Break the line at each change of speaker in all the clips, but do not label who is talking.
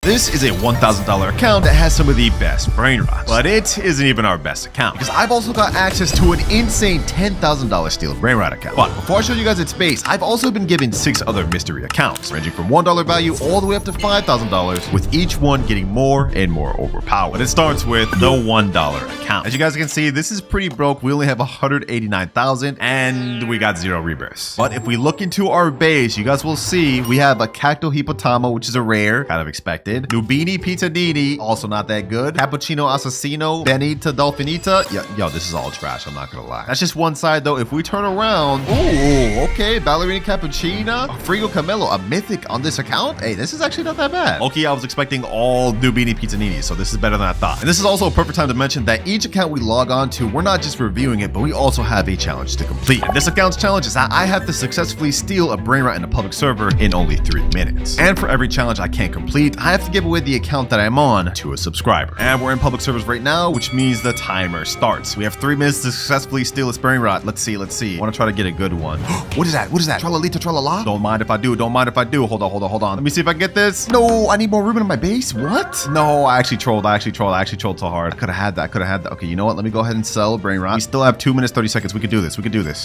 This is a $1,000 account that has some of the best Brainrot, but it isn't even our best account because I've also got access to an insane $10,000 steel Brainrot account. But before I show you guys its base, I've also been given 6 other mystery accounts, ranging from $1 value all the way up to $5,000, with each one getting more and more overpowered. But it starts with the $1 account. As you guys can see, this is pretty broke. We only have 189,000 and we got 0 rebirths. But if we look into our base, you guys will see we have a Cacto Hipotamo, which is a rare, kind of expected. Noobini Pizzanini, also not that good. Cappuccino Assassino, Benita Dolfinita. Yo, this is all trash, I'm not gonna lie. That's just one side though. If we turn around, ooh, okay, Ballerina Cappuccina, Frigo Camelo, a mythic on this account. Hey, this is actually not that bad. Okay, I was expecting all Noobini Pizzanini, so this is better than I thought. And this is also a perfect time to mention that each account we log on to, we're not just reviewing it, but we also have a challenge to complete. And this account's challenge is that I have to successfully steal a Brainrot in a public server in only 3 minutes. And for every challenge I can't complete, I have to give away the account that I'm on to a subscriber. And we're in public servers right now, which means the timer starts. We have 3 minutes to successfully steal this Brainrot. Let's see. I want to try to get a good one. What is that? Tralalita tralala? Don't mind if I do. Hold on. Let me see if I can get this. No, I need more room in my base. What? No, I actually trolled so hard. I could have had that. Okay, you know what? Let me go ahead and sell Brainrot. We still have 2 minutes, 30 seconds. We could do this.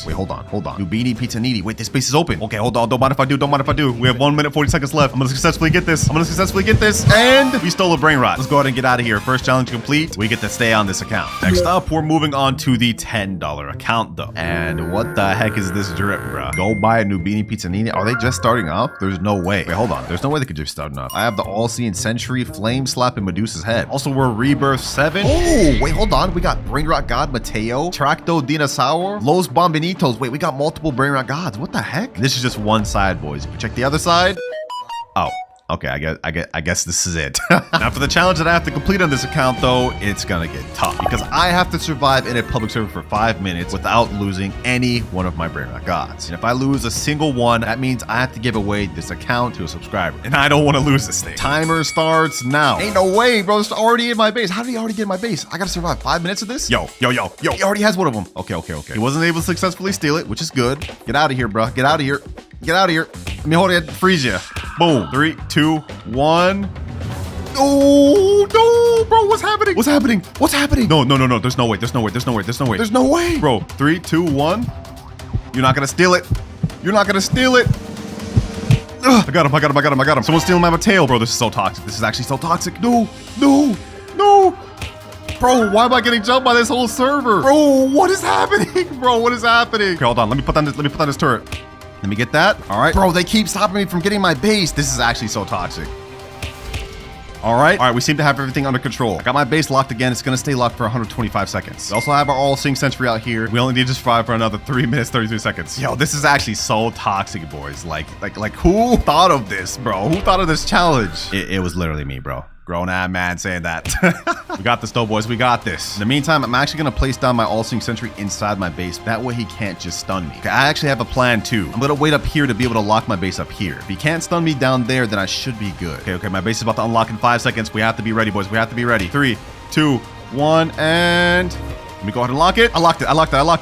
Wait, hold on. Noobini Pizzanini. Wait, this base is open. Okay, hold on. Don't mind if I do. We have 1 minute, 40 seconds left. I'm gonna successfully get this. And we stole a Brainrot. Let's go ahead and get out of here. First challenge complete. We get to stay on this account. Next up, we're moving on to the $10 account though. And what the heck is this drip, bro? Go buy a Noobini Pizzanini. Are they just starting off? There's no way. Wait, hold on. There's no way they could just start off. I have the All-Seeing Sentry, Flame Slap, and Medusa's Head. Also, we're Rebirth 7. Oh, wait, hold on. We got Brainrot God Mateo, Tracto Dinosaur, Los Bombinitos. Wait, we got multiple Brainrot gods. What the heck? This is just one side, boys. If you check the other side. Oh. Okay, I guess this is it. Now for the challenge that I have to complete on this account though, it's gonna get tough because I have to survive in a public server for 5 minutes without losing any one of my Brainrot gods. And if I lose a single one, that means I have to give away this account to a subscriber. And I don't want to lose this thing. Timer starts now. Ain't no way, bro. It's already in my base. How did he already get in my base? I gotta survive 5 minutes of this? Yo. He already has one of them. Okay. He wasn't able to successfully steal it, which is good. Get out of here, bro. Get out of here. Let me hold it. Freeze you. Boom. 3, 2, 1. Oh, no, bro. What's happening? No. There's no way. Bro, 3, 2, 1. You're not going to steal it. Ugh, I got him. Someone's stealing my tail, bro. This is so toxic. This is actually so toxic. No. Bro, why am I getting jumped by this whole server? Bro, what is happening? Okay, hold on. Let me put down this turret. Let me get that. All right. Bro, they keep stopping me from getting my base. This is actually so toxic. All right, we seem to have everything under control. I got my base locked again. It's gonna stay locked for 125 seconds. We also have our All-Seeing Sentry out here. We only need to survive for another 3 minutes, 33 seconds. Yo, this is actually so toxic, boys. Like who thought of this, bro? Who thought of this challenge? It was literally me, bro. Grown-ass man saying that. We got this though, boys. We got this. In the meantime, I'm actually going to place down my All-Seeing Sentry inside my base. That way he can't just stun me. Okay, I actually have a plan too. I'm going to wait up here to be able to lock my base up here. If he can't stun me down there, then I should be good. Okay, my base is about to unlock in 5 seconds. We have to be ready, boys. 3, 2, 1, and let me go ahead and lock it. I locked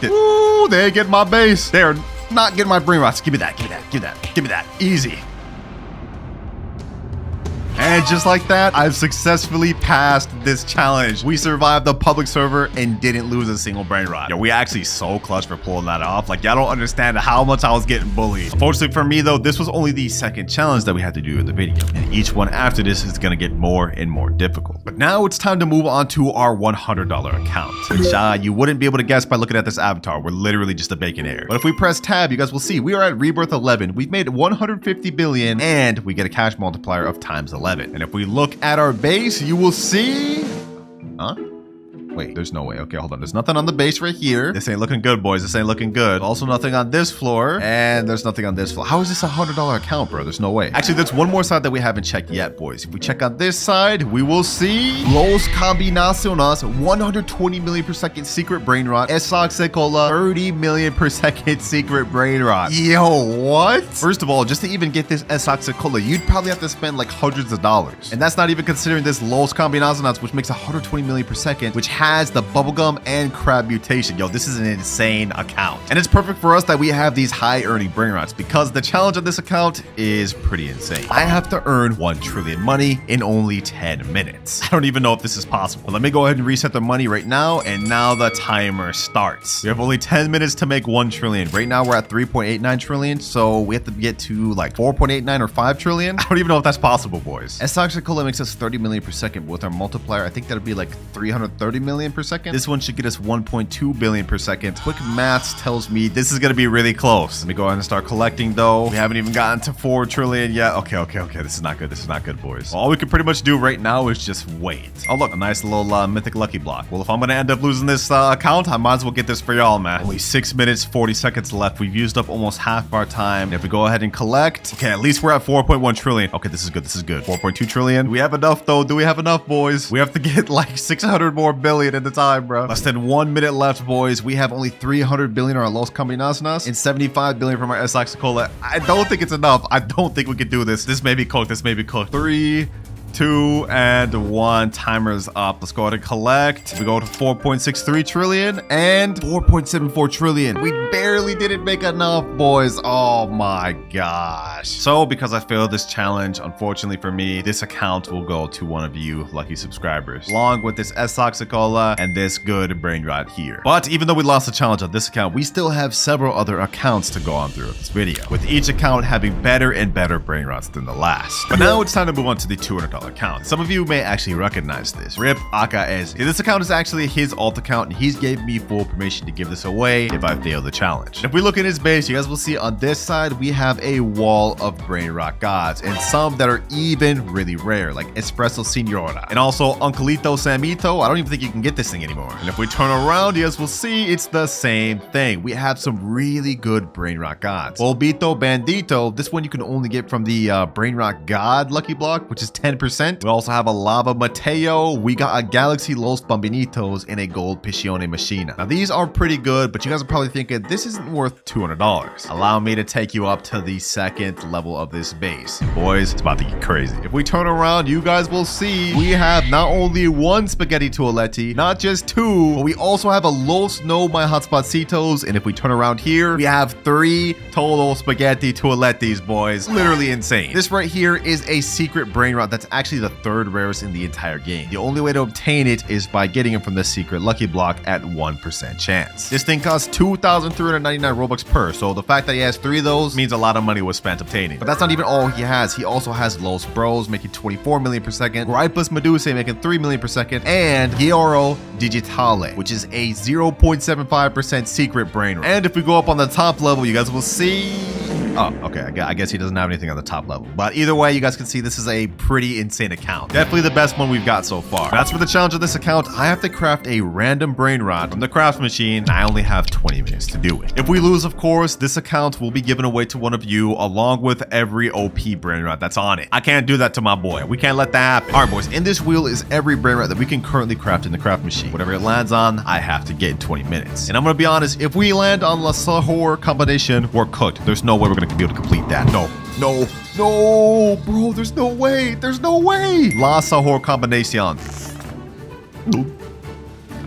it. Ooh, they get my base. They're not getting my Brainrots. Give me that. Easy. And just like that, I've successfully passed this challenge. We survived the public server and didn't lose a single Brainrot. Yo, we actually so clutch for pulling that off. Like, y'all don't understand how much I was getting bullied. Unfortunately for me though, this was only the second challenge that we had to do in the video. And each one after this is gonna get more and more difficult. But now it's time to move on to our $100 account, which you wouldn't be able to guess by looking at this avatar. We're literally just a bacon hair. But if we press tab, you guys will see we are at rebirth 11. We've made 150 billion and we get a cash multiplier of times 11. And if we look at our base, you will see... Huh? Wait, there's no way. Okay, hold on. There's nothing on the base right here. This ain't looking good, boys. This ain't looking good. Also nothing on this floor. And there's nothing on this floor. How is this a $100 account, bro? There's no way. Actually, there's one more side that we haven't checked yet, boys. If we check on this side, we will see Los Combinaciones, 120 million per second secret Brainrot. Esoxicola, 30 million per second secret Brainrot. Yo, what? First of all, just to even get this Esoxicola, you'd probably have to spend like hundreds of dollars. And that's not even considering this Los Combinaciones, which makes 120 million per second, which has the bubblegum and crab mutation. Yo, this is an insane account. And it's perfect for us that we have these high earning Brainrots because the challenge on this account is pretty insane. I have to earn 1 trillion money in only 10 minutes. I don't even know if this is possible. But let me go ahead and reset the money right now. And now the timer starts. We have only 10 minutes to make 1 trillion. Right now we're at 3.89 trillion. So we have to get to like 4.89 or 5 trillion. I don't even know if that's possible, boys. S-Toxicola makes us 30 million per second. With our multiplier, I think that'll be like 330 million per second. This one should get us 1.2 billion per second. Quick maths tells me this is gonna be really close. Let me go ahead and start collecting though. We haven't even gotten to 4 trillion yet. Okay. This is not good. This is not good, boys. All we can pretty much do right now is just wait. Oh, look, a nice little mythic lucky block. Well, if I'm gonna end up losing this account, I might as well get this for y'all, man. Only 6 minutes, 40 seconds left. We've used up almost half of our time. And if we go ahead and collect, okay, at least we're at 4.1 trillion. Okay, this is good. 4.2 trillion. Do we have enough though? Do we have enough, boys? We have to get like 600 more billion in the time, bro. Less than 1 minute left, boys. We have only 300 billion on our Los Combinaciones and 75 billion from our S-Toxicola. I don't think it's enough. I don't think we can do this. This may be cooked. 3, 2, and 1. Timer's up. Let's go ahead and collect. We go to 4.63 trillion and 4.74 trillion. We barely didn't make enough, boys. Oh my gosh. So because I failed this challenge, unfortunately for me, this account will go to one of you lucky subscribers, along with this S-Toxicola and this good Brainrot here. But even though we lost the challenge on this account, we still have several other accounts to go on through this video, with each account having better and better Brainrots than the last. But now it's time to move on to the $200 account. Some of you may actually recognize this. Rip AKS. This account is actually his alt account, and he's gave me full permission to give this away if I fail the challenge. And if we look at his base, you guys will see on this side we have a wall of Brainrot gods, and some that are even really rare, like Espresso Signora, and also Uncleito Samito. I don't even think you can get this thing anymore. And if we turn around, you guys will see it's the same thing. We have some really good Brainrot gods. Polvito Bandito, this one you can only get from the Brainrot God lucky block, which is 10%. We also have a Lava Mateo. We got a Galaxy Los Bambinitos and a Gold Piscione Machina. Now these are pretty good, but you guys are probably thinking this isn't worth $200. Allow me to take you up to the second level of this base. Boys, it's about to get crazy. If we turn around, you guys will see we have not only 1 Spaghetti Toaletti, not just 2, but we also have a Los No My Hotspotcitos. And if we turn around here, we have 3 total Spaghetti Toalettis, boys. Literally insane. This right here is a secret Brainrot that's actually the 3rd rarest in the entire game. The only way to obtain it is by getting it from the secret lucky block at 1% chance. This thing costs 2,399 Robux per, so the fact that he has 3 of those means a lot of money was spent obtaining. But that's not even all he has. He also has Los Bros making 24 million per second, Gripus Medusa making 3 million per second, and Gioro Digitale, which is a 0.75% secret Brainrot. And if we go up on the top level, you guys will see... Oh, okay. I guess he doesn't have anything on the top level. But either way, you guys can see this is a pretty insane account. Definitely the best one we've got so far. That's for the challenge of this account. I have to craft a random Brainrot from the craft machine, and I only have 20 minutes to do it. If we lose, of course, this account will be given away to one of you, along with every OP Brainrot that's on it. I can't do that to my boy. We can't let that happen. All right, boys. In this wheel is every Brainrot that we can currently craft in the craft machine. Whatever it lands on, I have to get in 20 minutes. And I'm going to be honest, if we land on La Sahur combination, we're cooked. There's no way we're going to be able to complete that. No, bro, there's no way. La Sahur combination. Nope.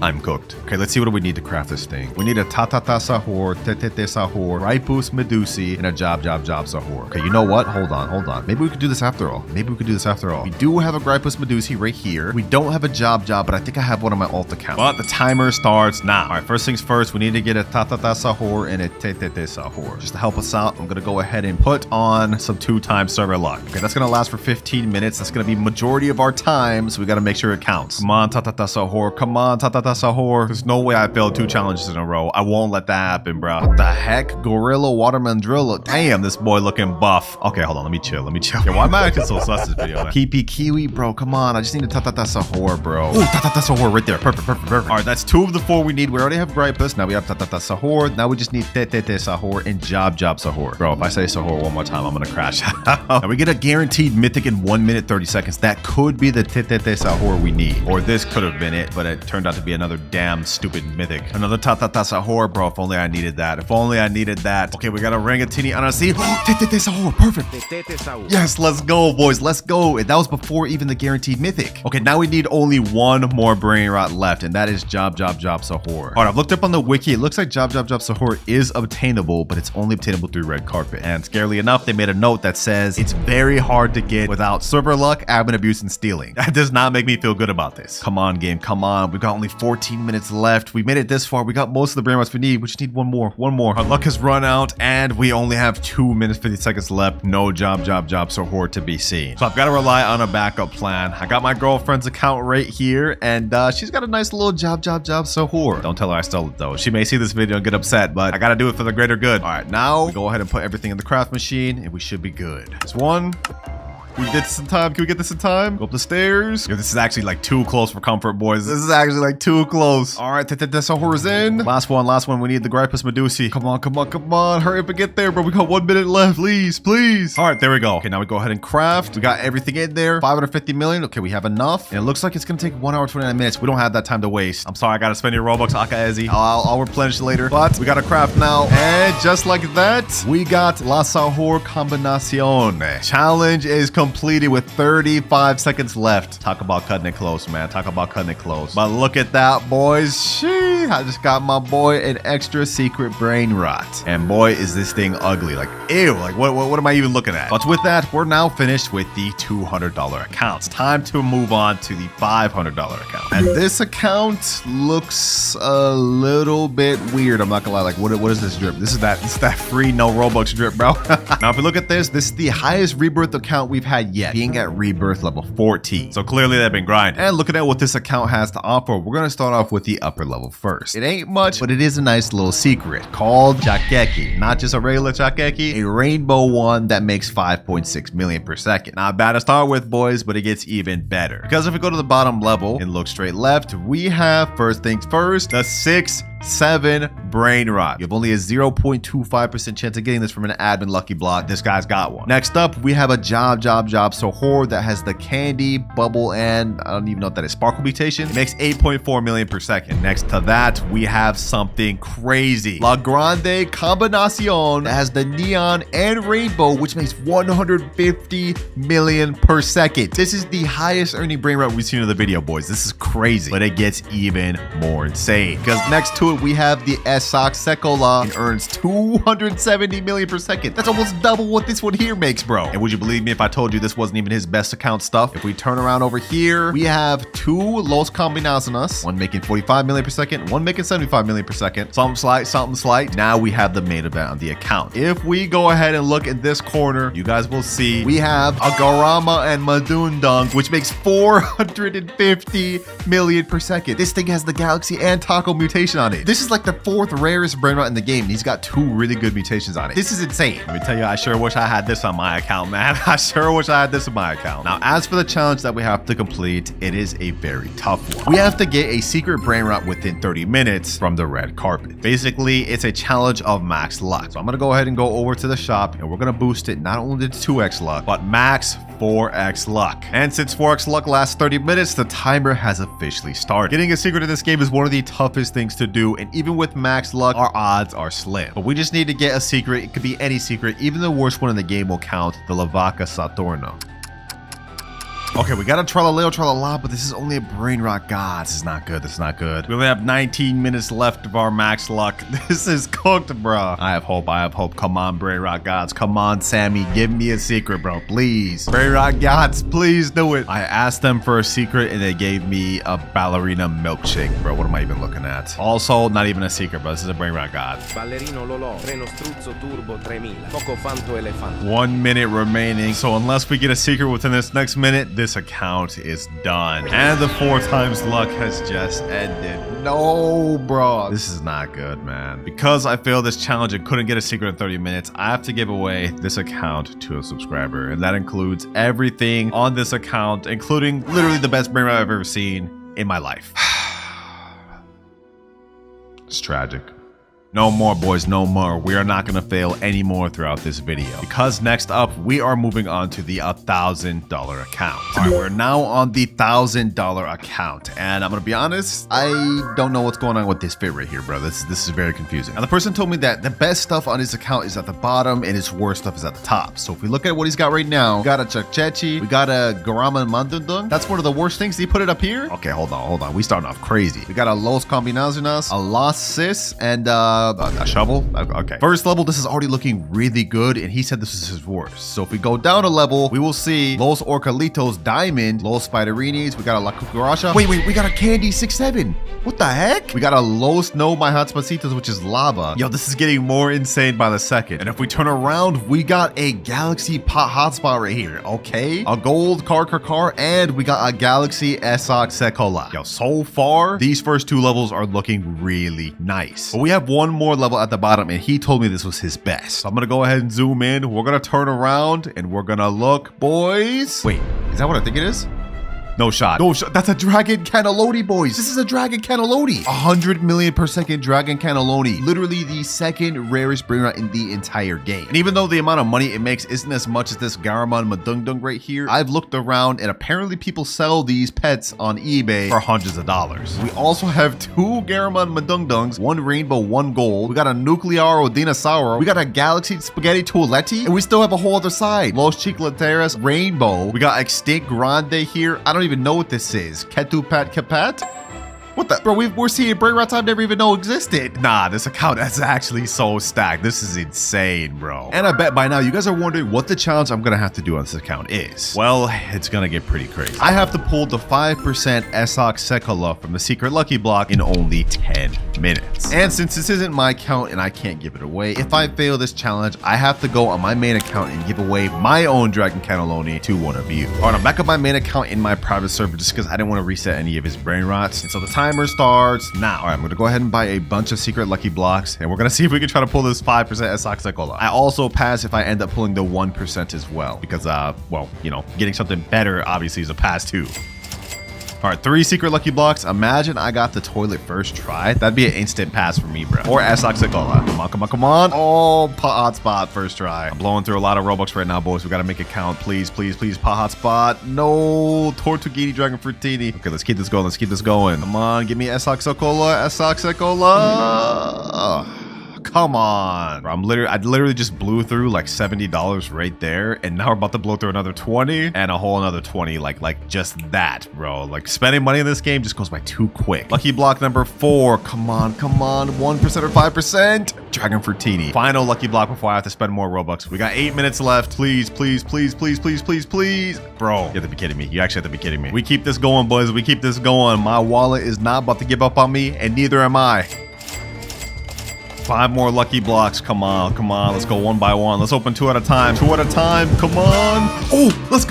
I'm cooked. Okay, let's see what do we need to craft this thing. We need a Tatata Sahur, Tetete Sahur, Ripus Medusi, and a Job Sahur. Okay, you know what? Hold on. Maybe we could do this after all. We do have a Gripus Medusi right here. We don't have a Job, but I think I have one on my alt account. But the timer starts now. All right, first things first, we need to get a Tatata Sahur and a Tetete Sahur. Just to help us out, I'm gonna go ahead and put on some 2-time server luck. Okay, that's gonna last for 15 minutes. That's gonna be majority of our time, so we gotta make sure it counts. Come on, Tatata Sahur. Come on, Tatata Sahur. There's no way I failed 2 challenges in a row. I won't let that happen, bro. What the heck? Gorilla Waterman Drill. Damn, this boy looking buff. Okay, hold on. Let me chill. Yeah, why am I acting so sus this video, man? Kiwi, bro. Come on. I just need a Tatata Sahur, bro. Oh, Tatata Sahur right there. Perfect. All right, that's 2 of the 4 we need. We already have Gripus. Now we have Tatata Sahur. Now we just need Tetete Sahur and Job Sahur. Bro, if I say Sahur one more time, I'm gonna crash. Now we get a guaranteed mythic in 1 minute 30 seconds. That could be the Tetete Sahur we need. Or this could have been it, but it turned out to be another damn stupid mythic. Another Sahur, bro. If only I needed that. If only I needed that. Okay, we got a Rangatini Anasi. Sahur. Perfect. Yes, let's go, boys. Let's go. And that was before even the guaranteed mythic. Okay, now we need only one more Brainrot left, and that is Job Sahur. All right, I've looked up on the wiki. It looks like Job Sahur is obtainable, but it's only obtainable through red carpet. And scarily enough, they made a note that says it's very hard to get without server luck, admin abuse, and stealing. That does not make me feel good about this. Come on, game. Come on. We've got only 14 minutes left. We made it this far. We got most of the Brainrots we need. We just need one more. Our luck has run out, and we only have 2 minutes, 50 seconds left. No Job Sahur to be seen. So I've got to rely on a backup plan. I got my girlfriend's account right here, and she's got a nice little Job Sahur. Don't tell her I stole it, though. She may see this video and get upset, but I got to do it for the greater good. All right, now we go ahead and put everything in the craft machine, and we should be good. There's one. We get this in time. Can we get this in time? Go up the stairs. Yo, this is actually like too close for comfort, boys. This is actually like too close. All right, Sahur is in. Last one. We need the Gripus Medusi. Come on. Hurry up and get there, bro. We got 1 minute left. Please. All right, there we go. Okay, now we go ahead and craft. We got everything in there. 550 million. Okay, we have enough. And it looks like it's going to take 1 hour, 29 minutes. We don't have that time to waste. I'm sorry. I got to spend your Robux, Akaezi. I'll replenish later. But we got to craft now. And just like that, we got La Sahur Combinacion. Challenge is completed with 35 seconds left. Talk about cutting it close, man. Talk about cutting it close. But look at that, boys. Sheesh. I just got my boy an extra secret Brainrot. And boy, is this thing ugly. Like, ew. Like, what am I even looking at? But with that, we're now finished with the $200 accounts. Time to move on to the $500 account. And this account looks a little bit weird. I'm not gonna lie. Like, what is this drip? This is that free no Robux drip, bro. Now, if you look at this is the highest rebirth account we've had yet, being at rebirth level 14. So clearly they've been grinding. And looking at what this account has to offer, we're gonna start off with the upper level first. It ain't much, but it is a nice little secret called Chakeki. Not just a regular Chakeki, a rainbow one that makes 5.6 million per second. Not bad to start with, boys, but it gets even better. Because if we go to the bottom level and look straight left, we have, first things first, the 6-7 Brainrot. You have only a 0.25% chance of getting this from an admin lucky block. This guy's got one. Next up, we have a Job Sahur that has the candy, bubble, and I don't even know what that is, sparkle mutation. It makes 8.4 million per second. Next to that, we have something crazy. La Grande Combinacion that has the neon and rainbow, which makes 150 million per second. This is the highest earning Brainrot we've seen in the video, boys. This is crazy, but it gets even more insane because next to it, we have the Esak Sekola and earns 270 million per second. That's almost double what this one here makes, bro. And would you believe me if I told you this wasn't even his best account stuff? If we turn around over here, we have two Los Combinaciones, one making 45 million per second, one making 75 million per second. Something slight. Now we have the main event on the account. If we go ahead and look in this corner, you guys will see we have a Garama and Madundung, which makes 450 million per second. This thing has the Galaxy and Taco mutation on it. This is like the 4th rarest Brainrot in the game. He's got 2 really good mutations on it. This is insane. Let me tell you, I sure wish I had this on my account, man. I sure wish I had this on my account. Now, as for the challenge that we have to complete, it is a very tough one. We have to get a secret Brainrot within 30 minutes from the red carpet. Basically, it's a challenge of max luck. So I'm gonna go ahead and go over to the shop and we're gonna boost it not only to 2x luck, but max 4x luck. And since 4x luck lasts 30 minutes, the timer has officially started. Getting a secret in this game is one of the toughest things to do, and even with max luck, our odds are slim. But we just need to get a secret. It could be any secret. Even the worst one in the game will count, the Lavaca Saturno. Okay, we got a Tralaleo Tralala, but this is only a Brainrot. God, this is not good. This is not good. We only have 19 minutes left of our max luck. This is cooked, bro. I have hope. I have hope. Come on, Brainrot gods. Come on, Sammy. Give me a secret, bro. Please. Brainrot gods, please do it. I asked them for a secret, and they gave me a ballerina milkshake, bro. What am I even looking at? Also, not even a secret, bro. This is a Brainrot god.
Ballerino Lolo, Treno Struzzo Turbo 3000, Poco Fanto Elefante.
1 minute remaining. So unless we get a secret within this next minute, this account is done. And the 4 times luck has just ended. No, bro. This is not good, man. Because I failed this challenge and couldn't get a secret in 30 minutes, I have to give away this account to a subscriber. And that includes everything on this account, including literally the best Brainrot I've ever seen in my life. It's tragic. No more, boys, no more. We are not going to fail anymore throughout this video. Because next up, we are moving on to the $1,000 account. All right, we're now on the $1,000 account. And I'm going to be honest, I don't know what's going on with this fit right here, bro. This is very confusing. Now, the person told me that the best stuff on his account is at the bottom and his worst stuff is at the top. So if we look at what he's got right now, we got a Chakchechi, we got a Garama Mandundung. That's one of the worst things. He put it up here. Okay, hold on. We starting off crazy. We got a Los Combinaciones, a Los Sis, and a shovel. Okay. First level, this is already looking really good, and he said this is his worst. So if we go down a level, we will see Los Orcalitos Diamond, Los Spiderinis, we got a La Cucaracha. Wait, we got a Candy 6-7. What the heck? We got a Los No My Hotspacitos, which is lava. Yo, this is getting more insane by the second. And if we turn around, we got a Galaxy Pot Hotspot right here. Okay. A Gold Car, and we got a Galaxy Esox Sekola. Yo, so far, these first two levels are looking really nice. But we have one more level at the bottom, and he told me this was his best. So I'm gonna go ahead and zoom in. We're gonna turn around, and we're gonna look, boys. Wait, is that what I think it is? No shot. No shot. That's a Dragon Cannelloni, boys. This is a Dragon Cannelloni. 100 million per second Dragon Cannelloni. Literally the second rarest Brainrot in the entire game. And even though the amount of money it makes isn't as much as this Garamon Madungdung right here, I've looked around and apparently people sell these pets on eBay for hundreds of dollars. We also have two Garamon Madungdungs, one rainbow, one gold. We got a Nuclearo Dinosauro. We got a Galaxy Spaghetti Tualetti, and we still have a whole other side. Los Chicleteras Rainbow. We got Extinct Grande here. I don't even know what this is. Ketupat Kapat? What the? Bro, we're seeing Brainrots I never even know existed. Nah, this account is actually so stacked. This is insane, bro. And I bet by now you guys are wondering what the challenge I'm gonna have to do on this account is. Well, it's gonna get pretty crazy. I have to pull the 5% Esox Sekola from the secret lucky block in only 10 minutes. And since this isn't my account and I can't give it away, if I fail this challenge, I have to go on my main account and give away my own Dragon Cannelloni to one of you. All right, I'm back on my main account in my private server just because I didn't want to reset any of his Brainrots. And so the timer starts now. All right, I'm going to go ahead and buy a bunch of secret lucky blocks, and we're going to see if we can try to pull this 5% Esox Sekola. I also pass if I end up pulling the 1% as well, because, well, you know, getting something better obviously is a pass too. All right, 3 secret lucky blocks. Imagine I got the toilet first try. That'd be an instant pass for me, bro. Or Esox Sekola. Come on. Oh, pot hotspot first try. I'm blowing through a lot of Robux right now, boys. We got to make it count. Please, pot hotspot. No, Tortuguini Dragon Fruitini. Okay, let's keep this going. Come on, give me Esox Sekola. Come on, bro. I literally just blew through like $70 right there, and now we're about to blow through another 20 and a whole another 20, like just that, bro. Like spending money in this game just goes by too quick. Lucky block number 4. Come on, 1% or 5%. Dragon Fruitini. Final lucky block before I have to spend more Robux. We got 8 minutes left. Please. Bro, you have to be kidding me. You actually have to be kidding me. We keep this going, boys. We keep this going. My wallet is not about to give up on me, and neither am I. 5 more lucky blocks. Come on. Let's go one by one. Let's open 2 at a time. Come on. Oh, let's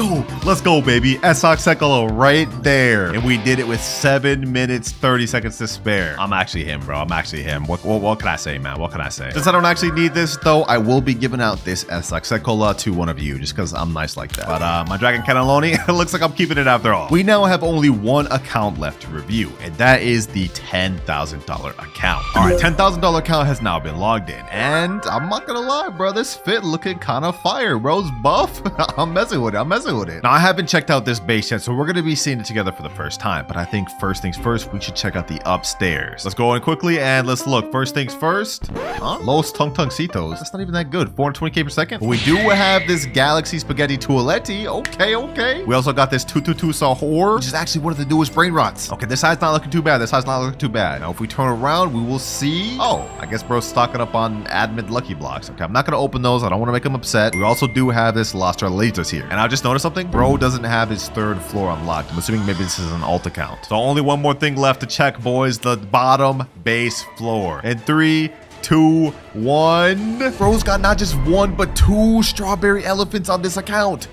go, baby. Esox Sekola right there. And we did it with 7 minutes, 30 seconds to spare. I'm actually him, bro. What can I say, man? What can I say? Since I don't actually need this, though, I will be giving out this Esox Sekola to one of you just because I'm nice like that. But my Dragon Cannelloni, it looks like I'm keeping it after all. We now have only one account left to review, and that is the $10,000 account. All right, $10,000 account has now been logged in, and I'm not gonna lie, bro, this fit looking kind of fire. Bro's buff. I'm messing with it. Now, I haven't checked out this base yet, so we're gonna be seeing it together for the first time, but I think first things first, we should check out the upstairs. Let's go in quickly and let's look. First things first. Los Tungtungcitos. That's not even that good. 420k per second. But we do have this Galaxy Spaghetti Tualetti. Okay. We also got this 222 Sahur, which is actually one of the newest Brainrots. Okay, this side's not looking too bad. Now, if we turn around, we will see. Oh, I guess bro's stocking up on admin lucky blocks. Okay, I'm not gonna open those. I don't want to make him upset. We also do have this Los Charlitos here. And I just noticed something. Bro doesn't have his 3rd floor unlocked. I'm assuming maybe this is an alt account. So only one more thing left to check, boys. The bottom base floor. And 3, 2, 1. Bro's got not just 1, but 2 strawberry elephants on this account.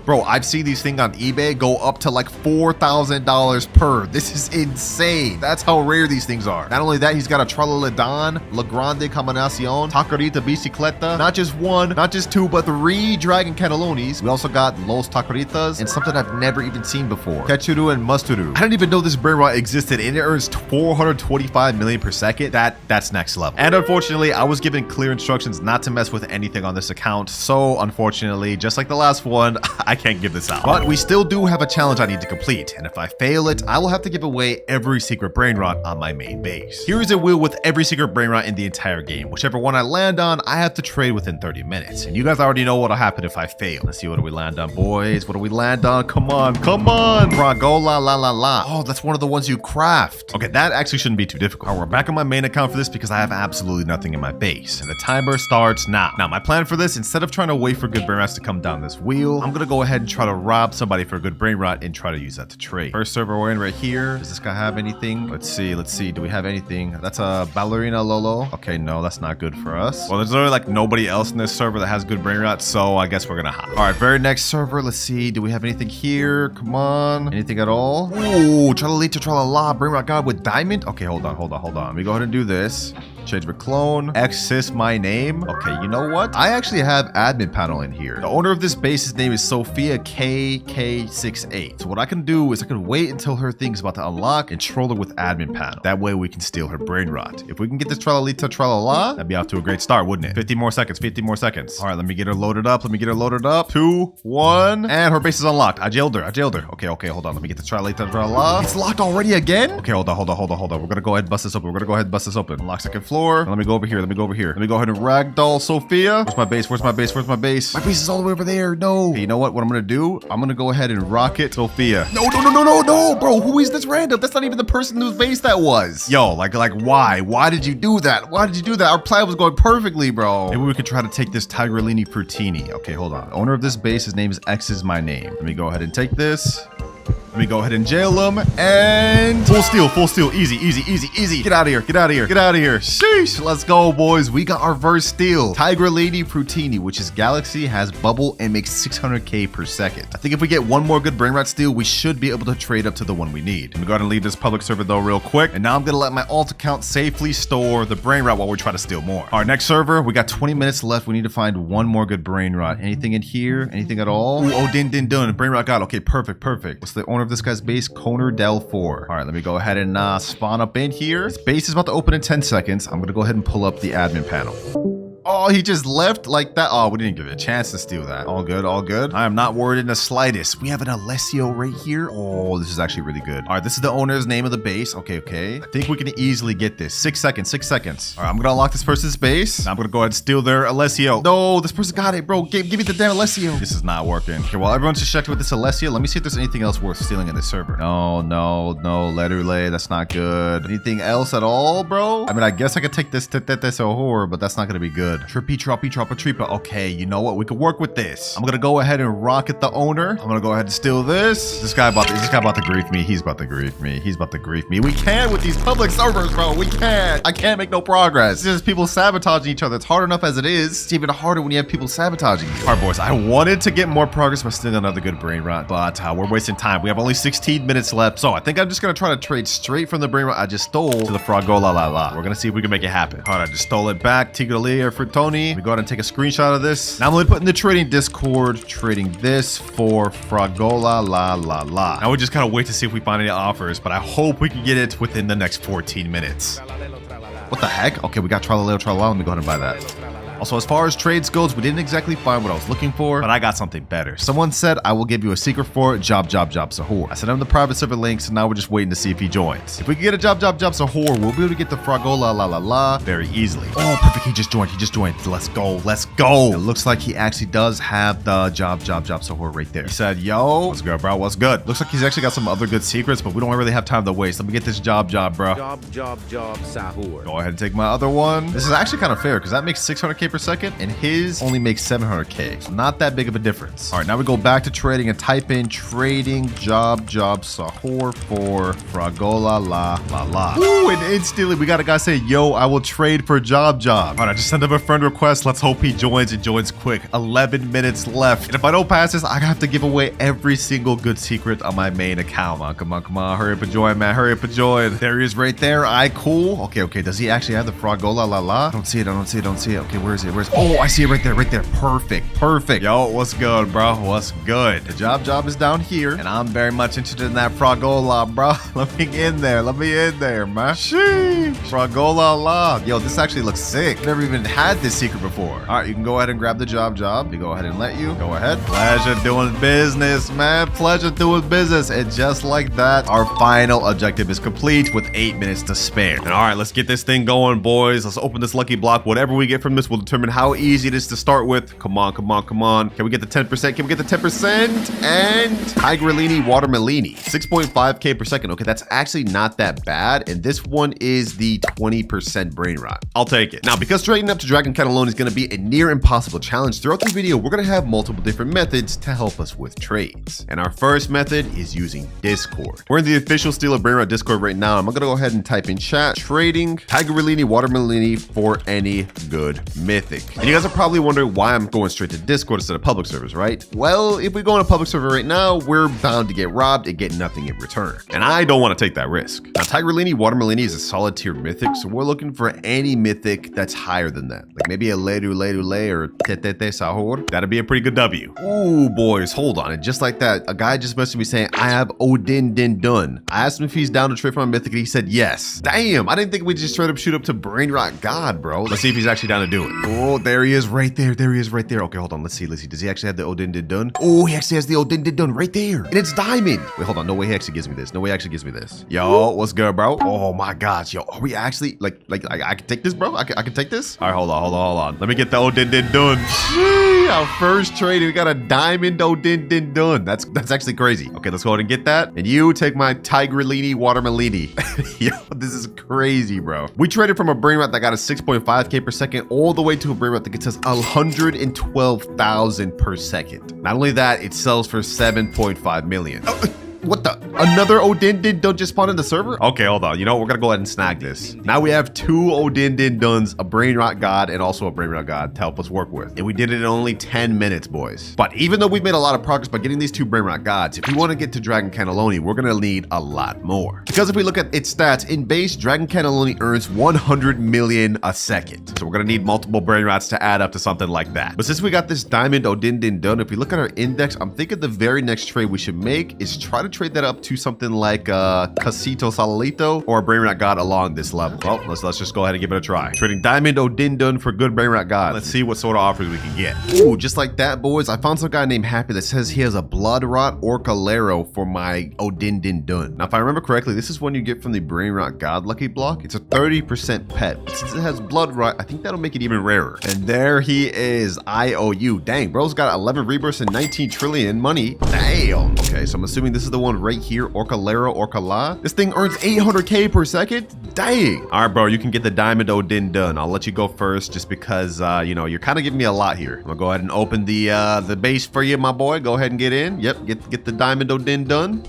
Bro, I've seen these things on eBay go up to like $4,000 per. This is insane. That's how rare these things are. Not only that, he's got a Tralaledon, La Grande Combinacion, Taquerita Bicicleta. Not just one, not just two, but 3 Dragon Cannellonis. We also got Los Taqueritas and something I've never even seen before. Ketchuru and Musturu. I didn't even know this Brainrot existed, and it earns 425 million per second. That's next level. And unfortunately, I was given clear instructions not to mess with anything on this account. So unfortunately, just like the last one, I can't give this out. But we still do have a challenge I need to complete. And if I fail it, I will have to give away every secret Brainrot on my main base. Here is a wheel with every secret Brainrot in the entire game. Whichever one I land on, I have to trade within 30 minutes. And you guys already know what'll happen if I fail. Let's see, what do we land on, boys? What do we land on? Come on, come on. Fragola la la la. Oh, that's one of the ones you craft. Okay, that actually shouldn't be too difficult. All right, we're back on my main account for this because I have absolutely nothing in my base. And the timer starts now. Now, my plan for this, instead of trying to wait for good Brainrots to come down this wheel, I'm gonna go ahead and try to rob somebody for a good Brainrot and try to use that to trade. First server we're in right here. Does this guy have anything? Let's see. Do we have anything? That's a Ballerina Lolo. Okay, no, that's not good for us. Well, there's literally like nobody else in this server that has good Brainrots, so I guess we're gonna hop. All right, very next server. Let's see. Do we have anything here? Come on. Anything at all? Ooh, Tralalita Tralala, Brainrot God with diamond. Okay, hold on. Let me go ahead and do this. Change my clone. Access my name. Okay, you know what? I actually have admin panel in here. The owner of this base's name is Sophia KK68. So what I can do is I can wait until her thing's about to unlock and troll her with admin panel. That way we can steal her Brainrot. If we can get this Tralalita Tralala, that'd be off to a great start, wouldn't it? 50 more seconds. All right, let me get her loaded up. 2, 1, and her base is unlocked. I jailed her. Okay, hold on. Let me get the Tralalita Tralala. It's locked already again? Okay, hold on. We're gonna go ahead and bust this open. Unlock second floor. Let me go over here. Let me go ahead and ragdoll Sophia. Where's my base? My base is all the way over there. No. Hey, you know what? What I'm gonna do? I'm gonna go ahead and rocket Sophia. No, bro. Who is this random? That's not even the person whose base that was. Yo, like why? Why did you do that? Our plan was going perfectly, bro. Maybe we could try to take this Tigrellini Frutini. Okay, hold on. The owner of this base, his name is X is my name. Let me go ahead and take this. Let me go ahead and jail him, and full steal, easy. Get out of here. Sheesh, let's go, boys. We got our first steal. Tigrellini Frutini, which is Galaxy, has bubble and makes 600k per second. I think if we get one more good Brainrot steal, we should be able to trade up to the one we need. Let me go ahead and leave this public server though real quick, and now I'm gonna let my alt account safely store the Brainrot while we try to steal more. Our next server, we got 20 minutes left. We need to find one more good Brainrot. Anything in here? Anything at all? Ooh, oh, din. Brainrot God. Okay, perfect. What's the owner of this guy's base? Conor Del 4. All right, let me go ahead and spawn up in here. This base is about to open in 10 seconds. I'm gonna go ahead and pull up the admin panel. Oh, he just left like that. Oh, we didn't give it a chance to steal that. All good. I am not worried in the slightest. We have an Alessio right here. Oh, this is actually really good. All right, this is the owner's name of the base. Okay. I think we can easily get this. 6 seconds. All right, I'm gonna unlock this person's base. Now I'm gonna go ahead and steal their Alessio. No, this person got it, bro. Give me the damn Alessio. This is not working. Okay, well, everyone's just checked with this Alessio. Let me see if there's anything else worth stealing in this server. No. Letterlay, that's not good. Anything else at all, bro? I mean, I guess I could take this horror, but that's not gonna be good. Trippy Tripa. Okay, you know what? We could work with this. I'm gonna go ahead and rocket the owner. I'm gonna go ahead and steal this. This guy about to grief me. He's about to grief me. We can't with these public servers, bro. We can't. I can't make no progress. It's just people sabotaging each other. It's hard enough as it is. It's even harder when you have people sabotaging you. All right, boys. I wanted to get more progress by stealing another good Brainrot, but we're wasting time. We have only 16 minutes left, so I think I'm just gonna try to trade straight from the Brainrot I just stole to the Fragola la la. We're gonna see if we can make it happen. All right, I just stole it back. Tigrelia Frutoni. Let me go ahead and take a screenshot of this. Now I'm going to put in the trading Discord, trading this for Fragola la la la. Now we just gotta wait to see if we find any offers, but I hope we can get it within the next 14 minutes. What the heck? Okay, we got Tralaleo Tralala. Let me go ahead and buy that. Also, as far as trades goes, we didn't exactly find what I was looking for, but I got something better. Someone said, I will give you a secret for it, job Sahur. I sent him the private server link, so now we're just waiting to see if he joins. If we can get a job Sahur, we'll be able to get the Fragola la la la very easily. Oh, perfect, he just joined. Let's go. It looks like he actually does have the job Sahur right there. He said, yo, what's good, bro? What's good? Looks like he's actually got some other good secrets, but we don't really have time to waste. Let me get this job, bro.
Job Sahur.
Go ahead and take my other one. This is actually kind of fair, because that makes 600k 500k per second, and his only makes 700k. So not that big of a difference. All right, now we go back to trading and type in trading job sahur for fragola la. Ooh, and instantly we got a guy say, yo, I will trade for job. All right, I just sent him a friend request. Let's hope he joins and joins quick. 11 minutes left. And if I don't pass this, I have to give away every single good secret on my main account. Come on. Hurry up and join, man. Hurry up and join. There he is right there. Cool. Okay. Does he actually have the fragola la? I don't see it. Okay, where is it? Oh, I see it right there. Perfect. Yo, what's good, bro? What's good? The job is down here, and I'm very much interested in that fragola, bro. Let me in there, man. Sheesh. Fragola la. Yo, this actually looks sick. Never even had this secret before. All right, you can go ahead and grab the job. We go ahead and let you. Go ahead. Pleasure doing business, man. Pleasure doing business. And just like that, our final objective is complete with 8 minutes to spare. And all right, let's get this thing going, boys. Let's open this lucky block. Whatever we get from this will determine how easy it is to start with. Come on. Can we get the 10%? Can we get the 10%? And Tigerellini Watermelini. 6.5k per second. Okay, that's actually not that bad. And this one is the 20% Brainrot. I'll take it. Now, because trading up to Dragon Cannelloni is going to be a near impossible challenge, throughout the video, we're going to have multiple different methods to help us with trades. And our first method is using Discord. We're in the official Steal of Brainrot Discord right now. I'm going to go ahead and type in chat, trading Tigerellini Watermelini for any good mythic. And you guys are probably wondering why I'm going straight to Discord instead of public servers, right? Well, if we go on a public server right now, we're bound to get robbed and get nothing in return. And I don't want to take that risk. Now, Tigerellini Watermelini is a solid tier mythic, so we're looking for any mythic that's higher than that. Like maybe a Ledu or Tetete Sahur. That'd be a pretty good W. Ooh, boys, hold on. And just like that, a guy just messaged me saying, I have Odin Din Dun. I asked him if he's down to trade for my mythic, and he said yes. Damn, I didn't think we'd just straight up shoot up to Brainrot God, bro. Let's see if he's actually down to do it. Oh, there he is right there. Okay, hold on. Let's see. Does he actually have the Odin Din Dun? Oh, he actually has the Odin Din Dun right there. And it's diamond. Wait, hold on. No way he actually gives me this. Yo, what's good, bro? Oh my gosh, yo, are we actually like I can take this, bro? I can take this? All right, hold on. Let me get the Odin Din Dun. Our first trade, we got a diamond Odin Din Dun. That's actually crazy. Okay, let's go ahead and get that. And you take my Tigerellini Watermelini. Yo, this is crazy, bro. We traded from a Brainrot that got a 6.5k per second all the way to a Brainrot that gets us 112,000 per second. Not only that, it sells for 7.5 million. What the? Another Odin Din Dun just spawned in the server? Okay, hold on. You know what? We're gonna go ahead and snag this. Now we have two Odin Din Duns, a Brainrot God, and also a Brainrot God to help us work with. And we did it in only 10 minutes, boys. But even though we've made a lot of progress by getting these two Brainrot Gods, if we want to get to Dragon Cannelloni, we're gonna need a lot more. Because if we look at its stats, in base, Dragon Cannelloni earns 100 million a second. So we're gonna need multiple Brainrots to add up to something like that. But since we got this Diamond Odin Din Dun, if we look at our index, I'm thinking the very next trade we should make is try to trade that up to something like Casito Salalito or a Brainrot God along this level. Well, let's just go ahead and give it a try. Trading Diamond Odin Dun for good Brainrot God. Let's see what sort of offers we can get. Ooh, just like that, boys. I found some guy named Happy that says he has a Blood Rot Orcalero for my Odin Din Dun. Now, if I remember correctly, this is one you get from the Brainrot God lucky block. It's a 30% pet. But since it has Blood Rot, I think that'll make it even rarer. And there he is, IOU. Dang, bro's got 11 rebirths and 19 trillion money. Damn. Okay, so I'm assuming this is the one right here, Orcalero Orcala. This thing earns 800k per second. Dang. All right, bro, you can get the Diamond Odin Dun. I'll let you go first just because, you know, you're kind of giving me a lot here. I'm gonna go ahead and open the base for you, my boy. Go ahead and get in. Yep, get the Diamond Odin Dun.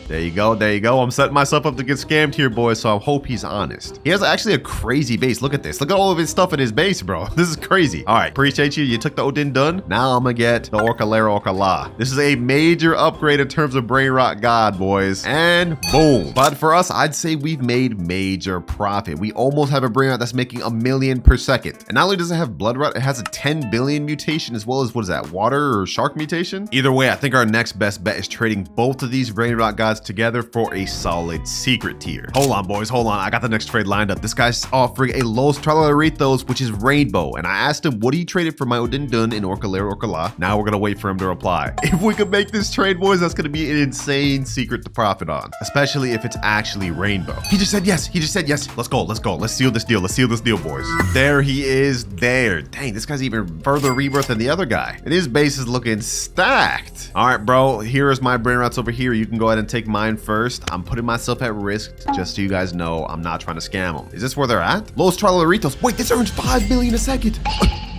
There you go. I'm setting myself up to get scammed here, boys, so I hope he's honest. He has actually a crazy base. Look at this. Look at all of his stuff in his base, bro. This is crazy. All right, appreciate you. You took the Odin Dun. Now I'm gonna get the Orcalero Orcala. This is a major upgrade in terms of Brainrot God, boys. And boom. But for us, I'd say we've made major profit. We almost have a Brainrot that's making 1 million per second. And not only does it have Blood Rot, it has a 10 billion mutation as well as, what is that, water or shark mutation? Either way, I think our next best bet is trading both of these Brainrot Gods together for a solid secret tier. Hold on, boys, hold on. I got the next trade lined up. This guy's offering a Los Tralaritos, which is Rainbow. And I asked him, what do you trade it for my Odin Dun in Orcalero Orcala? Now we're gonna wait for him to reply. If we could make this trade, boys, that's gonna be an insane secret to profit on, especially if it's actually Rainbow. He just said yes. Let's go. Let's seal this deal. Boys. There he is there. Dang, this guy's even further rebirth than the other guy. And his base is looking stacked. All right, bro, here is my Brainrots over here. You can go ahead and take mine first. I'm putting myself at risk just so you guys know I'm not trying to scam them. Is this where they're at? Los Tralaritos. Wait, this earns 5 million a second.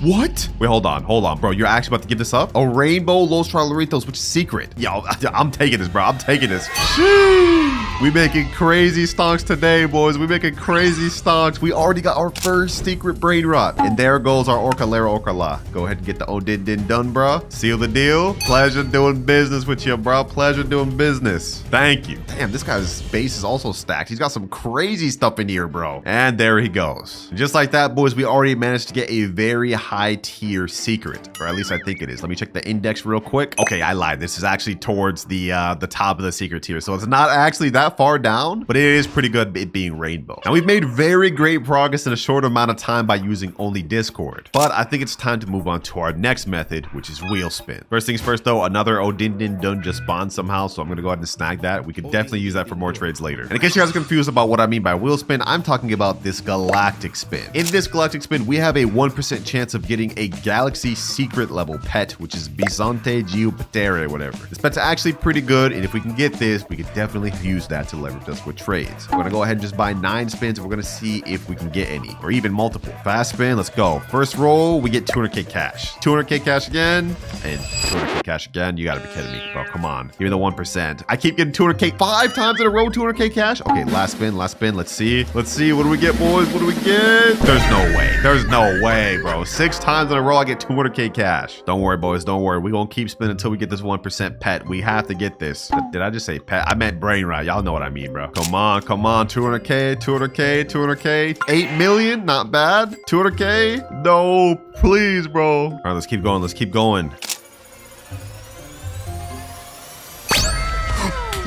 What? Wait, hold on, bro. You're actually about to give this up? A rainbow Los Trolaritos, which is secret. Yo, I'm taking this, bro. I'm taking this. Sheesh. We making crazy stonks today, boys. We making crazy stonks. We already got our first secret Brainrot. And there goes our Orcalera Orcala. Go ahead and get the Odin Din done, bro. Seal the deal. Pleasure doing business with you, bro. Pleasure doing business. Thank you. Damn, this guy's base is also stacked. He's got some crazy stuff in here, bro. And there he goes. And just like that, boys, we already managed to get a very high tier secret, or at least I think it is. Let me check the index real quick. Okay, I lied. This is actually towards the top of the secret tier, so it's not actually that far down, but it is pretty good it being rainbow. Now we've made very great progress in a short amount of time by using only Discord, but I think it's time to move on to our next method, which is wheel spin. First things first though, another Odin Din Dun just spawned somehow, so I'm gonna go ahead and snag that. We could definitely use that for more trades later. And in case you guys are confused about what I mean by wheel spin, I'm talking about this galactic spin. In this galactic spin, we have a 1% chance of getting a galaxy secret level pet, which is Bisonte Geopatere or whatever. This pet's actually pretty good, and if we can get this, we could definitely use that to leverage us with trades. We're gonna go ahead and just buy 9 spins, and we're gonna see if we can get any, or even multiple. Fast spin, let's go. First roll, we get 200k cash. 200k cash again, and 200k cash again. You gotta be kidding me, bro. Come on, give me the 1%. I keep getting 200k 5 times in a row, 200k cash. Okay, last spin, let's see. Let's see, what do we get, boys? What do we get? There's no way. There's no way, bro. 6 times in a row, I get 200k cash. Don't worry, boys. Don't worry. We're gonna keep spinning until we get this 1% pet. We have to get this. Did I just say pet? I meant Brainrot. Y'all know what I mean, bro. Come on, come on. 200k, 200k, 200k. 8 million, not bad. 200k. No, please, bro. All right, let's keep going. Let's keep going.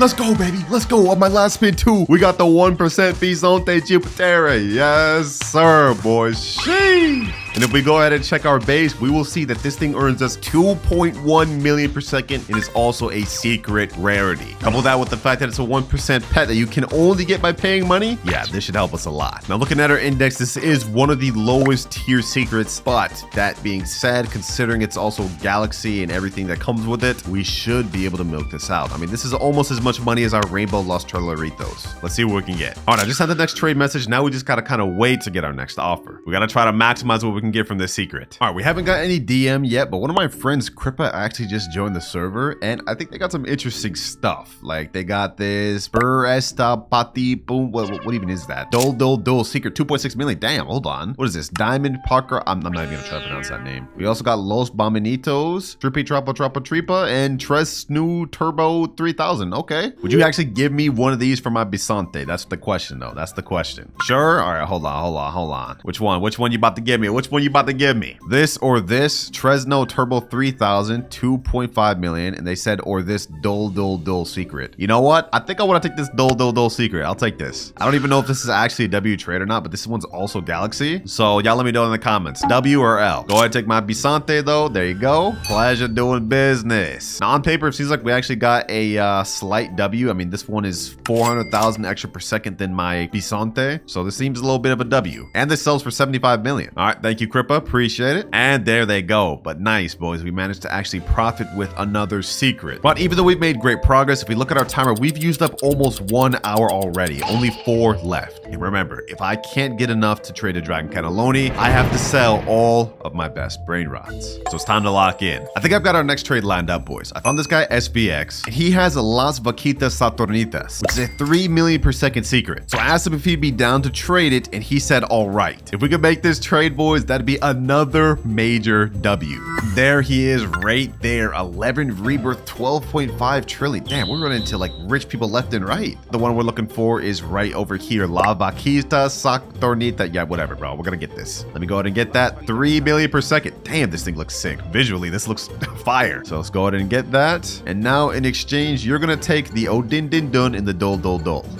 Let's go, baby. Let's go. On my last spin, too. We got the 1% Bisonte Geopatere. Yes, sir, boys. Sheesh. And if we go ahead and check our base, we will see that this thing earns us 2.1 million per second and is also a secret rarity. Couple that with the fact that it's a 1% pet that you can only get by paying money. Yeah, this should help us a lot. Now, looking at our index, this is one of the lowest tier secrets, but that being said, considering it's also galaxy and everything that comes with it, we should be able to milk this out. I mean, this is almost as much money as our rainbow Los Trolaritos. Let's see what we can get. All right, I just sent the next trade message. Now we just gotta kind of wait to get our next offer. We gotta try to maximize what we can get from this secret. All right, we haven't got any DM yet, but one of my friends, Kripa, actually just joined the server, and I think they got some interesting stuff. Like they got this Bur Esta Pati Boom. What even is that? Dol secret 2.6 million. Damn, hold on. What is this? Diamond Parker. I'm not even gonna try to pronounce that name. We also got Los Bominitos, Trippy Tripa, and Tres New Turbo 3000. Okay. Would you actually give me one of these for my Bisonte? That's the question, though. That's the question. Sure. All right. Hold on. Which one? Which one you about to give me? Which one you about to give me? This or this? Tresno Turbo 3000, 2.5 million. And they said, or this Dol secret. You know what? I think I want to take this Dol secret. I'll take this. I don't even know if this is actually a W trade or not, but this one's also Galaxy. So y'all let me know in the comments. W or L. Go ahead and take my Bisonte, though. There you go. Pleasure doing business. Now, on paper, it seems like we actually got a slight W. I mean, this one is 400,000 extra per second than my Bisonte. So this seems a little bit of a W. And this sells for 75 million. All right. Thank you, Kripa. Appreciate it. And there they go. But nice, boys. We managed to actually profit with another secret. But even though we've made great progress, if we look at our timer, we've used up almost 1 hour already. Only 4 left. And remember, if I can't get enough to trade a Dragon Cannelloni, I have to sell all of my best Brainrots. So it's time to lock in. I think I've got our next trade lined up, boys. I found this guy, SVX. He has a Las Vaquitas Saturnitas, which is a 3 million per second secret. So I asked him if he'd be down to trade it, and he said, all right. If we could make this trade, boys, that'd be another major W. There he is right there. 11 rebirth, 12.5 trillion. Damn, we're running into like rich people left and right. The one we're looking for is right over here. La Vaquita Saturnitas. Yeah, whatever, bro. We're gonna get this. Let me go ahead and get that. 3 million per second. Damn, this thing looks sick. Visually, this looks fire. So let's go ahead and get that. And now in exchange, you're gonna take the Odin Din Dun and the Dol.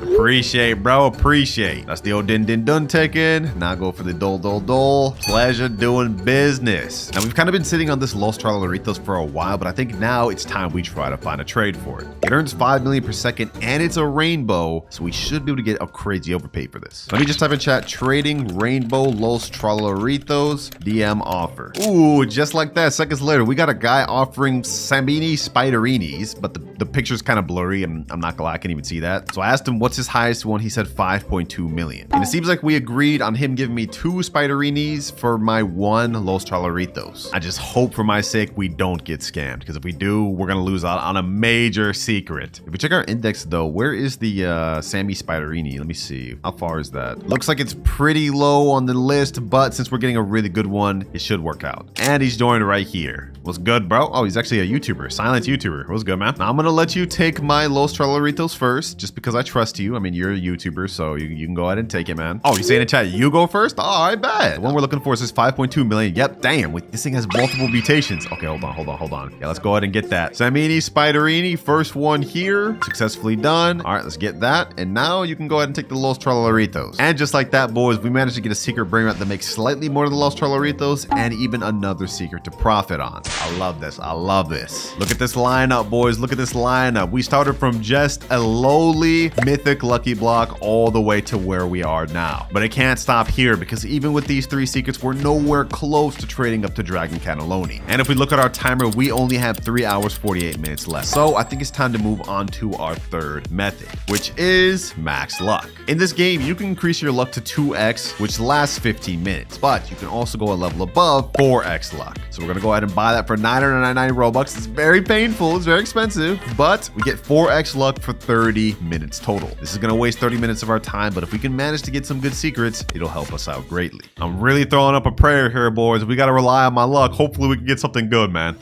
Appreciate, bro. Appreciate. That's the Odin Din Dun taken. Now go for the Dol. Pleasure doing business. Now we've kind of been sitting on this Los Trolaritos for a while, but I think now it's time we try to find a trade for it. It earns 5 million per second, and it's a rainbow, so we should be able to get a crazy overpay for this. Let me just type in chat, trading rainbow Los Trolleritos DM offer. Ooh, just like that, seconds later, we got a guy offering Sambini Spiderinis, but the picture's kind of blurry. I'm not gonna lie, I can't even see that. So I asked him what's his highest one. He said 5.2 million. And it seems like we agreed on him giving me 2 Spiderinis for my 1 Los Trolleritos. I just hope for my sake we don't get scammed, because if we do, we're gonna lose out on a major secret. If we check our index though, where is the Sammy Spiderini? Let me see. How far is that? Looks like it's pretty low on the list, but since we're getting a really good one, it should work out. And he's joined right here. What's good, bro? Oh, he's actually a YouTuber, silent YouTuber. What's good, man? Now I'm gonna let you take my Los Trolleritos first, just because I trust you. I mean, you're a YouTuber, so you can go ahead and take it, man. Oh, you saying in chat, you go first? Oh, I bet. The one we're looking for is this 5.2 million. Yep, damn. This thing has multiple mutations. Okay, hold on. Yeah, let's go ahead and get that. Samini Spiderini, first one here. Successfully done. All right, let's get that. And now you can go ahead and take the Los Trolleritos. And just like that, boys, we managed to get a secret Brainrot that makes slightly more than the Los Trolleritos and even another secret to profit on. I love this. I love this. Look at this lineup, boys. Look at this lineup. We started from just a lowly mythic lucky block all the way to where we are now. But it can't stop here, because even with these 3 secrets, we're nowhere close to trading up to Dragon Cannelloni. And if we look at our timer, we only have 3 hours, 48 minutes left. So I think it's time to move on to our third method, which is max luck. In this game, you can increase your luck to 2x, which lasts 15 minutes, but you can also go a level above 4x luck. So we're gonna go ahead and buy that for 999 Robux. It's very painful, it's very expensive, but we get 4x luck for 30 minutes total. This is gonna waste 30 minutes of our time, but if we can manage to get some good secrets, it'll help us out greatly. I'm really throwing up a prayer here, boys. We gotta rely on my luck. Hopefully we can get something good, man.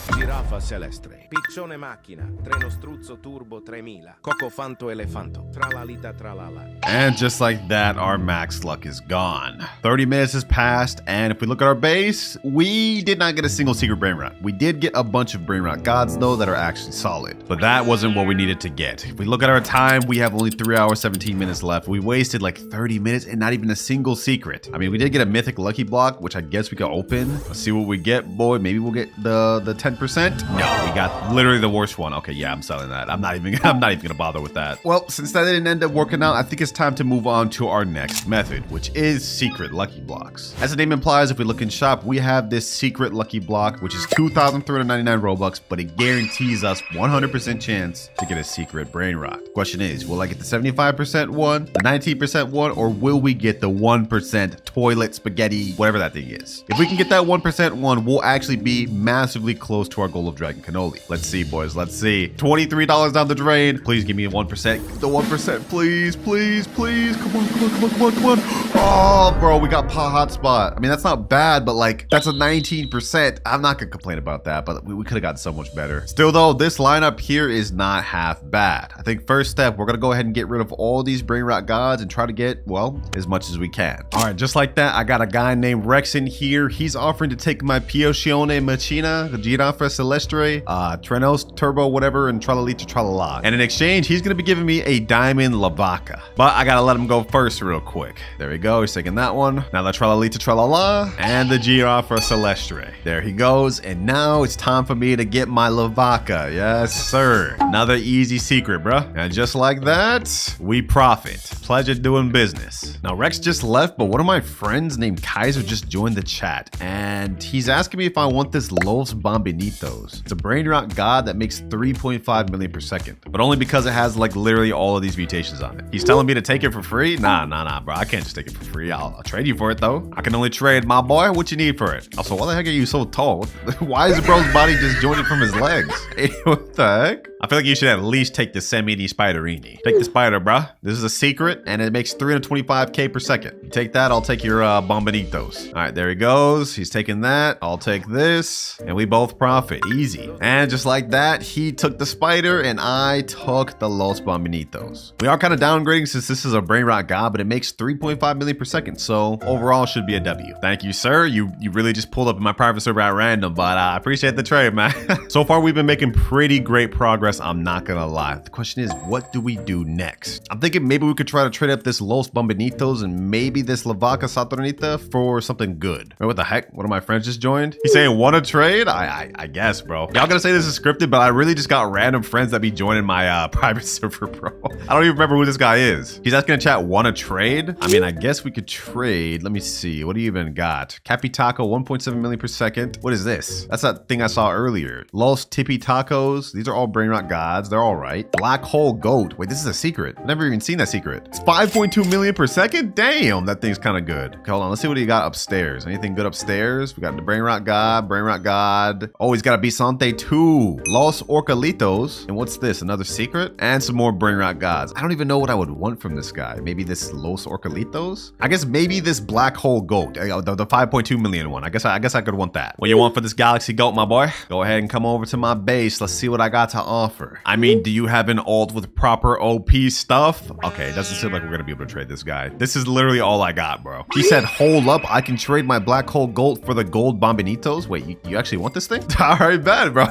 Giraffa Celestre, Piccione Macchina, Treno Struzzo Turbo 3000, Coco Fanto Elefanto, Tralalita Tralala.
And just like that, our max luck is gone. 30 minutes has passed, and if we look at our base, we did not get a single secret Brainrot. We did get a bunch of Brainrot gods, though, that are actually solid. But that wasn't what we needed to get. If we look at our time, we have only 3 hours, 17 minutes left. We wasted like 30 minutes and not even a single secret. I mean, we did get a mythic lucky block, which I guess we could open. Let's see what we get, boy. Maybe we'll get the 10%. No, we got literally the worst one. Okay, yeah, I'm selling that. I'm not even gonna bother with that. Well, since that didn't end up working out, I think it's time to move on to our next method, which is secret lucky blocks. As the name implies, if we look in shop, we have this secret lucky block, which is 2,399 Robux, but it guarantees us 100% chance to get a secret Brainrot. Question is, will I get the 75% one, the 19% one, or will we get the 1% toilet spaghetti, whatever that thing is? If we can get that 1% one, we'll actually be massively close to our goal of Dragon Cannoli. Let's see, boys. Let's see. $23 down the drain. Please give me 1%. The 1%, please, please, please. Come on, come on, come on, come on, come on. Oh, bro, we got hotspot. I mean, that's not bad, but like, that's a 19%. I'm not gonna complain about that, but we could have got so much better. Still though, this lineup here is not half bad. I think first step, we're gonna go ahead and get rid of all these Brainrot gods and try to get, well, as much as we can. All right, just like that, I got a guy named Rex in here. He's offering to take my Piochione Machina, Giraffa Celestre, Trenos Turbo, whatever, and Tralalita Tralala. And in exchange, he's gonna be giving me a Diamond Lavaca. But I gotta let him go first real quick. There we go, he's taking that one. Now the Tralalita Tralala and the Giraffa Celestre. There he goes, and now it's time for me to get my Lavaca. Yes, sir. Another easy secret, bruh. And just like that, we profit. Pleasure doing business. Now Rex just left, but one of my friends named Kaiser just joined the chat, and he's asking me if I want this Los Bombinitos. It's a Brainrot god that makes 3.5 million per second, but only because it has like literally all of these mutations on it. He's telling me to take it for free? Nah, bro. I can't just take it for free. I'll trade you for it though. I can only trade, my boy. What you need for it? Also, why the heck are you so tall? Why is the bro's body just joined from his legs? Hey, what the heck? I feel like you should at least take the Samini Spiderini. Take the spider, bruh. This is a secret, and it makes 325k per second. You take that, I'll take your Bombinitos. All right, there he goes. He's taking that. I'll take this, and we both profit. Easy. And just like that, he took the spider, and I took the Los Bombinitos. We are kind of downgrading since this is a Brainrot god, but it makes 3.5 million million per second. So overall should be a W. Thank you, sir. You really just pulled up in my private server at random, but I appreciate the trade, man. So far, we've been making pretty great progress. I'm not gonna lie. The question is, what do we do next? I'm thinking maybe we could try to trade up this Los Bombinitos and maybe this La Vaca Saturnita for something good. Wait, what the heck? One of my friends just joined. He's saying, want to trade? I guess, bro. Y'all gonna say this is scripted, but I really just got random friends that be joining my private server, bro. I don't even remember who this guy is. He's asking in chat, want to trade? I mean, I guess we could trade. Let me see. What do you even got? Capi Taco, 1.7 million per second. What is this? That's that thing I saw earlier. Los Tippy Tacos. These are all Brainrot gods. They're all right. Black Hole Goat. Wait, this is a secret. I've never even seen that secret. It's 5.2 million per second? Damn, that thing's kind of good. Okay, hold on. Let's see what he got upstairs. Anything good upstairs? We got the Brainrot God. Oh, he's got a Bisante too. Los Orcalitos. And what's this? Another secret? And some more Brainrot gods. I don't even know what I would want from this guy. Maybe this Los Orcalitos? I guess maybe this Black Hole Goat. The 5.2 million one. I guess I could want that. What you want for this Galaxy Goat, my boy? Go ahead and come over to my base. Let's see what I got to offer. I mean, do you have an alt with proper OP stuff? Okay, it doesn't seem like we're gonna be able to trade this guy. This is literally all I got, bro. He said, hold up, I can trade my Black Hole Goat for the gold Bombinitos. Wait, you actually want this thing? All right, bad, bro.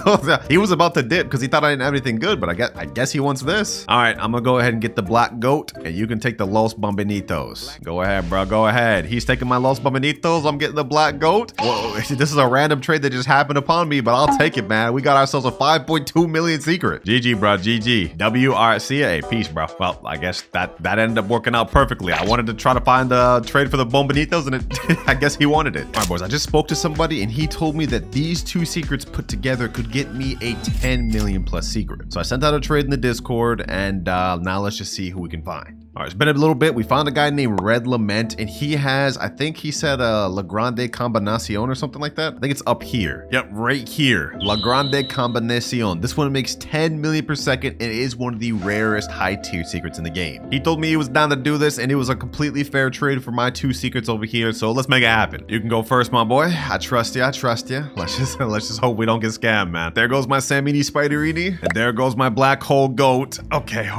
He was about to dip because he thought I didn't have anything good, but I guess he wants this. All right, I'm gonna go ahead and get the Black Goat, and you can take the Los Bombinitos. Go ahead, bro. Go ahead. He's taking my Los Bombinitos. I'm getting the Black Goat. Whoa, this is a random trade that just happened upon me, but I'll take it, man. We got ourselves a 5.2 million secret. GG, bro. GG. WRC. Hey, peace, bro. Well, I guess that ended up working out perfectly. I wanted to try to find a trade for the Bombinitos, and I guess he wanted it. All right, boys. I just spoke to somebody, and he told me that these two secrets put together could get me a 10 million plus secret. So I sent out a trade in the Discord, and now let's just see who we can find. All right, it's been a little bit. We found a guy named Red Lament, and he has, I think he said La Grande Combinacion or something like that. I think it's up here. Yep, right here. La Grande Combinacion. This one makes 10 million per second, and it is one of the rarest high tier secrets in the game. He told me he was down to do this, and it was a completely fair trade for my two secrets over here, so let's make it happen. You can go first, my boy. I trust you. I trust you. Let's just hope we don't get scammed, man. There goes my Samini Spiderini, and there goes my Black Hole Goat. Okay.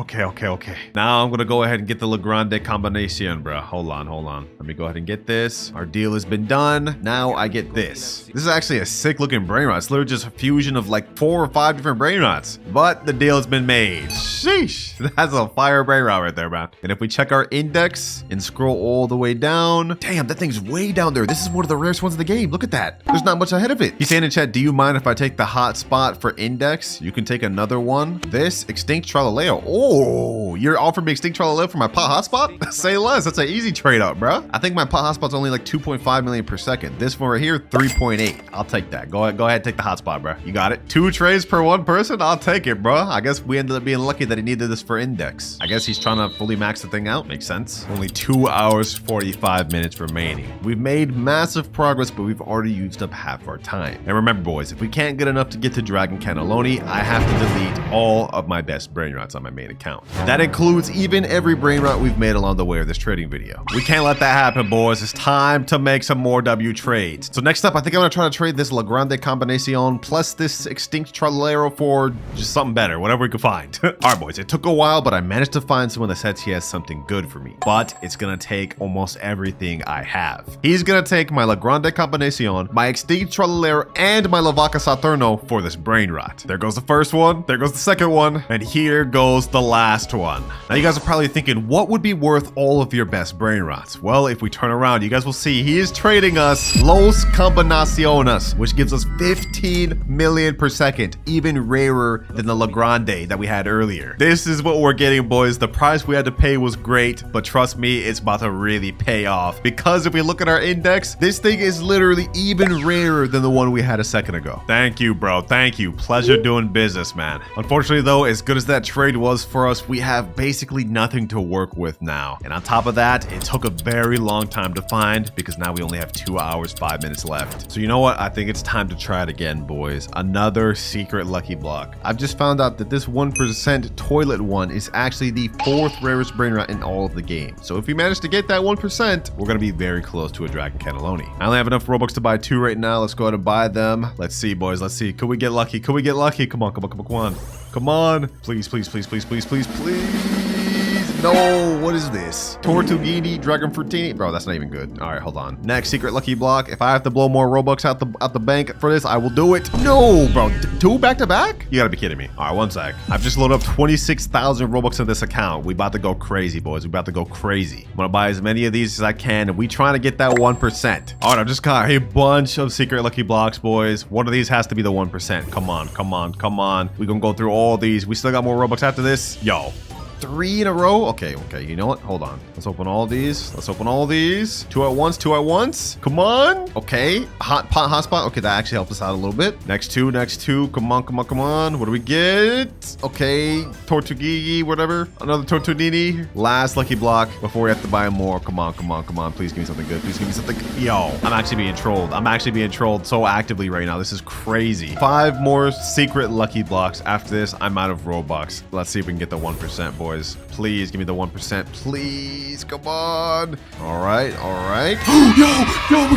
Now I'm gonna go ahead and get the La Grande Combinacion, bro. Hold on. Let me go ahead and get this. Our deal has been done. Now I get this. This is actually a sick looking Brainrot. It's literally just a fusion of like 4 or 5 different Brainrots. But the deal has been made. Sheesh. That's a fire Brainrot right there, man. And if we check our index and scroll all the way down, damn, that thing's way down there. This is one of the rarest ones in the game. Look at that. There's not much ahead of it. He's saying in chat, do you mind if I take the hot spot for index? You can take another one. This Extinct Tralaleo. Oh, you're offering me Extinct Tralaleo for my pot hotspot? Say less. That's an easy trade up, bro. I think my pot hotspot's only like 2.5 million per second. This one right here, 3.8. I'll take that. Go ahead, take the hotspot, bro. You got it. 2 trades per one person? I'll take it, bro. I guess we ended up being lucky that he needed this for index. I guess he's trying to fully max the thing out. Makes sense. Only 2 hours, 45 minutes remaining. We've made massive progress, but we've already used up half our time. And remember, boys, if we can't get enough to get to Dragon Cannelloni, I have to delete all of my best Brainrots on my main account. That includes even every Brainrot we've made along the way of this trading video. We can't let that happen, boys. It's time to make some more W trades. So next up, I think I'm gonna try to trade this La Grande Combinacion plus this Extinct Tralero for just something better, whatever we could find. All right, boys, it took a while, but I managed to find someone that says he has something good for me. But it's gonna take almost everything I have. He's gonna take my La Grande Combinacion, my Extinct Tralero, and my La Vaca Saturno for this Brainrot. There goes the first one, there goes the second one, and here goes the last one. Now you guys are probably thinking, what would be worth all of your best Brainrots? Well, if we turn around, you guys will see he is trading us Los Combinaciones, which gives us 15 million per second, even rarer than the La Grande that we had earlier. This is what we're getting, boys. The price we had to pay was great, but trust me, it's about to really pay off, because if we look at our index, this thing is literally even rarer than the one we had a second ago. Thank you, bro. Thank you. Pleasure doing business, man. Unfortunately, though, as good as that trade was for us, we have basically nothing to work with now. And on top of that, it took a very long time to find, because now we only have 2 hours, 5 minutes left. So you know what? I think it's time to try it again, boys. Another secret lucky block. I've just found out that this 1% toilet one is actually the 4th rarest Brainrot in all of the game. So if we manage to get that 1%, we're going to be very close to a Dragon Cannelloni. I only have enough Robux to buy 2 right now. Let's go ahead and buy them. Let's see, boys. Let's see. Could we get lucky? Could we get lucky? Come on. Come on. Please. No, what is this? Tortuguini, Dragon Fruitini? Bro, that's not even good. All right, hold on. Next secret lucky block. If I have to blow more Robux out the bank for this, I will do it. No, bro, 2 back to back? You gotta be kidding me. All right, one sec. I've just loaded up 26,000 Robux in this account. We about to go crazy, boys. We about to go crazy. I'm gonna buy as many of these as I can, and we trying to get that 1%. All right, I just got a bunch of secret lucky blocks, boys. One of these has to be the 1%. Come on, come on, come on. We gonna go through all these. We still got more Robux after this. Yo. 3 in a row. Okay, you know what? Hold on. Let's open all these. Let's open all these. 2 at once. Come on. Okay. Hotspot. Okay, that actually helped us out a little bit. Next two. Come on. What do we get? Okay. Tortuguini, whatever. Another Tortudini. Last lucky block before we have to buy more. Come on. Please give me something good. Please give me something. Yo, I'm actually being trolled. I'm actually being trolled so actively right now. This is crazy. 5 more secret lucky blocks. After this, I'm out of Robux. Let's see if we can get the 1%, boys. Please give me the 1%. Please, come on. All right. Yo,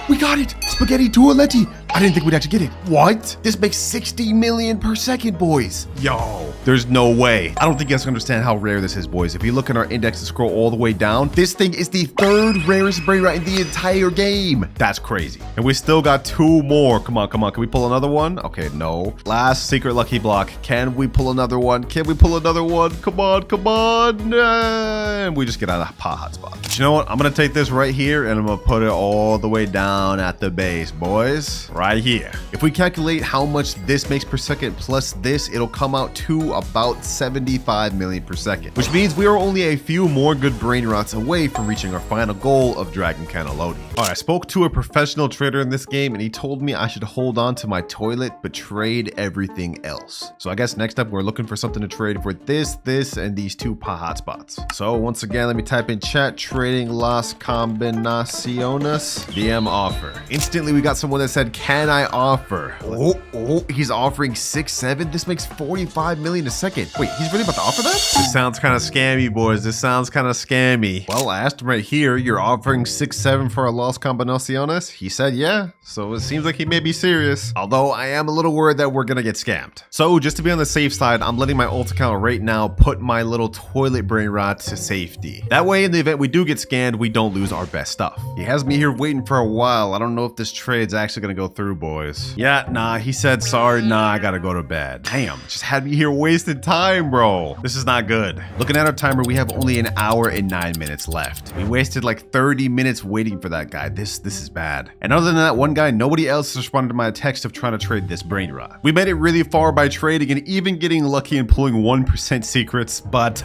we got it. Spaghetti Toaletti. I didn't think we'd actually get it. What? This makes 60 million per second, boys. Yo, there's no way. I don't think you guys understand how rare this is, boys. If you look at our index and scroll all the way down, this thing is the 3rd rarest Brainrot in the entire game. That's crazy. And we still got 2 more. Come on. Can we pull another one? Okay, no. Last secret lucky block. Can we pull another one? Come on. And we just get out of hotspot. But you know what? I'm going to take this right here and I'm going to put it all the way down at the base, boys. Right here. If we calculate how much this makes per second plus this, it'll come out to about 75 million per second, which means we are only a few more good Brainrots away from reaching our final goal of Dragon Cannelloni. All right, I spoke to a professional trader in this game and he told me I should hold on to my toilet but trade everything else. So I guess next up we're looking for something to trade for this, and these 2 hotspots. So once again, let me type in chat, trading las combinaciones, DM offer. Instantly we got someone that said, can I offer? Oh, he's offering 6-7. This makes 45 million a second. Wait, he's really about to offer that? This sounds kind of scammy, boys. This sounds kind of scammy. Well, I asked him right here, you're offering 6-7 for a Las Combinaciones? He said yeah, so it seems like he may be serious. Although I am a little worried that we're gonna get scammed. So just to be on the safe side, I'm letting my alt account right now put my little toilet Brainrot to safety. That way, in the event we do get scammed, we don't lose our best stuff. He has me here waiting for a while. I don't know if this trade's actually gonna go through, boys. Yeah, nah, he said sorry, nah, I gotta go to bed. Damn, just had me here wasting time, bro. This is not good. Looking at our timer, we have only 1 hour and 9 minutes left. We wasted like 30 minutes waiting for that guy. This is bad. And other than that one guy, nobody else responded to my text of trying to trade this Brainrot. We made it really far by trading and even getting lucky and pulling 1% secrets, but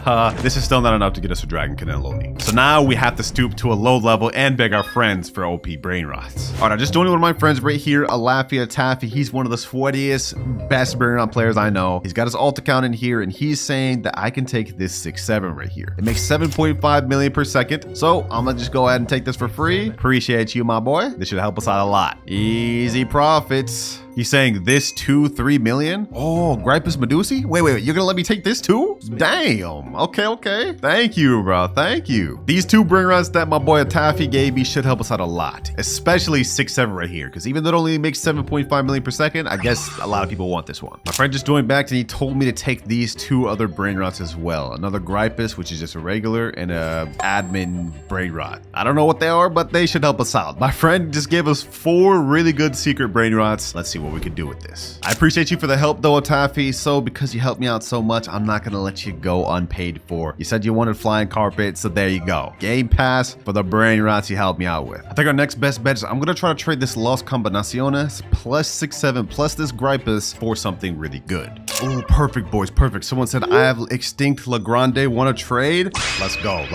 this is still not enough to get us to Dragon Cannelloni. So now we have to stoop to a low level and beg our friends for OP Brainrots. All right, I just joined one of my friends right here, Alafia Taffy. He's one of the sweatiest, best Brainrot players I know. He's got his alt account in here and he's saying that I can take this 6-7 right here. It makes 7.5 million per second. So I'm gonna just go ahead and take this for free. Appreciate you, my boy. This should help us out a lot. Easy profits. He's saying this 2-3 million? Oh, Gripus Medusi? Wait, you're gonna let me take this too? Damn. Okay. Thank you, bro. Thank you. These 2 Brainrots that my boy Taffy gave me should help us out a lot, especially 6-7 right here, because even though it only makes 7.5 million per second, I guess a lot of people want this one. My friend just joined back and he told me to take these 2 other Brainrots as well. Another Gripus, which is just a regular, and a admin Brainrot. I don't know what they are, but they should help us out. My friend just gave us 4 really good secret Brainrots. Let's see what we can do with this. I appreciate you for the help though, Taffy. So because you helped me out so much, I'm not gonna let you go unpaid for. You said you wanted flying carpet, so there you go. Game pass for the Brainrots you helped me out with. I think our next best bet is I'm gonna try to trade this Las Combinaciones plus 6-7 plus this Gripus for something really good. Oh, perfect, boys, perfect. Someone said I have Extinct La Grande, want to trade? Let's go.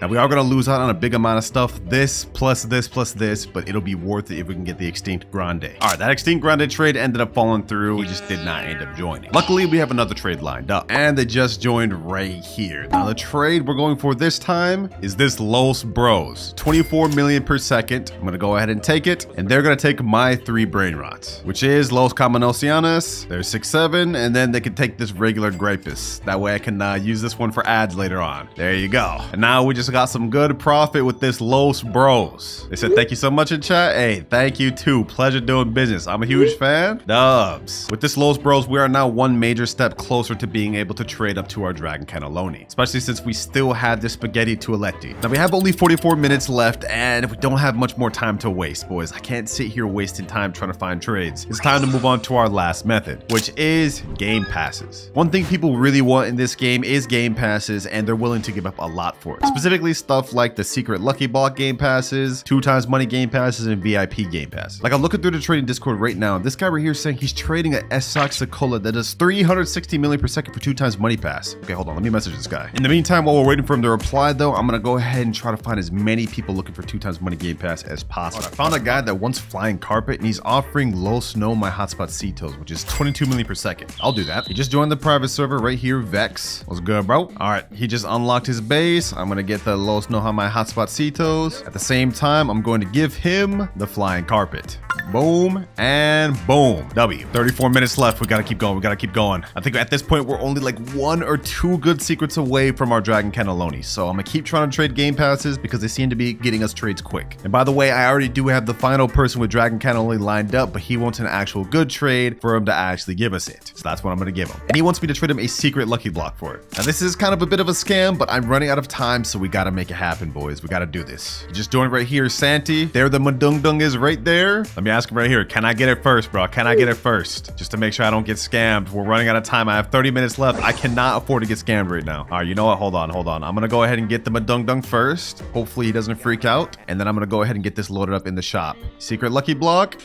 Now we are gonna lose out on a big amount of stuff. This plus this, but it'll be worth it if we can get the Extinct Grande. All right, that Extinct Grande trade ended up falling through. We just did not end up joining. Luckily, we have another trade lined up and they just joined right here. Now the trade we're going for this time is this Los Bros, 24 million per second. I'm gonna go ahead and take it, and they're gonna take my 3 Brainrots, which is Los Combinaciones. There's 6-7, and and then they can take this regular grapus. That way I can use this one for ads later on. There you go. And now we just got some good profit with this Los Bros. They said thank you so much in chat. Hey, thank you too. Pleasure doing business. I'm a huge fan. Dubs. With this Los Bros, we are now one major step closer to being able to trade up to our Dragon Cannelloni, especially since we still had this spaghetti tualetti. Now we have only 44 minutes left and we don't have much more time to waste, boys. I can't sit here wasting time trying to find trades. It's time to move on to our last method, which is game passes. One thing people really want in this game is game passes, and they're willing to give up a lot for it. Specifically stuff like the secret lucky block game passes, 2x money game passes, and VIP game passes. Like I'm looking through the trading Discord right now, and this guy right here is saying he's trading a Sacola that does 360 million per second for 2x money pass. Okay, hold on, let me message this guy. In the meantime, while we're waiting for him to reply though, I'm gonna go ahead and try to find as many people looking for 2x money game pass as possible. I found a guy that wants flying carpet, and he's offering low snow my hotspot Cetos, which is 22 million per second. I'll do that. He just joined the private server right here, Vex. What's good, bro? All right, he just unlocked his base. I'm gonna get the low snow my hotspot Cetos. At the same time, I'm going to give him the flying carpet. Boom and boom. W. 34 minutes left. We gotta keep going. We gotta keep going. I think at this point we're only like 1 or 2 good secrets away from our Dragon Cannelloni. So I'm gonna keep trying to trade game passes because they seem to be getting us trades quick. And by the way, I already do have the final person with Dragon Cannelloni lined up, but he wants an actual good trade for him to actually give us it. So that's what I'm gonna give him. And he wants me to trade him a secret lucky block for it. Now this is kind of a bit of a scam, but I'm running out of time, so we gotta make it happen, boys. We gotta do this. You just joined right here, Santi. There the Madung Dung is right there. Let me ask him right here. Can I get it first, bro? Can I get it first? Just to make sure I don't get scammed. We're running out of time. I have 30 minutes left. I cannot afford to get scammed right now. All right, you know what? Hold on. I'm gonna go ahead and get the Madung Dung first. Hopefully he doesn't freak out. And then I'm gonna go ahead and get this loaded up in the shop. Secret lucky block.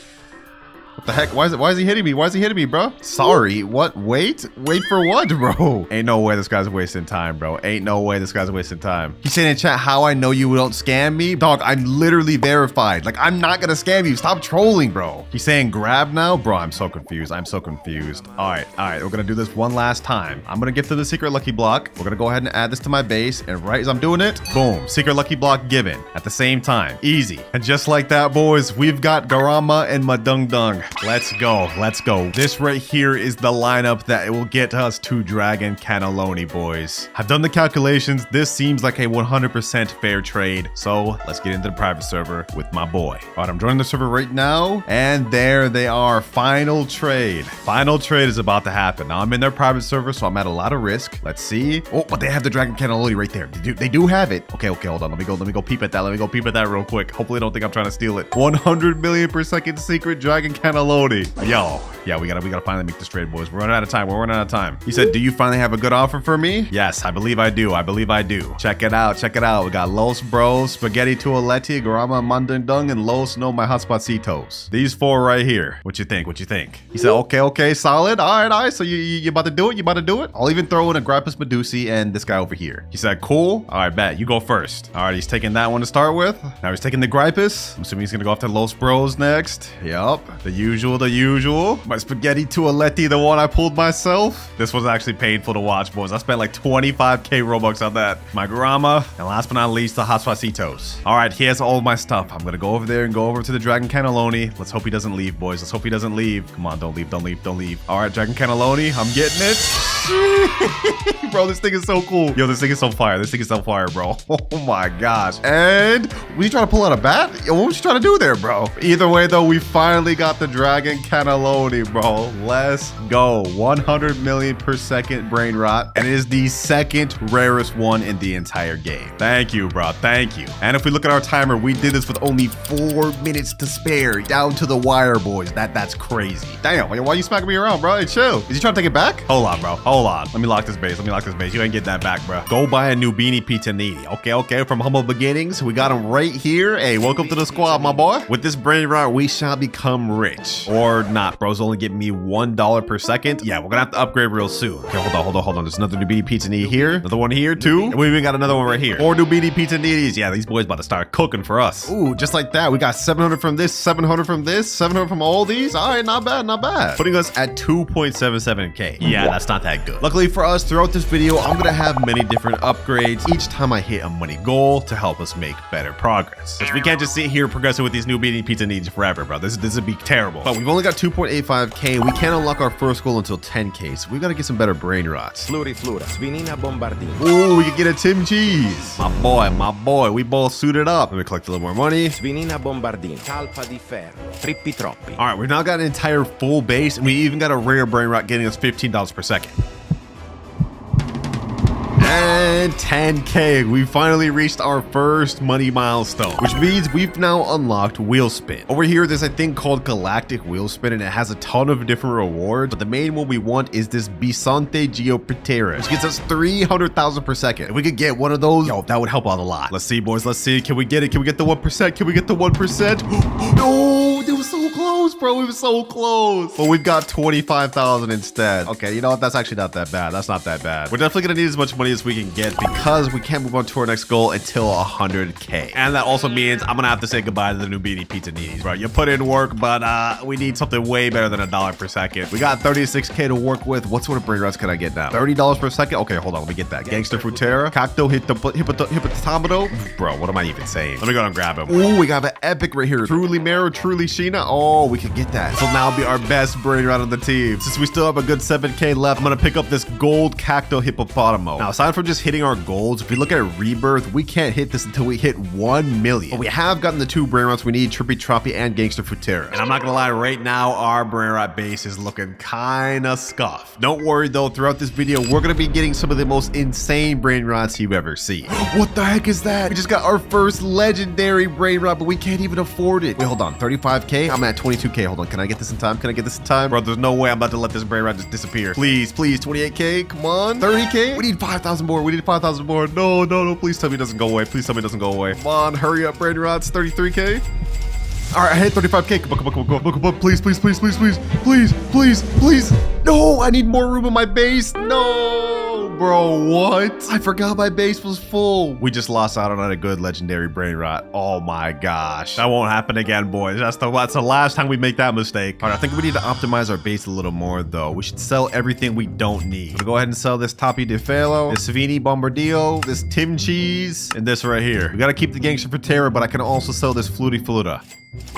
What the heck? Why is he hitting me? Why is he hitting me, bro? Sorry. What? Wait for what, bro? Ain't no way this guy's wasting time, bro. Ain't no way this guy's wasting time. He's saying in chat how I know you don't scam me. Dog, I'm literally verified. Like, I'm not gonna scam you. Stop trolling, bro. He's saying grab now? Bro, I'm so confused. I'm so confused. All right. We're gonna do this one last time. I'm gonna gift him the secret lucky block. We're gonna go ahead and add this to my base. And right as I'm doing it, boom. Secret lucky block given. At the same time. Easy. And just like that, boys, we've got Garama and Madung Dung. Let's go. Let's go. This right here is the lineup that will get us to Dragon Cannelloni, boys. I've done the calculations. This seems like a 100% fair trade. So let's get into the private server with my boy. All right, I'm joining the server right now. And there they are. Final trade. Final trade is about to happen. Now I'm in their private server, so I'm at a lot of risk. Let's see. Oh, but they have the Dragon Cannelloni right there. They do have it. Okay, hold on. Let me go peep at that. Let me go peep at that real quick. Hopefully they don't think I'm trying to steal it. 100 million per second secret Dragon Cannelloni. Yo, yeah, we gotta finally make this trade, boys. We're running out of time. He said, do you finally have a good offer for me? Yes, I believe I do. Check it out. We got Los Bros, Spaghetti Tualetti, Garama Mandung Dung, and Los No My Hotspot Cetos. These 4 right here. What you think? He said, okay, solid. All right. So you about to do it? I'll even throw in a Grapus Medusi and this guy over here. He said, cool. All right, bet. You go first. All right, he's taking that one to start with. Now he's taking the Gripus. I'm assuming he's gonna go after Los Bros next. Yup. The usual. My Spaghetti Tualetti, the one I pulled myself. This was actually painful to watch, boys. I spent like 25k Robux on that. My Grama, and last but not least, the Hotspot Cetos. All right, here's all my stuff. I'm gonna go over there and go over to the Dragon Cannelloni. Let's hope he doesn't leave, boys. Let's hope he doesn't leave. Come on, don't leave. All right, Dragon Cannelloni, I'm getting it. Bro, this thing is so cool. Yo, this thing is so fire, bro. Oh my gosh. And we trying to pull out a bat? Yo, what was you trying to do there, bro? Either way, though, we finally got the Dragon Cannelloni, bro. Let's go. 100 million per second brain rot. And it is the second rarest one in the entire game. Thank you, bro. Thank you. And if we look at our timer, we did this with only 4 minutes to spare. Down to the wire, boys. That's crazy. Damn, why are you smacking me around, bro? Hey, chill. Is he trying to take it back? Hold on, bro. Let me lock this base. You ain't get that back, bro. Go buy a Noobini Pizza Needy. Okay. From humble beginnings, we got him right here. Hey, welcome to the squad, my boy. With this brain rot, we shall become rich. Or not, bro's only getting me $1 per second. Yeah, we're gonna have to upgrade real soon. Okay, hold on. There's another Noobini Pizza Needy here. Another one here, too. And we even got another one right here. 4 Noobini Pizza Needies. Yeah, these boys about to start cooking for us. Ooh, just like that. We got 700 from this, 700 from this, 700 from all these. All right, not bad. Putting us at 2.77k. Yeah, that's not that that good. Luckily for us, throughout this video, I'm gonna have many different upgrades each time I hit a money goal to help us make better progress. Because we can't just sit here progressing with these Noob eating pizza needs forever, bro. This would be terrible. But we've only got 2.85k. We can't unlock our first goal until 10k, so we gotta get some better brain rots.
Fluriflura, Svinina bombardino.
Ooh, we can get a Tim Cheese. My boy, we both suited up. Let me collect a little more money.
Svinina bombardino, talpa di ferro, trippi troppi.
All right, we've now got an entire full base, and we even got a rare brain rot getting us $15 per second. And 10k, we finally reached our first money milestone, which means we've now unlocked wheel spin. Over here, there's a thing called galactic wheel spin, and it has a ton of different rewards, but the main one we want is this Bisonte Geoptera, which gets us 300,000 per second. If we could get one of those, yo, that would help out a lot. Let's see, boys, let's see. Can we get it? Can we get the 1%? Can we get the 1%? No, it was so close, bro. It was so close. But we've got 25,000 instead. Okay, you know what? That's actually not that bad. That's not that bad. We're definitely gonna need as much money as we can get because we can't move on to our next goal until 100k. And that also means I'm gonna have to say goodbye to the Noobini pizza needs, bro. You put in work, but we need something way better than $1 per second. We got 36k to work with. What sort of brain rots can I get now? $30 per second? Okay, hold on, let me get that. Gangster Frutera, Cacto Hippopotamado. Bro, what am I even saying? Let me go and grab him. Ooh, we got an epic right here. Truly Mero, Truly Sheena. Oh, we can get that. So now be our best brain rot on the team. Since we still have a good 7k left, I'm gonna pick up this gold Cacto Hippopotamo. Now, aside from just hitting our goals, if we look at Rebirth, we can't hit this until we hit 1 million. But we have gotten the 2 brain rots we need, Trippy Troppy and Gangster Frutera. And I'm not gonna lie, right now, our brain rot base is looking kinda scuffed. Don't worry though, throughout this video, we're gonna be getting some of the most insane brain rots you've ever seen. What the heck is that? We just got our first legendary brain rot, but we can't even afford it. Wait, hold on, 35k? I'm at 22k. Hold on, can I get this in time? Can I get this in time? Bro, there's no way I'm about to let this brain rot just disappear. Please, please, 28k, come on. 30k? We need 5,000 more. We need 5,000 more. No, no, no, please tell me it doesn't go away. Please tell me it doesn't go away. Come on, hurry up, brain rots. 33k. All right, I hit 35k. Come on, please, please, please, please, please, please, please, please. No, I need more room in my base. No, bro, what? I forgot my base was full. We just lost out on a good legendary brain rot. Oh my gosh. That won't happen again, boys. That's the last time we make that mistake. All right, I think we need to optimize our base a little more, though. We should sell everything we don't need. So go ahead and sell this Tapi de Felo, this Savini Bombardillo, this Tim Cheese, and this right here. We got to keep the Gangster Frutera, but I can also sell this Fluty Fluta.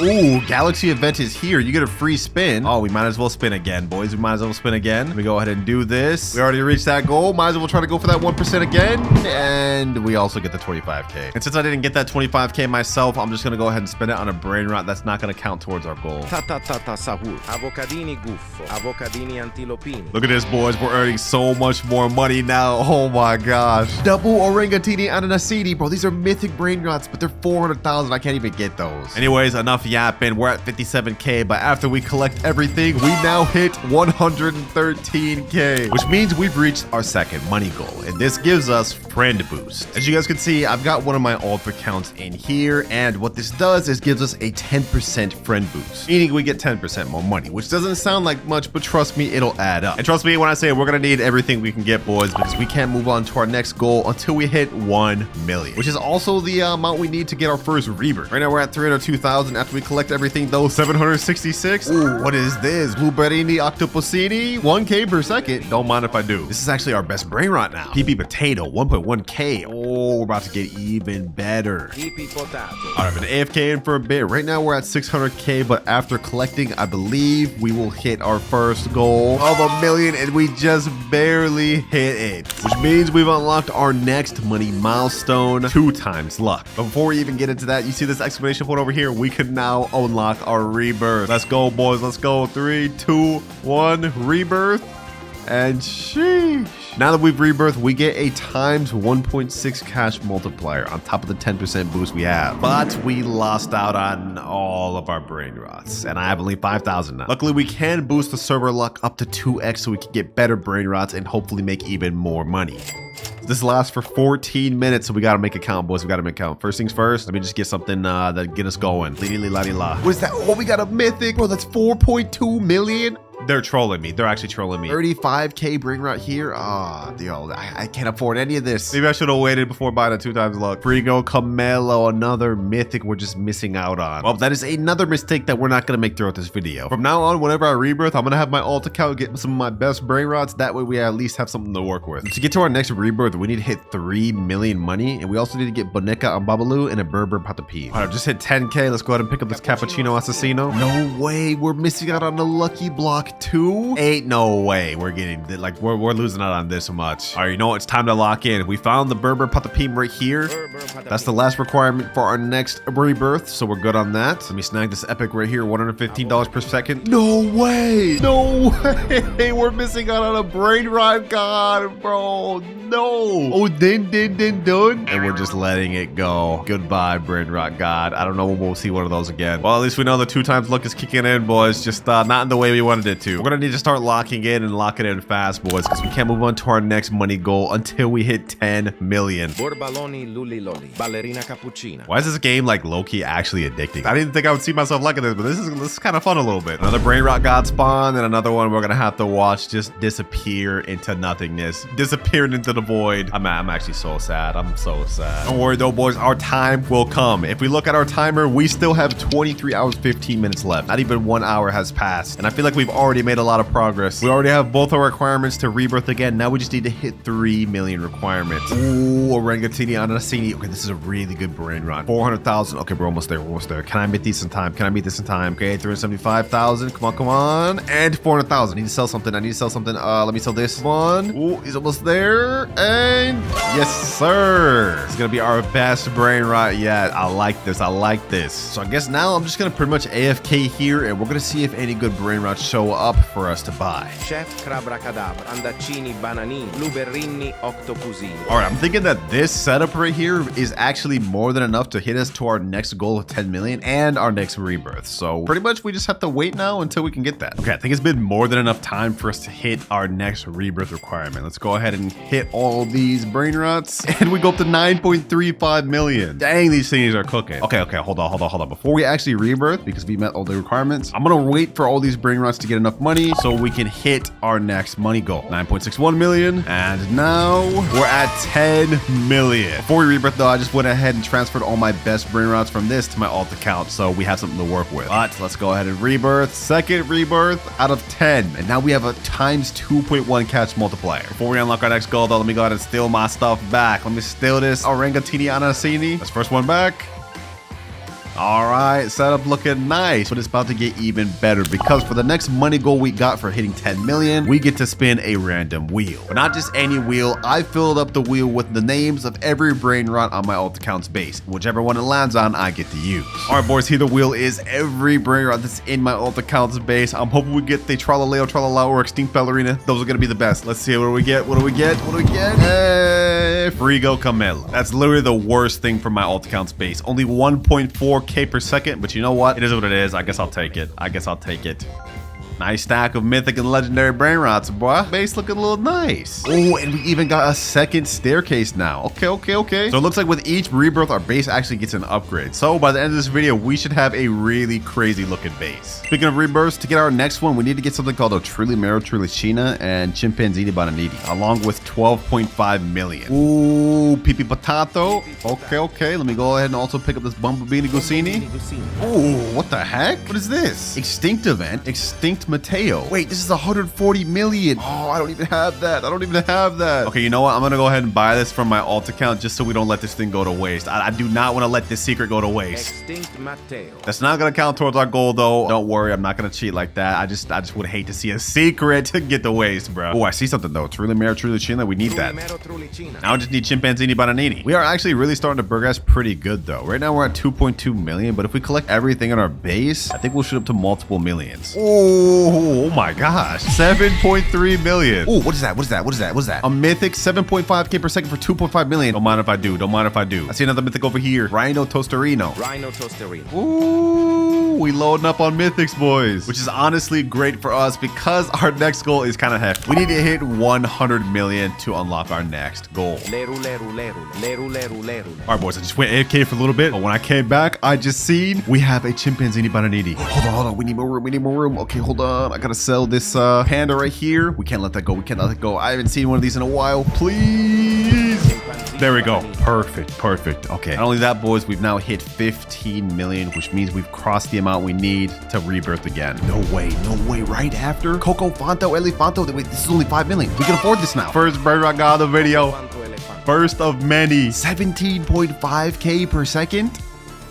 Ooh, Galaxy event is here. You get a free spin. Oh, we might as well spin again, boys. We might as well spin again. Let me go ahead and do this. We already reached that goal. Might as well try to go for that 1% again. And we also get the 25k. And since I didn't get that 25k myself, I'm just going to go ahead and spin it on a brain rot. That's not going to count towards our goal.
Ta-ta-ta-ta sahur. Avocadini guffo. Avocadini antilopini.
Look at this, boys. We're earning so much more money now. Oh my gosh. Double Orangatini Ananasini, bro. These are mythic brain rots, but they're 400,000. I can't even get those. Anyways, enough yapping. We're at 57k, but after we collect everything, we now hit 113k, which means we've reached our second money goal, and this gives us friend boost. As you guys can see, I've got one of my alt accounts in here, and what this does is gives us a 10% friend boost, meaning we get 10% more money, which doesn't sound like much, but trust me, it'll add up. And trust me when I say we're gonna need everything we can get, boys, because we can't move on to our next goal until we hit 1 million, which is also the amount we need to get our first rebirth. Right now we're at 302,000. After we collect everything though, 766. Ooh, what is this? Blueberrini Octopusini, 1k per second. Don't mind if I do. This is actually our best brain rot now. PP Potato, 1.1k. Oh, we're about to get even better.
Tipi potato.
All right, been AFK in for a bit. Right now we're at 600k, but after collecting, I believe we will hit our first goal of 1 million, and we just barely hit it, which means we've unlocked our next money milestone, 2 times luck. But before we even get into that, you see this exclamation point over here? We can now unlock our rebirth. Let's go, boys. Let's go. 3, 2, 1, rebirth. And sheesh. Now that we've rebirthed, we get a times 1.6 cash multiplier on top of the 10% boost we have. But we lost out on all of our brain rots, and I have only 5,000 now. Luckily, we can boost the server luck up to 2x so we can get better brain rots and hopefully make even more money. This lasts for 14 minutes, so we gotta make a count, boys. We gotta make a count. First things first, let me just get something that get us going. What is that? Oh, we got a mythic. Bro, that's 4.2 million. They're trolling me. They're actually trolling me. 35k Brainrot here. Ah, yo, I can't afford any of this. Maybe I should have waited before buying a 2x luck. Frigo Camelo, another mythic we're just missing out on. Well, that is another mistake that we're not going to make throughout this video. From now on, whenever I rebirth, I'm going to have my alt account get some of my best Brainrots. That way we at least have something to work with. To get to our next rebirth, we need to hit 3 million money. And we also need to get Boneca on Babalu and a Berber Patapim. All right, just hit 10k. Let's go ahead and pick up this Cappuccino Assassino. No way. We're missing out on the lucky block too. Ain't no way. We're getting like we're losing out on this much. All right, you know what? It's time to lock in. We found the Berber Patapim right here. That's the last requirement for our next rebirth, so we're good on that. Let me snag this epic right here, $115 per second. No way. No way. We're missing out on a Brainrot god, bro. No. Oh, done. And we're just letting it go. Goodbye, Brainrot god. I don't know when we'll see one of those again. Well, at least we know the 2x luck is kicking in, boys. Just not in the way we wanted it to. We're gonna need to start locking in and locking in fast, boys, because we can't move on to our next money goal until we hit 10 million.
Borbaloni luliloli, ballerina cappuccina.
Why is this game like low-key actually addicting? I didn't think I would see myself liking this, but this is kind of fun a little bit. Another Brainrot god spawn, and another one we're gonna have to watch just disappear into nothingness, disappearing into the void. I'm actually so sad. I'm so sad. Don't worry though, boys. Our time will come. If we look at our timer, we still have 23 hours 15 minutes left. Not even 1 hour has passed, and I feel like we've already made a lot of progress. We already have both our requirements to rebirth again. Now we just need to hit 3 million requirements. Ooh, Orangatini Anasini. Okay, this is a really good Brainrot. 400,000. Okay, we're almost there. We're almost there. Can I meet these in time? Can I meet this in time? Okay, 375,000. Come on. And 400,000. I need to sell something. Let me sell this one. Ooh, he's almost there. And yes, sir. It's gonna be our best Brainrot yet. I like this. So I guess now I'm just gonna pretty much AFK here, and we're gonna see if any good Brainrots show up for us to buy.
Chef Crabracadabra, Andaccini Bananini, Luberrini Octocusini.
All right, I'm thinking that this setup right here is actually more than enough to hit us to our next goal of 10 million and our next rebirth. So pretty much we just have to wait now until we can get that. Okay, I think it's been more than enough time for us to hit our next rebirth requirement. Let's go ahead and hit all these Brainrots, and we go up to 9.35 million. Dang, these things are cooking. Okay, hold on. Before we actually rebirth, because we met all the requirements, I'm gonna wait for all these Brainrots to get enough money so we can hit our next money goal. 9.61 million, and now we're at 10 million. Before we rebirth though, I just went ahead and transferred all my best Brainrots from this to my alt account, so we have something to work with. But let's go ahead and rebirth. Second rebirth out of 10, and now we have a times 2.1 catch multiplier. Before we unlock our next goal though, let me go ahead and steal my stuff back. Let me steal this Orangatini Anasini. That's first one back. All right, setup looking nice, but it's about to get even better because for the next money goal we got for hitting 10 million, we get to spin a random wheel. But not just any wheel. I filled up the wheel with the names of every Brainrot on my alt account's base. Whichever one it lands on, I get to use. All right, boys, here the wheel is every Brainrot that's in my alt account's base. I'm hoping we get the Tralaleo, Tralala, or Extinct Ballerina. Those are gonna be the best. Let's see, what do we get? Hey, Frigo Camelo. That's literally the worst thing from my alt account's base. Only 1.4k per second, but you know what? It is what it is. I guess I'll take it. Nice stack of mythic and legendary Brainrots, boy. Base looking a little nice. Oh, and we even got a second staircase now. Okay. So it looks like with each rebirth, our base actually gets an upgrade. So by the end of this video, we should have a really crazy looking base. Speaking of rebirths, to get our next one, we need to get something called a Trilimero Trilicina and Chimpanzini Bananiti, along with 12.5 million. Ooh, Pipi Potato. Okay. Let me go ahead and also pick up this Bumblebee Gusini. Ooh, what the heck? What is this? Extinct event. Extinct Mateo. Wait, this is 140 million. Oh, I don't even have that. Okay, you know what? I'm gonna go ahead and buy this from my alt account just so we don't let this thing go to waste. I do not want to let this secret go to waste.
Extinct Mateo.
That's not gonna count towards our goal though. Don't worry, I'm not gonna cheat like that. I just would hate to see a secret get to waste, bro. Oh, I see something though. Trulimero Trulicina. We need that. Now I just need Chimpanzini Bananini. We are actually really starting to progress pretty good though. Right now we're at 2.2 million, but if we collect everything in our base, I think we'll shoot up to multiple millions. Oh my gosh. 7.3 million. Oh, what is that? A mythic 7.5k per second for 2.5 million. Don't mind if I do. I see another mythic over here. Rhino Toasterino. Ooh, we loading up on mythics, boys, which is honestly great for us because our next goal is kind of hefty. We need to hit 100 million to unlock our next goal. All right, boys, I just went AFK for a little bit, but when I came back, I just seen we have a Chimpanzini Bananiti. Hold on. We need more room. Okay, hold on. I gotta sell this panda right here. We can't let that go. We can't let that go. I haven't seen one of these in a while. Please. There we go. Perfect. Perfect. Okay. Not only that, boys, we've now hit 15 million, which means we've crossed the amount we need to rebirth again. No way. No way. Right after Coco Fanto, Elefanto. Wait, this is only 5 million. We can afford this now. First Brainrot got the video. First of many. 17.5K per second.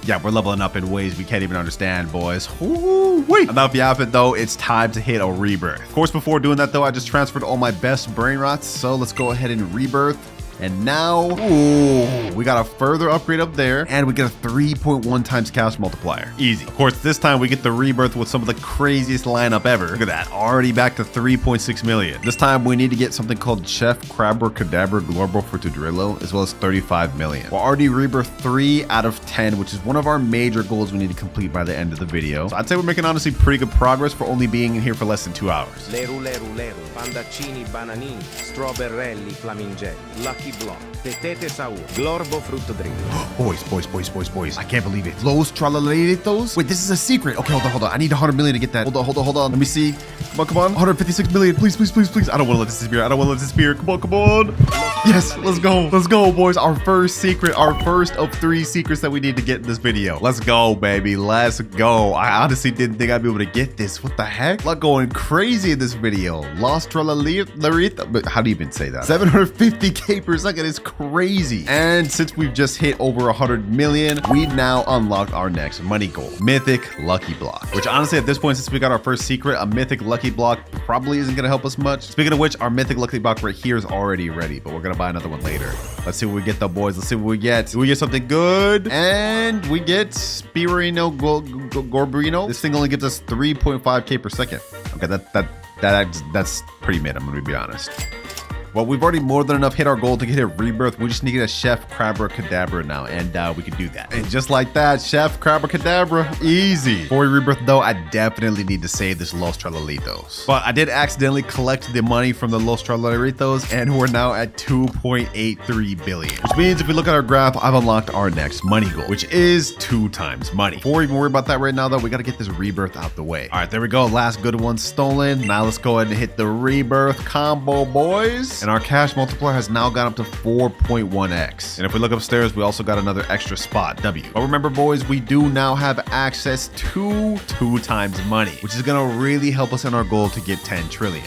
Yeah, we're leveling up in ways we can't even understand, boys. Woo-wee. Enough yapping, though. It's time to hit a rebirth. Of course, before doing that, though, I just transferred all my best Brainrots. So let's go ahead and rebirth. And now, ooh, we got a further upgrade up there, and we get a 3.1 times cash multiplier. Easy. Of course, this time we get the rebirth with some of the craziest lineup ever. Look at that, already back to 3.6 million. This time we need to get something called Chef Crabber Cadabra Glorbo Frutadrillo, as well as 35 million. We're already rebirth 3 out of 10, which is one of our major goals we need to complete by the end of the video. So I'd say we're making honestly pretty good progress for only being in here for less than 2 hours.
Leru, leru, leru, pandaccini, bananini, strawberrelli, flamingelli, lucky block, tetete saur, glorbo fruttodrillo.
Boys. I can't believe it. Los Tralaleritos? Wait, this is a secret. Okay, hold on. I need 100 million to get that. Hold on. Let me see. Come on. 156 million. Please. I don't want to let this disappear. Come on. Yes, let's go, boys. Our first secret, our first of 3 secrets that we need to get in this video. Let's go, baby. Let's go. I honestly didn't think I'd be able to get this. What the heck? Luck going crazy in this video. Los Tralaleritos. But how do you even say that? 750K per second is crazy. And since we've just hit over 100 million, we now unlocked our next money goal, Mythic Lucky Block, which honestly at this point, since we got our first secret, a Mythic Lucky Block probably isn't going to help us much. Speaking of which, our Mythic Lucky Block right here is already ready, but we're going to buy another one later. Let's see what we get though, boys. Let's see what we get. Do we get something good? And we get Spirino Gorbrino. This thing only gives us 3.5K per second. Okay, that's pretty mid, I'm going to be honest. Well, we've already more than enough hit our goal to get a rebirth. We just need to get a Chef Crabber Cadabra now, and we can do that. And just like that, Chef Crabber Cadabra, easy. Before we rebirth, though, I definitely need to save this Los Tralalitos. But I did accidentally collect the money from the Los Tralalitos, and we're now at 2.83 billion. Which means if we look at our graph, I've unlocked our next money goal, which is 2 times money. Before we even worry about that right now, though, we got to get this rebirth out the way. All right, there we go. Last good one stolen. Now let's go ahead and hit the rebirth combo, boys. And our cash multiplier has now gone up to 4.1x. And if we look upstairs, we also got another extra spot, W. But remember, boys, we do now have access to 2 times money, which is gonna really help us in our goal to get 10 trillion.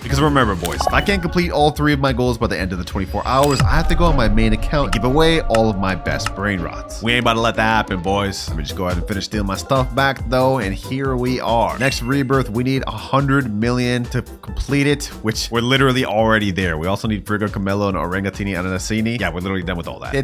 Because remember, boys, if I can't complete all 3 of my goals by the end of the 24 hours, I have to go on my main account and give away all of my best Brainrots. We ain't about to let that happen, boys. Let me just go ahead and finish stealing my stuff back, though, and here we are. Next rebirth, we need 100 million to complete it, which we're literally already there. We also need Frigo, Camelo, and Orangatini Ananasini. Yeah, we're literally done with all that.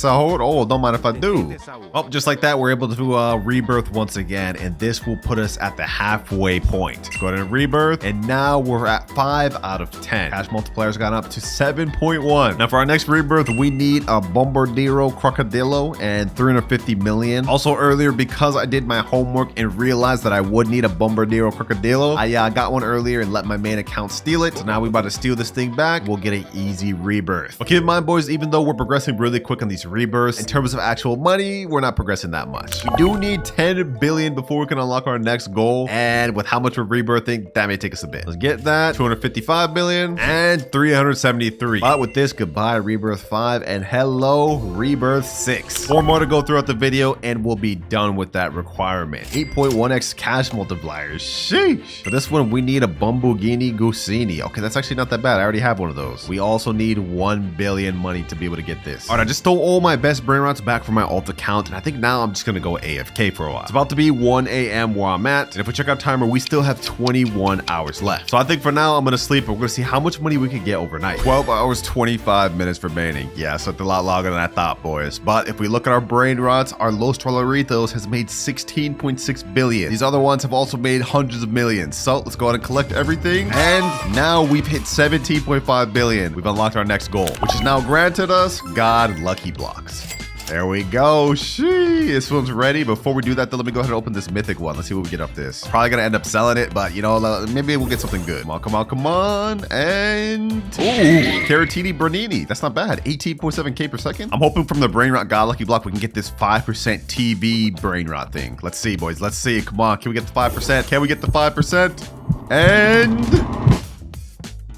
Oh, don't mind if I do. Oh, just like that, we're able to do a rebirth once again, and this will put us at the halfway point. Let's go ahead and rebirth, and now we're at 5 out of 10. Cash multiplyer's gone up to 7.1. Now for our next rebirth, we need a Bombardiro Crocodillo and 350 million. Also earlier, because I did my homework and realized that I would need a Bombardiro Crocodillo, I got one earlier and let my main account steal it. So now we're about to steal this thing back. We'll get an easy rebirth. But keep in mind, boys, even though we're progressing really quick on these rebirths, in terms of actual money, we're not progressing that much. We do need 10 billion before we can unlock our next goal. And with how much we're rebirthing, that may take us a bit. Let's get that. 255 billion and 373. But with this, goodbye rebirth 5 and hello rebirth 6. 4 more to go throughout the video and we'll be done with that requirement. 8.1x cash multipliers. Sheesh. For this one, we need a Bumbughini Gusini. Okay, that's actually not that bad. I already have one of those. We also need 1 billion money to be able to get this. All right, I just stole all my best Brainrots back from my alt account, and I think now I'm just gonna go AFK for a while. It's about to be 1 a.m. where I'm at, and if we check our timer, we still have 21 hours left. So I think for now, I'm gonna sleep. We're gonna see how much money we can get overnight. 12 hours, 25 minutes remaining. Yeah, so it's a lot longer than I thought, boys. But if we look at our Brainrots, our Los Trolleritos has made 16.6 billion. These other ones have also made hundreds of millions. So let's go ahead and collect everything. And now we've hit 17.5 billion. We've unlocked our next goal, which has now granted us God Lucky Blocks. There we go. Shee, this one's ready. Before we do that, though, let me go ahead and open this mythic one. Let's see what we get up this. Probably gonna end up selling it, but you know, maybe we'll get something good. Come on, come on, come on. And ooh, Caratini Bernini. That's not bad. 18.7k per second. I'm hoping from the Brainrot God Lucky Block we can get this 5% TV Brainrot thing. Let's see, boys. Let's see. Come on. Can we get the 5%? Can we get the 5%? And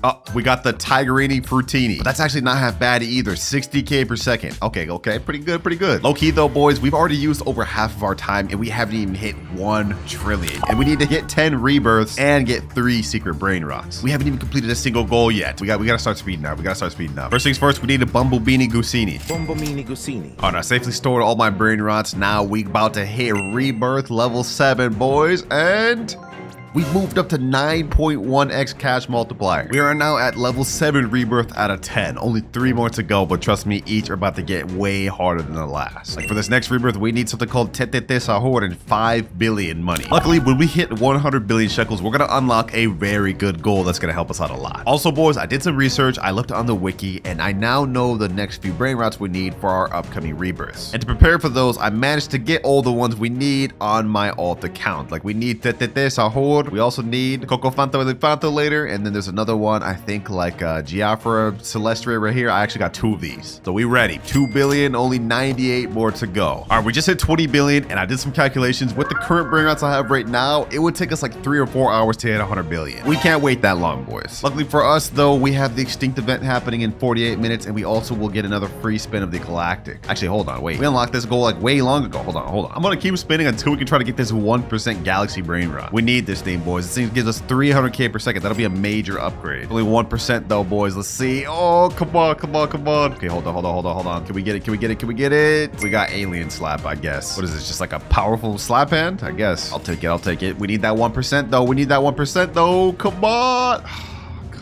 oh, we got the Tigerini Frutini. But that's actually not half bad either. 60k per second. Okay, okay. Pretty good, pretty good. Low key though, boys, we've already used over half of our time and we haven't even hit 1 trillion. And we need to get 10 rebirths and get 3 secret brain rots. We haven't even completed a single goal yet. We gotta start speeding up. We gotta start speeding up. First things first, we need a Bumblebini Gusini.
Bombomini Gusini.
All right, I safely stored all my brain rots. Now we about to hit rebirth level 7, boys. And we moved up to 9.1x cash multiplier. We are now at level 7 rebirth out of 10. Only 3 more to go, but trust me, each are about to get way harder than the last. Like for this next rebirth, we need something called Tetete Sahur and 5 billion money. Luckily, when we hit 100 billion shekels, we're gonna unlock a very good goal that's gonna help us out a lot. Also, boys, I did some research. I looked on the wiki, and I now know the next few brain rots we need for our upcoming rebirths. And to prepare for those, I managed to get all the ones we need on my alt account. Like we need Tetete Sahur. We also need Coco Fanta Elefanto later, and then there's another one, I think like Giafra Celestria right here. I actually got 2 of these. So we ready. 2 billion, only 98 more to go. All right, we just hit 20 billion, and I did some calculations. With the current brain rots I have right now, it would take us like 3 or 4 hours to hit 100 billion. We can't wait that long, boys. Luckily for us, though, we have the Extinct event happening in 48 minutes, and we also will get another free spin of the Galactic. Actually, hold on, wait. We unlocked this goal like way long ago. Hold on, hold on. I'm gonna keep spinning until we can try to get this 1% Galaxy brain rot. We need this thing, boys. This thing gives us 300k per second. That'll be a major upgrade. Only 1% though, boys. Let's see. Oh, come on, come on, come on. Okay, hold on, hold on, hold on, hold on. Can we get it? Can we get it? Can we get it? We got alien slap, I guess. What is this? Just like a powerful slap hand? I guess. I'll take it. I'll take it. We need that 1% though. We need that 1% though. Come on.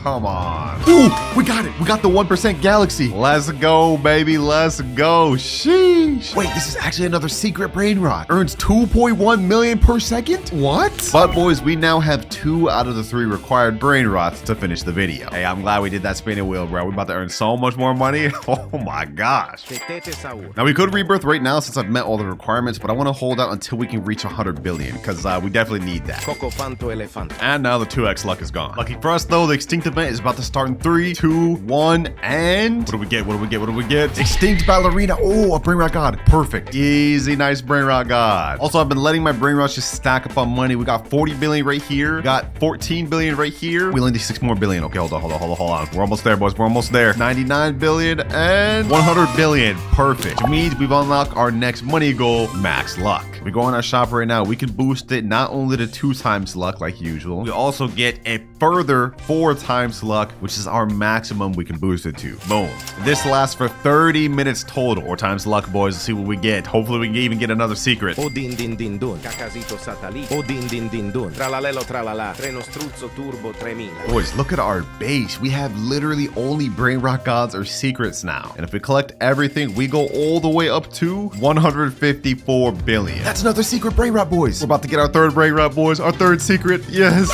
Come on. Ooh, we got it. We got the 1% Galaxy. Let's go, baby. Let's go. Sheesh. Wait, this is actually another secret brain rot. Earns 2.1 million per second? What? But boys, we now have 2 out of the 3 required brain rots to finish the video. Hey, I'm glad we did that spinning wheel, bro. We're about to earn so much more money. Oh my gosh. Now we could rebirth right now since I've met all the requirements, but I want to hold out until we can reach 100 billion because we definitely need that.
Coco Fanto Elefanto.
And now the 2x luck is gone. Lucky for us though, the Extinct event is about to start in 3, 2, 1, and what do we get? What do we get? What do we get? Extinct Ballerina. Oh, a brain rot god. Perfect. Easy, nice brain rot god. Also, I've been letting my brain rots just stack up on money. We got 40 billion right here. We got 14 billion right here. We only need 6 more billion. Okay, hold on, hold on, hold on, hold on. We're almost there, boys. We're almost there. 99 billion and 100 billion. Perfect. Which means we've unlocked our next money goal, max luck. We go on our shop right now. We can boost it not only to 2 times luck like usual. We also get a further 4 times luck, which is our maximum we can boost it to. Boom. This lasts for 30 minutes total, or times luck, boys. Let's see what we get. Hopefully we can even get another secret.
O din din din dun, cacasito satali. O din din din dun, tralalelo tralala, treno struzzo turbo 3000.
Boys, look at our base. We have literally only brain rot gods or secrets now. And if we collect everything, we go all the way up to 154 billion. That's another secret brain rot, boys. We're about to get our 3rd brain rot, boys. Our 3rd secret. Yes.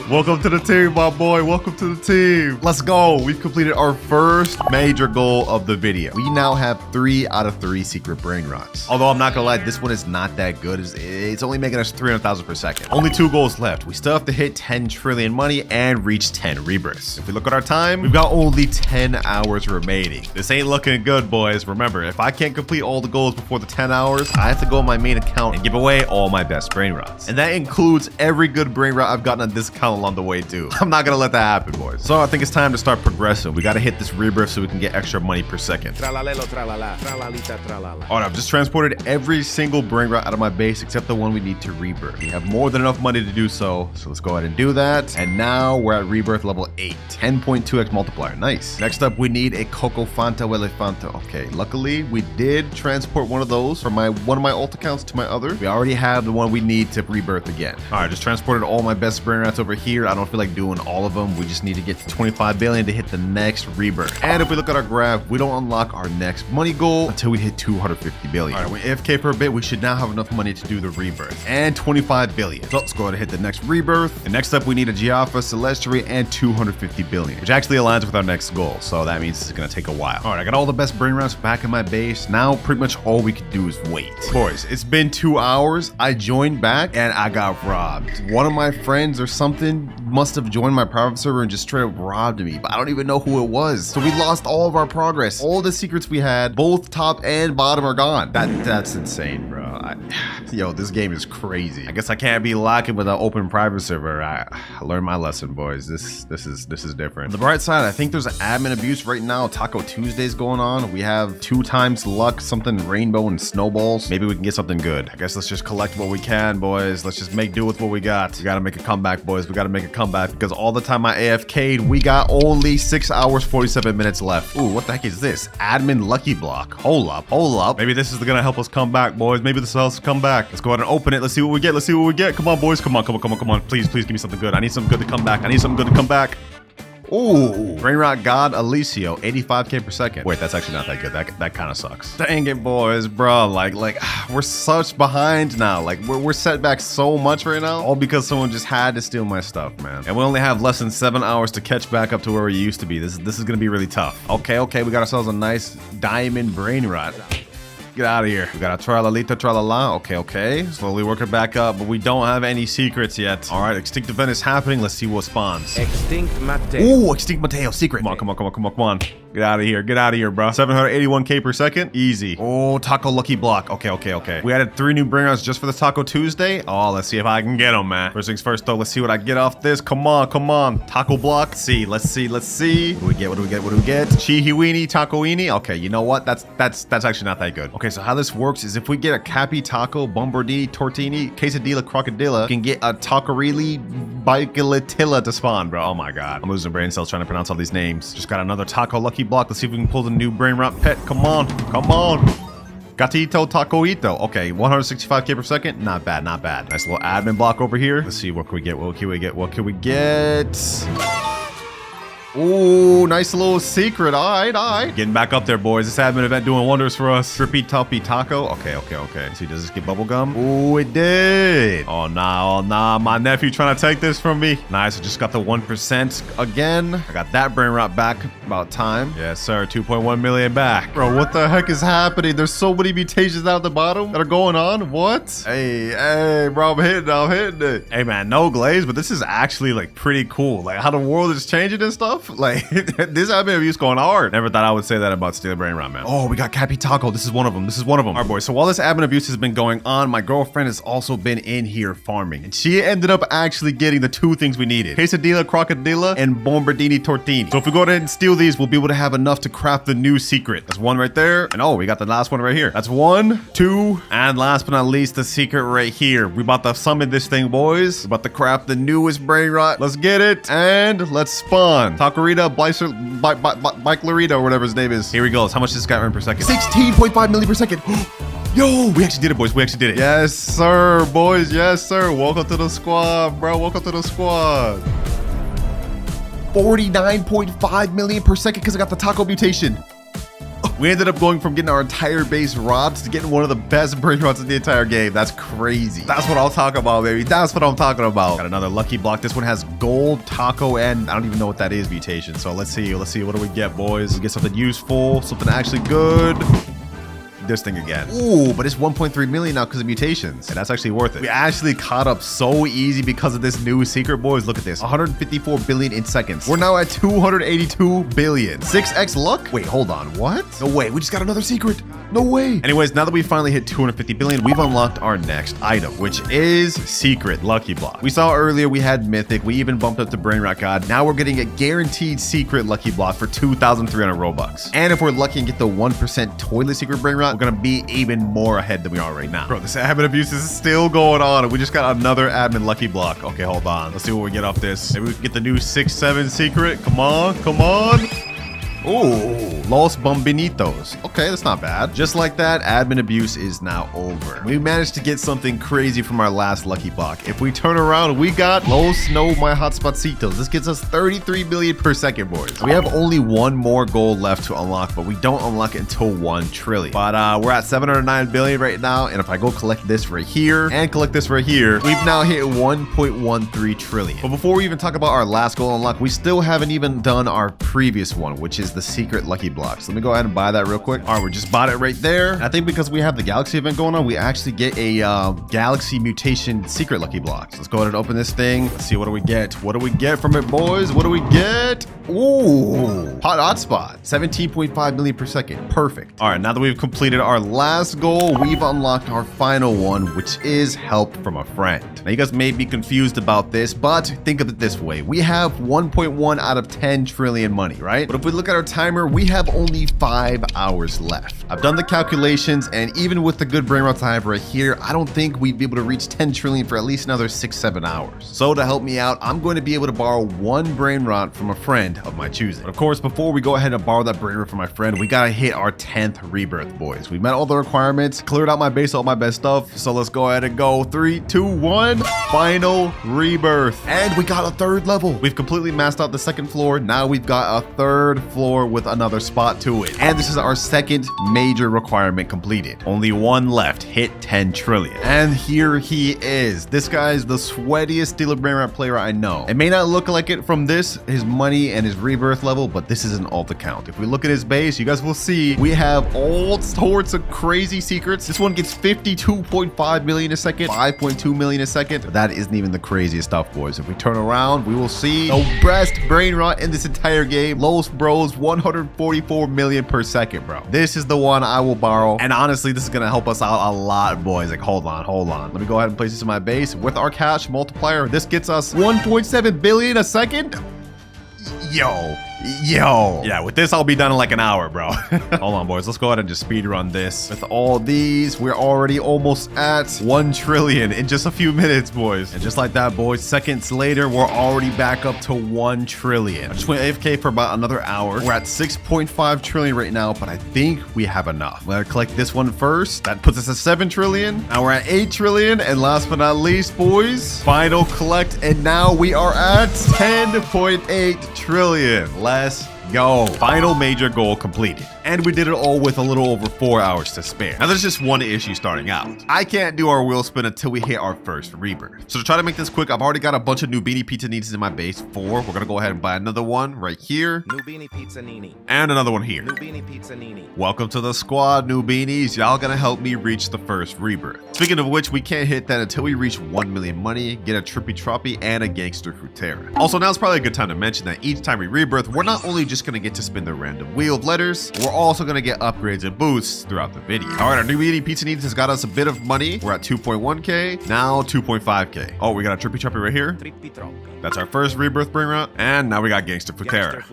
Welcome to the team, my boy. Welcome to the team. Let's go. We've completed our first major goal of the video. We now have 3 out of 3 secret brain rots. Although I'm not gonna lie, this one is not that good. It's only making us 300,000 per second. Only 2 goals left. We still have to hit 10 trillion money and reach 10 rebirths. If we look at our time, we've got only 10 hours remaining. This ain't looking good, boys. Remember, if I can't complete all the goals before the 10 hours, I have to go on my main account and give away all my best brain rots. And that includes every good brain rot I've gotten on this account along the way too. I'm not gonna let that happen, boys. So I think it's time to start progressing. We gotta hit this rebirth so we can get extra money per second.
Tralalelo tralala, tralalita tralala.
All right, I've just transported every single brain rot out of my base except the one we need to rebirth. We have more than enough money to do so, so let's go ahead and do that. And now we're at rebirth level 8, 10.2x multiplier. Nice. Next up, we need a Coco Fanta Elefanto. Okay, luckily we did transport one of those from one of my alt accounts to my other. We already have the one we need to rebirth again. All right, just transported all my best brain rots over here. here. I don't feel like doing all of them. We just need to get to 25 billion to hit the next rebirth. And if we look at our graph, we don't unlock our next money goal until we hit 250 billion. All right, we AFK for a bit. We should now have enough money to do the rebirth and 25 billion. So let's go ahead and hit the next rebirth. And next up, we need a Giaffa, Celestri, and 250 billion, which actually aligns with our next goal. So that means it's gonna take a while. All right, I got all the best brain rots back in my base. Now pretty much all we can do is wait. Boys, it's been 2 hours. I joined back and I got robbed. One of my friends or something must have joined my private server and just straight up robbed me, but I don't even know who it was. So we lost all of our progress. All the secrets we had, both top and bottom, are gone. That's insane, bro. Yo, this game is crazy. I guess I can't be locking with an open private server. I learned my lesson, boys. This is different. On the bright side, I think there's an admin abuse right now. Taco Tuesday's going on. We have 2 times luck, something rainbow and snowballs. Maybe we can get something good. I guess let's just collect what we can, boys. Let's just make do with what we got. We gotta make a comeback, boys. We gotta make a comeback because all the time I AFK'd, we got only 6 hours, 47 minutes left. Ooh, what the heck is this? Admin lucky block. Hold up. Maybe this is gonna help us come back, boys. Maybe this will help us come back. Let's go ahead and open it. Let's see what we get. Let's see what we get. Come on, boys. Come on. Please give me something good. I need something good to come back. Ooh, Brainrot God Alicio, 85k per second. Wait, that's actually not that good. That kind of sucks. Dang it, boys, bro. Like we're such behind now. Like we're set back so much right now, all because someone just had to steal my stuff, man. And we only have less than 7 hours to catch back up to where we used to be. This is gonna be really tough. Okay, we got ourselves a nice diamond Brainrot. Get out of here. We got a tralalita tralala. Okay. Slowly working back up, but we don't have any secrets yet. All right, extinct event is happening. Let's see what spawns.
Extinct Matteo.
Ooh, extinct Mateo secret. Come on. Get out of here, bro. 781k per second. Easy. Oh, taco lucky block. Okay. We added 3 new Brainrots just for the Taco Tuesday. Oh, let's see if I can get them, man. First things first, though. Let's see what I get off this. Come on. Taco block. Let's see. What do we get? Chihiwini, tacoini. Okay, you know what? That's actually not that good. Okay, so how this works is if we get a Cappy Taco, Bombardini, Tortini, Quesadilla, Crocodilla, we can get a Tacorini, Bicalatilla to spawn, bro. Oh my god. I'm losing brain cells trying to pronounce all these names. Just got another Taco lucky block. Let's see if we can pull the new Brainrot pet. Come on. Gatito Tacoito. Okay, 165k per second. Not bad. Nice little admin block over here. Let's see, what can we get? Ooh, nice little secret. All right. Getting back up there, boys. This admin event doing wonders for us. Trippy Toppy Taco. Okay. Let's see, does this get bubblegum? Ooh, it did. Oh, nah. My nephew trying to take this from me. Nice. I just got the 1% again. I got that Brainrot back. About time. Yes, sir. 2.1 million back. Bro, what the heck is happening? There's so many mutations down at the bottom that are going on. What? Hey, bro, I'm hitting it. Hey, man, no glaze, but this is actually like pretty cool. Like how the world is changing and stuff. Like this admin abuse going hard. Never thought I would say that about stealing Brainrot, man. Oh, we got Cappy Taco. This is one of them. All right, boys. So while this admin abuse has been going on, my girlfriend has also been in here farming, and she ended up actually getting the 2 things we needed: Quesadilla, Crocodilla, and Bombardini Tortini. So if we go ahead and steal these, we'll be able to have enough to craft the new secret. That's 1 right there, and oh, we got the last one right here. That's 1, 2, and last but not least, the secret right here. We about to summon this thing, boys. We're about to craft the newest Brainrot. Let's get it, and let's spawn Tacorita, Bike Larita, or whatever his name is. Here we go. How much does this guy earn per second? 16.5 million per second. Yo, we actually did it, boys. We actually did it. Yes, sir, boys. Yes, sir. Welcome to the squad, bro. 49.5 million per second because I got the taco mutation. We ended up going from getting our entire base robbed to getting one of the best Brainrots in the entire game. That's crazy. That's what I'll talk about, baby. That's what I'm talking about. Got another lucky block. This one has gold, taco, and I don't even know what that is, mutation. So let's see. What do we get, boys? We get something useful, something actually good. This thing again. Ooh, but it's 1.3 million now because of mutations, and that's actually worth it. We actually caught up so easy because of this new secret, boys. Look at this, 154 billion in seconds. We're now at 282 billion. 6x luck. Wait, hold on. What? No way. We just got another secret. No way. Anyways, now that we finally hit 250 billion, we've unlocked our next item, which is secret lucky block. We saw earlier we had mythic. We even bumped up to Brainrot God. Now we're getting a guaranteed secret lucky block for 2,300 Robux. And if we're lucky and get the 1% toilet secret Brainrot, we're gonna be even more ahead than we are right now. Bro, this admin abuse is still going on, and we just got another admin lucky block. Okay, hold on. Let's see what we get off this. Maybe we can get the new 6-7 secret. Come on. Ooh, Los Bombinitos. Okay, that's not bad. Just like that, admin abuse is now over. We managed to get something crazy from our last lucky block. If we turn around, we got Los No My Hotspotsitos. This gets us 33 million per second, boys. We have only one more goal left to unlock, but we don't unlock it until 1 trillion. But we're at 709 billion right now, and if I go collect this right here and collect this right here, we've now hit 1.13 trillion. But before we even talk about our last goal unlock, we still haven't even done our previous one, which is the secret lucky blocks. Let me go ahead and buy that real quick. All right, we just bought it right there. I think because we have the galaxy event going on, we actually get a galaxy mutation secret lucky blocks. Let's go ahead and open this thing. Let's see, what do we get? What do we get from it, boys? What do we get? Ooh, hotspot, 17.5 million per second. Perfect. All right, now that we've completed our last goal, we've unlocked our final one, which is help from a friend. Now, you guys may be confused about this, but think of it this way. We have 1.1 out of 10 trillion money, right? But if we look at our timer, we have only 5 hours left. I've done the calculations, and even with the good Brainrots I have right here, I don't think we'd be able to reach 10 trillion for at least another 6-7 hours. So to help me out, I'm going to be able to borrow 1 Brainrot from a friend of my choosing. But of course, before we go ahead and borrow that Brainrot from my friend, we gotta hit our 10th rebirth, boys. We met all the requirements, cleared out my base, all my best stuff. So let's go ahead and go 3, 2, 1, final rebirth. And we got a 3rd level. We've completely maxed out the 2nd floor. Now we've got a 3rd floor with another spot to it. And this is our 2nd major requirement completed. Only 1 left, hit 10 trillion. And here he is. This guy is the sweatiest Stealer Brainrot player I know. It may not look like it from this, his money and his rebirth level, but this is an alt account. If we look at his base, you guys will see we have all sorts of crazy secrets. This one gets 52.5 million a second, 5.2 million a second. But that isn't even the craziest stuff, boys. If we turn around, we will see the best Brainrot in this entire game. Los Bros, 144 million per second, bro. This is the one I will borrow. And honestly, this is gonna help us out a lot, boys. Like, hold on. Let me go ahead and place this in my base. With our cash multiplier, this gets us 1.7 billion a second. Yo. Yeah, with this, I'll be done in like an hour, bro. Hold on, boys. Let's go ahead and just speed run this. With all these, we're already almost at 1 trillion in just a few minutes, boys. And just like that, boys, seconds later, we're already back up to 1 trillion. I just went AFK for about another hour. We're at 6.5 trillion right now, but I think we have enough. We're gonna collect this one first. That puts us at 7 trillion. Now we're at 8 trillion. And last but not least, boys, final collect. And now we are at 10.8 trillion. Let's go. Final major goal completed. And we did it all with a little over 4 hours to spare. Now there's just one issue starting out. I can't do our wheel spin until we hit our first rebirth. So to try to make this quick, I've already got a bunch of Noobini Pizzaninis in my base. 4. We're gonna go ahead and buy another one right here.
Noobini Pizzanini.
And another one here.
Noobini Pizzanini.
Welcome to the squad, Noobinis. Y'all gonna help me reach the first rebirth. Speaking of which, we can't hit that until we reach 1 million money, get a Trippy Troppy, and a Gangster Frutera. Also, now it's probably a good time to mention that each time we rebirth, we're not only just gonna get to spin the random wheel of letters, we're also gonna get upgrades and boosts throughout the video. All right, our Noobini Pizzaninis has got us a bit of money. We're at 2.1k, now 2.5k. Oh, we got a Trippy Troppy right here.
Trippy Troppy.
That's our first rebirth Brainrot. And now we got Gangster Frutera.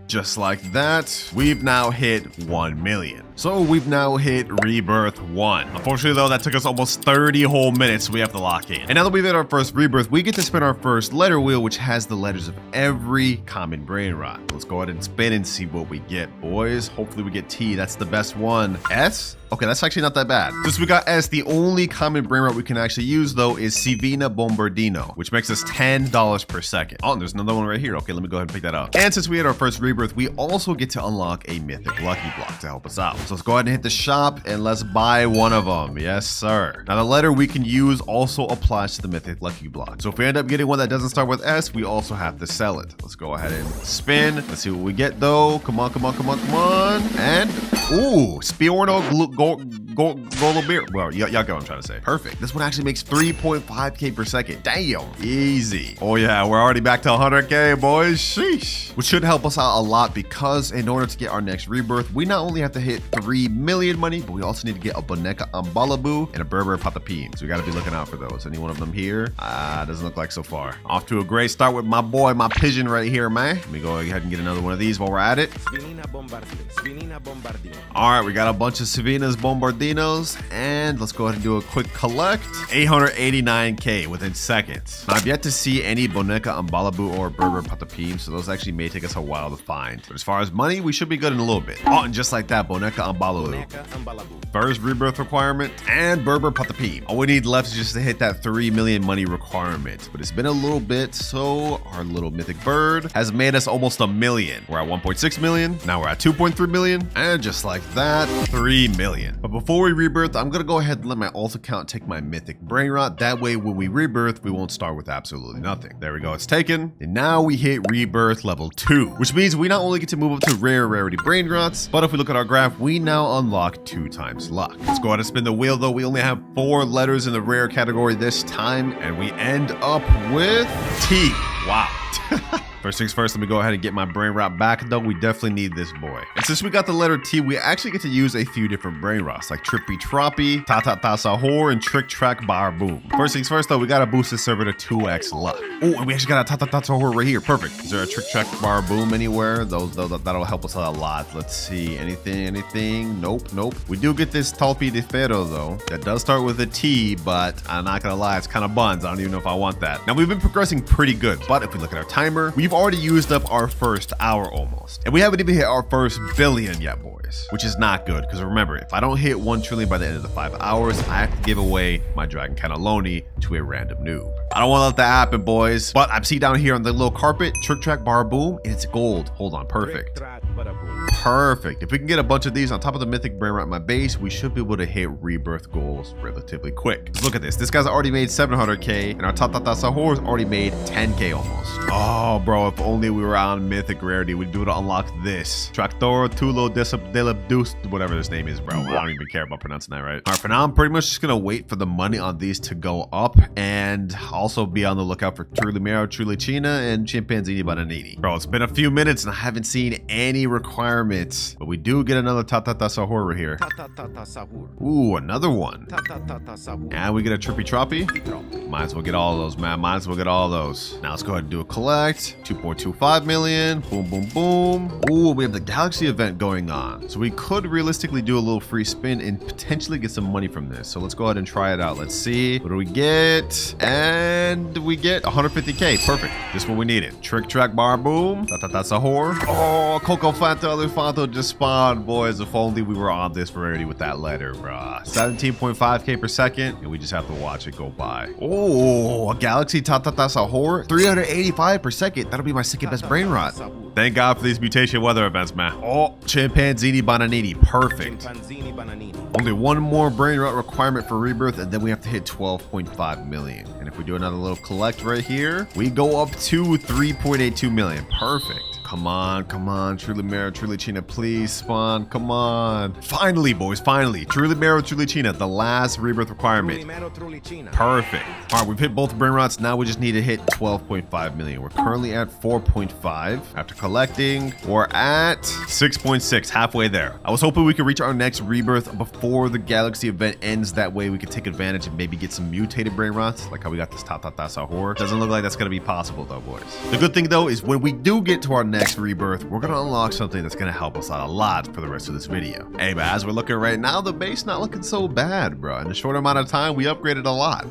Just like that, we've now hit 1 million. So we've now hit rebirth 1. Unfortunately though, that took us almost 30 whole minutes, so we have to lock in. And now that we've hit our first rebirth, we get to spin our first letter wheel, which has the letters of every common Brainrot. Let's go ahead and spin and see what we get, boys. Hopefully we get T, that's the best one. S? Okay, that's actually not that bad. Since we got S, the only common Brainrot we can actually use though is Sivina Bombardino, which makes us $10 per second. Oh, and there's another one right here. Okay, let me go ahead and pick that up. And since we had our first rebirth, we also get to unlock a mythic lucky block to help us out. So let's go ahead and hit the shop and let's buy one of them. Yes, sir. Now the letter we can use also applies to the mythic lucky block. So if we end up getting one that doesn't start with S, we also have to sell it. Let's go ahead and spin. Let's see what we get though. Come on. And ooh, Spiorno Golobir. Well, y'all get what I'm trying to say. Perfect. This one actually makes 3.5k per second. Damn. Easy. Oh yeah, we're already back to 100k, boys. Sheesh. Which should help us out a lot because in order to get our next rebirth, we not only have to hit 3 million money, but we also need to get a Boneca Ambalabu and a Berber Patapim. So we got to be looking out for those. Any one of them here? Doesn't look like so far. Off to a great start with my boy, my pigeon right here, man. Let me go ahead and get another one of these while we're at it. All right, we got a bunch of Savinas Princess Bombardinos, and let's go ahead and do a quick collect. 889k within seconds. Now, I've yet to see any Boneca Ambalabu or Berber Patapim, so those actually may take us a while to find. But as far as money, we should be good in a little bit. Oh, and just like that, Boneca Ambalabu. First rebirth requirement, and Berber Patapim. All we need left is just to hit that 3 million money requirement. But it's been a little bit, so our little mythic bird has made us almost a million. We're at 1.6 million, now we're at 2.3 million, and just like that, 3 million. But before we rebirth, I'm gonna go ahead and let my alt account take my mythic Brainrot. That way, when we rebirth, we won't start with absolutely nothing. There we go, it's taken. And now we hit rebirth level 2, which means we not only get to move up to rare rarity Brainrots, but if we look at our graph, we now unlock 2 times luck. Let's go ahead and spin the wheel though. We only have 4 letters in the rare category this time, and we end up with T. Wow. First things first, let me go ahead and get my Brainrot back though. We definitely need this boy. And since we got the letter T, we actually get to use a few different Brainrots like Trippy Troppy, Ta Ta Ta Sahur, and Trick Track Bar Boom. First things first though, we gotta boost this server to 2x luck. Oh, and we actually got a Ta Ta Ta Sahur right here. Perfect. Is there a Trick Track Bar Boom anywhere? That'll help us out a lot. Let's see. Anything? Nope. We do get this Talpi de Ferro though. That does start with a T, but I'm not gonna lie, it's kind of buns. I don't even know if I want that. Now we've been progressing pretty good, but if we look at our timer, we've already used up our first hour almost. And we haven't even hit our first billion yet, boys, which is not good. Because remember, if I don't hit 1 trillion by the end of the 5 hours, I have to give away my Dragon Cannelloni to a random noob. I don't want to let that happen, boys. But I see down here on the little carpet, Trick Track Bar Boom, and it's gold. Hold on, perfect. Perfect. If we can get a bunch of these on top of the mythic Brainrot at my base, we should be able to hit rebirth goals relatively quick. Let's look at this. This guy's already made 700k, and our Ta Ta Ta Sahur's already made 10k almost. Oh, bro, if only we were on mythic rarity, we'd be able to unlock this. Tractor Tulo Delabdus, whatever this name is, bro. I don't even care about pronouncing that right. All right, for now, I'm pretty much just gonna wait for the money on these to go up, and also be on the lookout for Trulimero, Trulicina, and Chimpanzini Bananini. Bro, it's been a few minutes, and I haven't seen any requirements. But we do get another Ta Ta Ta Sahur right here. Ooh, another one. And we get a Trippy Troppy. Might as well get all of those, man. Might as well get all of those. Now let's go ahead and do a collect. 2.25 million. Boom, boom, boom. Ooh, we have the Galaxy event going on. So we could realistically do a little free spin and potentially get some money from this. So let's go ahead and try it out. Let's see. What do we get? And we get 150k. Perfect. This is what we needed. Trick Track Bar Boom. Ta Ta Ta Sahur. Oh, Coco Fanta Alufato just spawned, boys. If only we were on this rarity with that letter, bruh. 17.5k per second, and we just have to watch it go by. Oh, a Galaxy Ta Ta Ta Sahur. 385 per second. That'll be my second best Brainrot. Thank God for these mutation weather events, man. Oh, Chimpanzini Bananini. Perfect. Only one more Brainrot requirement for rebirth, and then we have to hit 12.5 million. And if we do another little collect right here, we go up to 3.82 million. Perfect. Come on, Trulimero, Trulicina, please spawn, come on. Finally, boys, finally. Trulimero, Trulicina, the last rebirth requirement. Perfect. All right, we've hit both Brainrots. Now we just need to hit 12.5 million. We're currently at 4.5. After collecting, we're at 6.6, halfway there. I was hoping we could reach our next rebirth before the Galaxy event ends. That way we could take advantage and maybe get some mutated Brainrots, like how we got this Ta Ta Ta Sahur. Doesn't look like that's gonna be possible though, boys. The good thing though is when we do get to our next rebirth, we're gonna unlock something that's gonna help us out a lot for the rest of this video. Hey, but as we're looking right now, the base not looking so bad, bro. In a short amount of time, we upgraded a lot.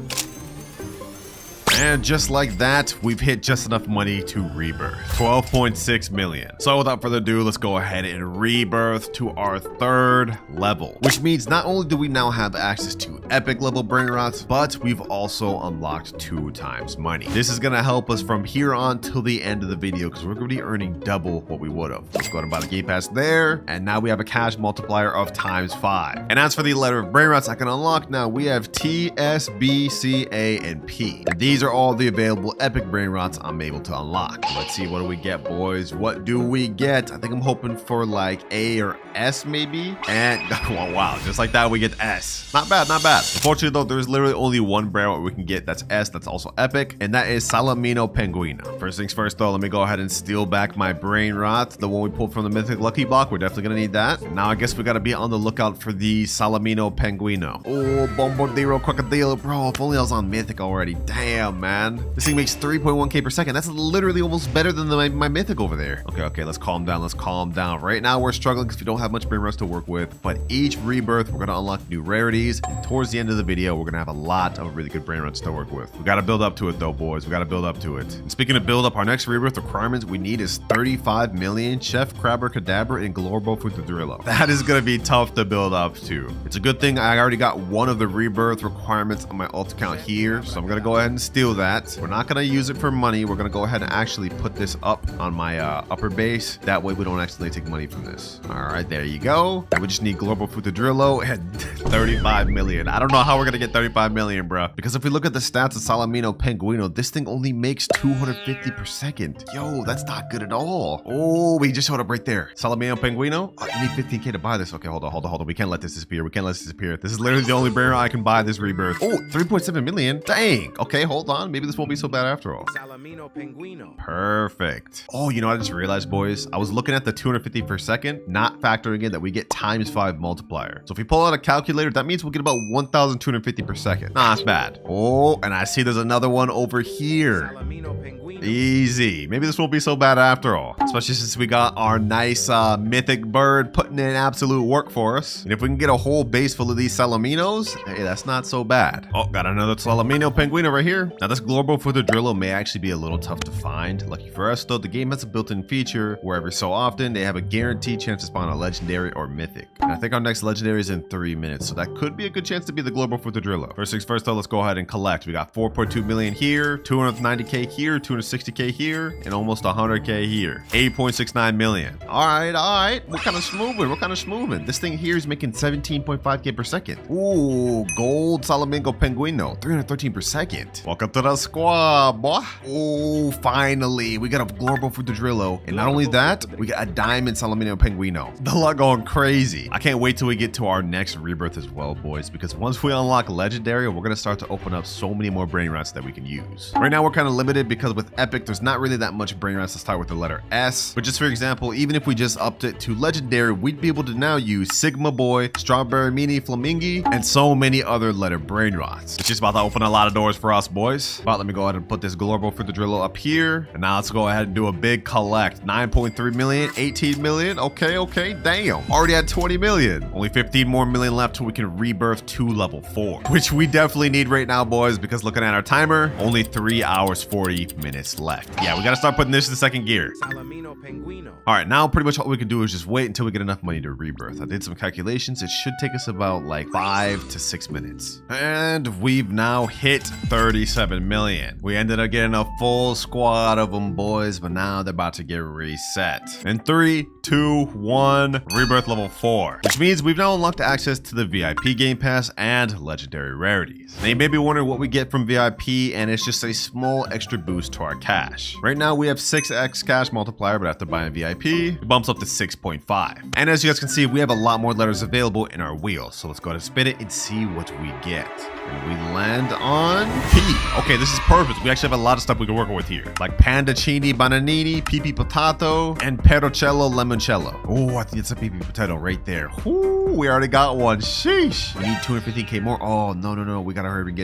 And just like that, we've hit just enough money to rebirth. 12.6 million. So without further ado, let's go ahead and rebirth to our 3rd level. Which means not only do we now have access to epic level Brainrots, but we've also unlocked 2 times money. This is gonna help us from here on till the end of the video because we're gonna be earning double what we would have. Let's go ahead and buy the gate pass there. And now we have a cash multiplier of ×5. And as for the letter of Brainrots I can unlock now, we have T, S, B, C, A, and P. And these are all the available epic Brainrots I'm able to unlock. Let's see, what do we get, boys? What do we get? I think I'm hoping for like A or S maybe. And oh, wow, just like that we get S. Not bad, not bad. Unfortunately though, there's literally only one Brainrot we can get that's S, that's also epic, and that is Salamino Penguino. First things first though, let me go ahead and steal back my Brainrot, the one we pulled from the mythic lucky block. We're definitely gonna need that. Now I guess we gotta be on the lookout for the Salamino Penguino. Oh, Bombardiro Crocodile, bro, if only I was on mythic already. Damn. Damn, man. This thing makes 3.1k per second. That's literally almost better than my mythic over there. Okay, let's calm down. Let's calm down. Right now, we're struggling because we don't have much Brainrots to work with. But each rebirth, we're going to unlock new rarities. And towards the end of the video, we're going to have a lot of really good Brainrots to work with. We got to build up to it, though, boys. We got to build up to it. And speaking of build up, our next rebirth requirements we need is 35 million Chef Crabber Cadabra and Glorbo Futadrillo. That is going to be tough to build up to. It's a good thing I already got one of the rebirth requirements on my alt account here. So I'm going to go ahead and steal that. We're not going to use it for money. We're going to go ahead and actually put this up on my upper base. That way we don't accidentally take money from this. All right, there you go. And we just need Glorbo Futadrillo and 35 million. I don't know how we're going to get 35 million, bro. Because if we look at the stats of Salamino Penguino, this thing only makes 250 per second. Yo, that's not good at all. Oh, we just showed up right there. Salamino Penguino. Oh, you need 15k to buy this. Okay, hold on. We can't let this disappear. This is literally the only Brainrot I can buy this rebirth. Oh, 3.7 million. Dang. Okay, hold on. Maybe this won't be so bad after all.
Salamino Penguino.
Perfect. Oh, you know what I just realized, boys? I was looking at the 250 per second, not factoring in that we get ×5 multiplier. So if we pull out a calculator, that means we'll get about 1,250 per second. Nah, that's bad. Oh, and I see there's another one over here.
Salamino Penguino.
Easy. Maybe this won't be so bad after all. Especially since we got our nice mythic bird putting in absolute work for us. And if we can get a whole base full of these Salaminos, hey, that's not so bad. Oh, got another Salamino Penguino right here. Now this Glorbo Futadrillo may actually be a little tough to find. Lucky for us though, the game has a built-in feature where every so often they have a guaranteed chance to spawn a legendary or mythic. And I think our next legendary is in 3 minutes, so that could be a good chance to be the Glorbo Futadrillo. First things first though, let's go ahead and collect. We got 4.2 million here, 290k here, 260k here, and almost 100k here. 8.69 million. All right. We're kind of smoothing. This thing here is making 17.5k per second. Ooh, gold Salamingo Penguino, 313 per second. Welcome to the squad, boy. Oh, finally, we got a Glorbo Futadrillo, and not only that, we got a diamond Salamino Penguino. The luck going crazy. I can't wait till we get to our next rebirth as well, boys, because once we unlock legendary, we're gonna start to open up so many more Brainrots that we can use. Right now, we're kind of limited because with Epic, there's not really that much Brainrots to start with the letter S. But just for example, even if we just upped it to legendary, we'd be able to now use Sigma Boy, Strawberry Mini Flamingi, and so many other letter Brainrots. It's just about to open a lot of doors for us, boys. But let me go ahead and put this Glorbo Futadrillo up here. And now let's go ahead and do a big collect. 9.3 million, 18 million. Okay, damn. Already at 20 million. Only 15 more million left till we can rebirth to level 4, which we definitely need right now, boys, because looking at our timer, only 3 hours, 40 minutes left. Yeah, we gotta start putting this in second gear.
Salamino Penguino.
All right, now pretty much all we can do is just wait until we get enough money to rebirth. I did some calculations. It should take us about like 5 to 6 minutes. And we've now hit 37 million. We ended up getting a full squad of them, boys, but now they're about to get reset. In 3, 2, 1, rebirth level 4, which means we've now unlocked access to the VIP game pass and legendary rarities. Now you may be wondering what we get from VIP, and it's just a small extra boost to our cash. Right now we have 6x cash multiplier, but after buying VIP, it bumps up to 6.5. And as you guys can see, we have a lot more letters available in our wheel. So let's go ahead and spin it and see what we get. And we land on P. Okay, this is perfect. We actually have a lot of stuff we can work with here, like Pandacini Bananini, PP Potato, and Perocello Limoncello. Oh, I think it's a PP Potato right there. Ooh, we already got one. Sheesh. We need 250k more. Oh, no. We gotta hurry and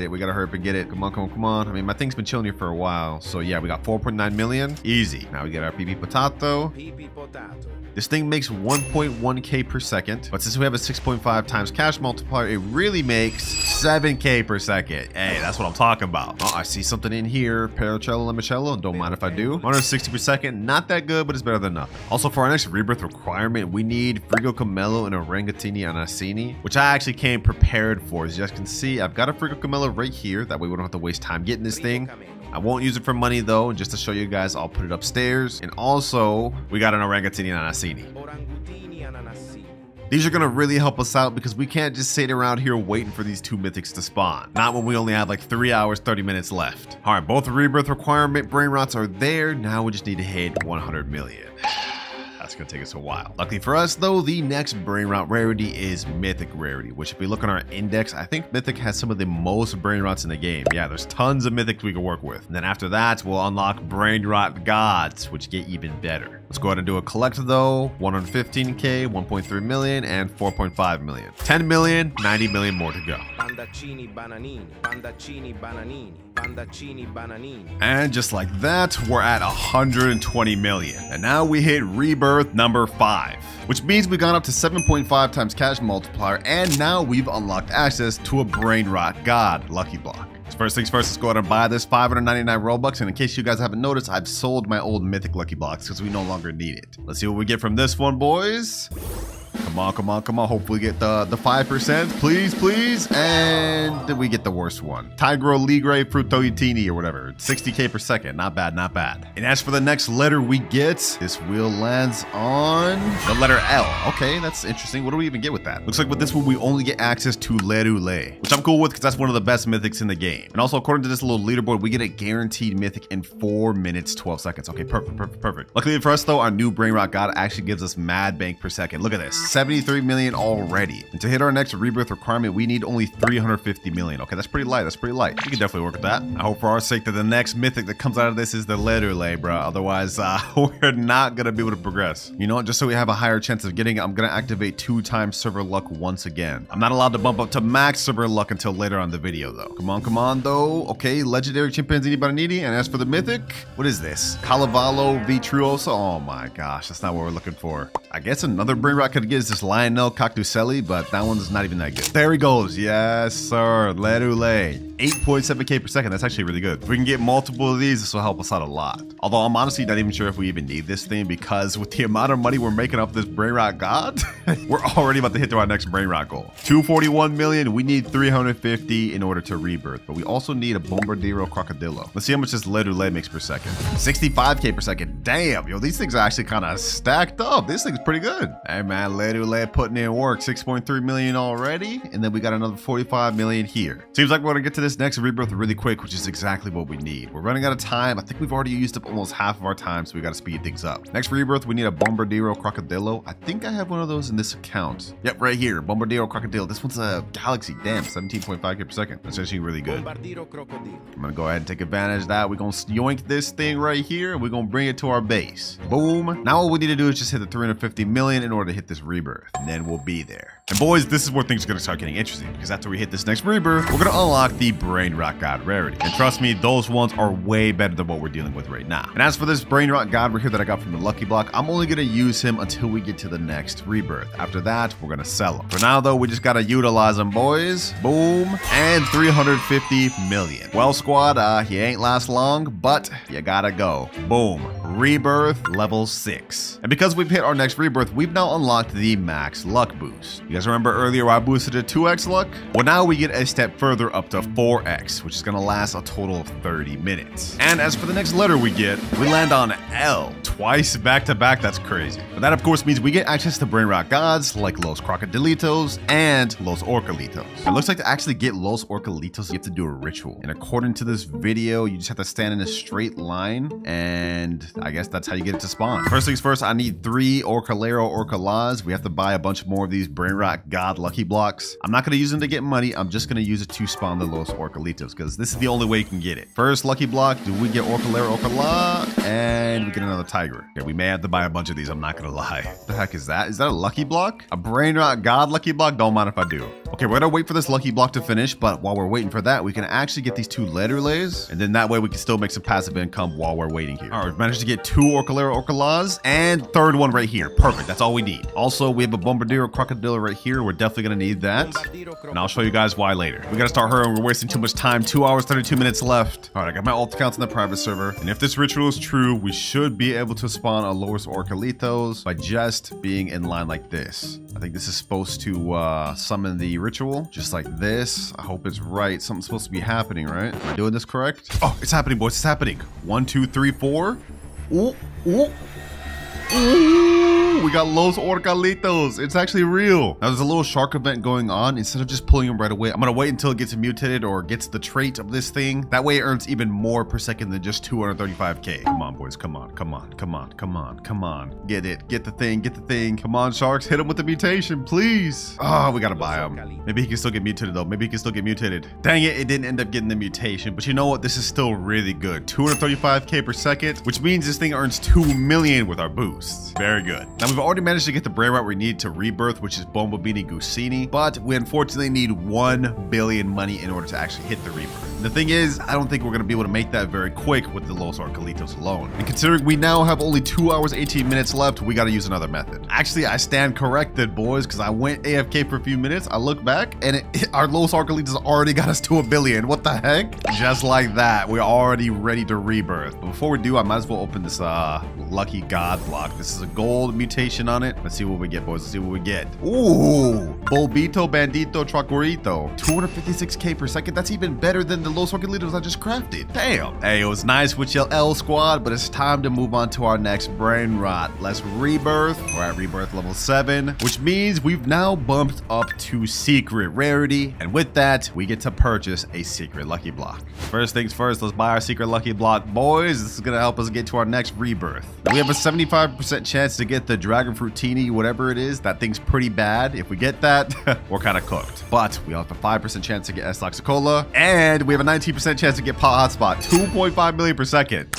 get it. Come on. I mean, my thing's been chilling here for a while. So yeah, we got 4.9 million. Easy. Now we get our PP Potato. This thing makes 1.1k per second, but since we have a 6.5 times cash multiplier, it really makes 7k per second. Hey, that's what I'm talking about. Oh, I see something in here. Perocello Limoncello. Don't mind if I do. 160 per second. Not that good, but it's better than nothing. Also, for our next rebirth requirement, we need Frigo Camello and Orangatini Anassini, which I actually came prepared for. As you guys can see, I've got a Frigo Camello right here. That way we don't have to waste time getting this thing. I won't use it for money though, and just to show you guys, I'll put it upstairs. And also, we got an Orangatini Anassini. These are gonna really help us out because we can't just sit around here waiting for these 2 mythics to spawn. Not when we only have like 3 hours, 30 minutes left. All right, both rebirth requirement Brainrots are there. Now we just need to hit 100 million. That's gonna take us a while. Luckily for us though, the next Brainrot rarity is Mythic rarity, which if we look on our index, I think Mythic has some of the most Brainrots in the game. Yeah, there's tons of Mythics we can work with. And then after that, we'll unlock Brainrot Gods, which get even better. Let's go ahead and do a collect though. 115k, 1.3 million, and 4.5 million. 10 million, 90 million more to go.
Pandacini Bananini. Pandaccini bananini.
And just like that, we're at 120 million. And now we hit rebirth number 5, which means we've gone up to 7.5 times cash multiplier, and now we've unlocked access to a Brainrot God lucky block. So first things first, let's go ahead and buy this 599 Robux. And in case you guys haven't noticed, I've sold my old mythic lucky blocks because we no longer need it. Let's see what we get from this one, boys. Come on, come on, come on. Hopefully we get the 5%. Please, please. And then we get the worst one. Tigro Ligre Frutoitini or whatever. 60k per second. Not bad, not bad. And as for the next letter we get, this wheel lands on the letter L. Okay, that's interesting. What do we even get with that? Looks like with this one, we only get access to Lerule, which I'm cool with because that's one of the best mythics in the game. And also, according to this little leaderboard, we get a guaranteed mythic in 4 minutes, 12 seconds. Okay, perfect, perfect, perfect. Luckily for us though, our new Brainrot God actually gives us mad bank per second. Look at this. 73 million already. And to hit our next rebirth requirement, we need only 350 million. Okay, that's pretty light. That's pretty light. We can definitely work with that. I hope for our sake that the next mythic that comes out of this is the Lerule, bro. Otherwise, we're not gonna be able to progress. You know what? Just so we have a higher chance of getting it, I'm gonna activate 2 times server luck once again. I'm not allowed to bump up to max server luck until later on the video, though. Come on, though. Okay, legendary chimpanzee bananini. And as for the mythic, what is this? Calavalo Vitruoso. Oh my gosh, that's not what we're looking for. I guess another Brainrot could get this Lionel Cactuselli, but that one's not even that good. There he goes. Yes, sir. Lerule. 8.7k per second. That's actually really good. If we can get multiple of these, this will help us out a lot. Although I'm honestly not even sure if we even need this thing, because with the amount of money we're making off this Brainrot God, we're already about to hit to our next Brainrot goal. 241 million. We need 350 in order to rebirth, but we also need a Bombardiro Crocodilo. Let's see how much this Lerule makes per second. 65k per second. Damn, yo, these things are actually kind of stacked up. This thing's pretty good. Hey man, Lerule putting in work. 6.3 million already, and then we got another 45 million here. Seems like we're gonna get to this next rebirth really quick, which is exactly what we need. We're running out of time. I think we've already used up almost half of our time, so we got to speed things up. Next rebirth, we need a Bombardiro Crocodilo. I think I have one of those in this account. Yep, right here. Bombardiro Crocodilo. This one's a Galaxy. Damn, 17.5k per second. That's actually really good. I'm gonna go ahead and take advantage of that. We're gonna yoink this thing right here, and we're gonna bring it to our base. Boom. Now all we need to do is just hit the 350 million in order to hit this rebirth, and then we'll be there. And boys, this is where things are gonna start getting interesting, because after we hit this next rebirth, we're gonna unlock the Brainrot God rarity. And trust me, those ones are way better than what we're dealing with right now. And as for this Brainrot God right here that I got from the lucky block, I'm only gonna use him until we get to the next rebirth. After that, we're gonna sell him. For now though, we just gotta utilize him, boys. Boom. And 350 million. Well, squad, he ain't last long, but you gotta go. Boom. Rebirth level 6. And because we've hit our next rebirth, we've now unlocked the max luck boost. You guys remember earlier I boosted to 2x luck? Well, now we get a step further up to 4x, which is gonna last a total of 30 minutes. And as for the next letter we get, we land on L. Twice back to back. That's crazy. But that of course means we get access to Brainrot gods like Los Crocodilitos and Los Orcalitos. It looks like to actually get Los Orcalitos, you have to do a ritual. And according to this video, you just have to stand in a straight line, and I guess that's how you get it to spawn. First things first, I need 3 Orcalero Orcalas. We have to buy a bunch more of these Brainrot God lucky blocks. I'm not gonna use them to get money. I'm just gonna use it to spawn the Los Orcalitos, because this is the only way you can get it. First lucky block, do we get Orcalero Orcala? And we get another tiger. Okay, we may have to buy a bunch of these, I'm not gonna lie. What the heck is that? Is that a lucky block? A Brainrot God lucky block? Don't mind if I do. Okay, we're gonna wait for this lucky block to finish, but while we're waiting for that, we can actually get these 2 Lerules, and then that way we can still make some passive income while we're waiting here. All right, we've managed to get 2 Orcalero Orcalas, and third one right here. Perfect, that's all we need. Also, we have a Bombardiro Crocodilo right here. We're definitely gonna need that, and I'll show you guys why later. We gotta start hurrying. We're wasting too much time. 2 hours, 32 minutes left. All right, I got my alt accounts in the private server, and if this ritual is true, we should be able to spawn a Los Orcalitos by just being in line like this. I think this is supposed to summon the ritual, just like this. I hope it's right. Something's supposed to be happening, right? Am I doing this correct? Oh, it's happening, boys. It's happening. 1, 2, 3, 4. Ooh, ooh. Ooh, we got Los Orcalitos. It's actually real. Now there's a little shark event going on. Instead of just pulling them right away, I'm gonna wait until it gets mutated or gets the trait of this thing. That way it earns even more per second than just 235k. Come on, boys. Come on. Come on. Come on. Come on. Come on. Get it. Get the thing. Get the thing. Come on, sharks. Hit him with the mutation, please. Oh, we gotta buy him. Maybe he can still get mutated though. Maybe he can still get mutated. Dang it. It didn't end up getting the mutation. But you know what? This is still really good. 235k per second, which means this thing earns 2 million with our boost. Very good. Now we've already managed to get the Brainrot we need to rebirth, which is Bombobini Gusini, but we unfortunately need 1 billion money in order to actually hit the rebirth. The thing is, I don't think we're going to be able to make that very quick with the Los Arcalitos alone. And considering we now have only 2 hours, 18 minutes left, we got to use another method. Actually, I stand corrected, boys, because I went AFK for a few minutes. I look back and our Los Arcalitos already got us to 1 billion. What the heck? Just like that, we're already ready to rebirth. But before we do, I might as well open this lucky god block. This is a gold mutation on it. Let's see what we get, boys. Let's see what we get. Ooh, Bolbito Bandito Tracorito. 256k per second. That's even better than the Los Arcalitos I just crafted. Damn. Hey, it was nice with your L squad, but it's time to move on to our next Brainrot. Let's rebirth. We're at rebirth level 7, which means we've now bumped up to secret rarity. And with that, we get to purchase a secret lucky block. First things first, let's buy our secret lucky block, boys. This is gonna help us get to our next rebirth. We have a 75% chance to get the dragon fruitini, whatever it is. That thing's pretty bad. If we get that, we're kind of cooked. But we have a 5% chance to get S Laxicola, and we have a 19% chance to get Pot Hotspot. 2.5 million per second.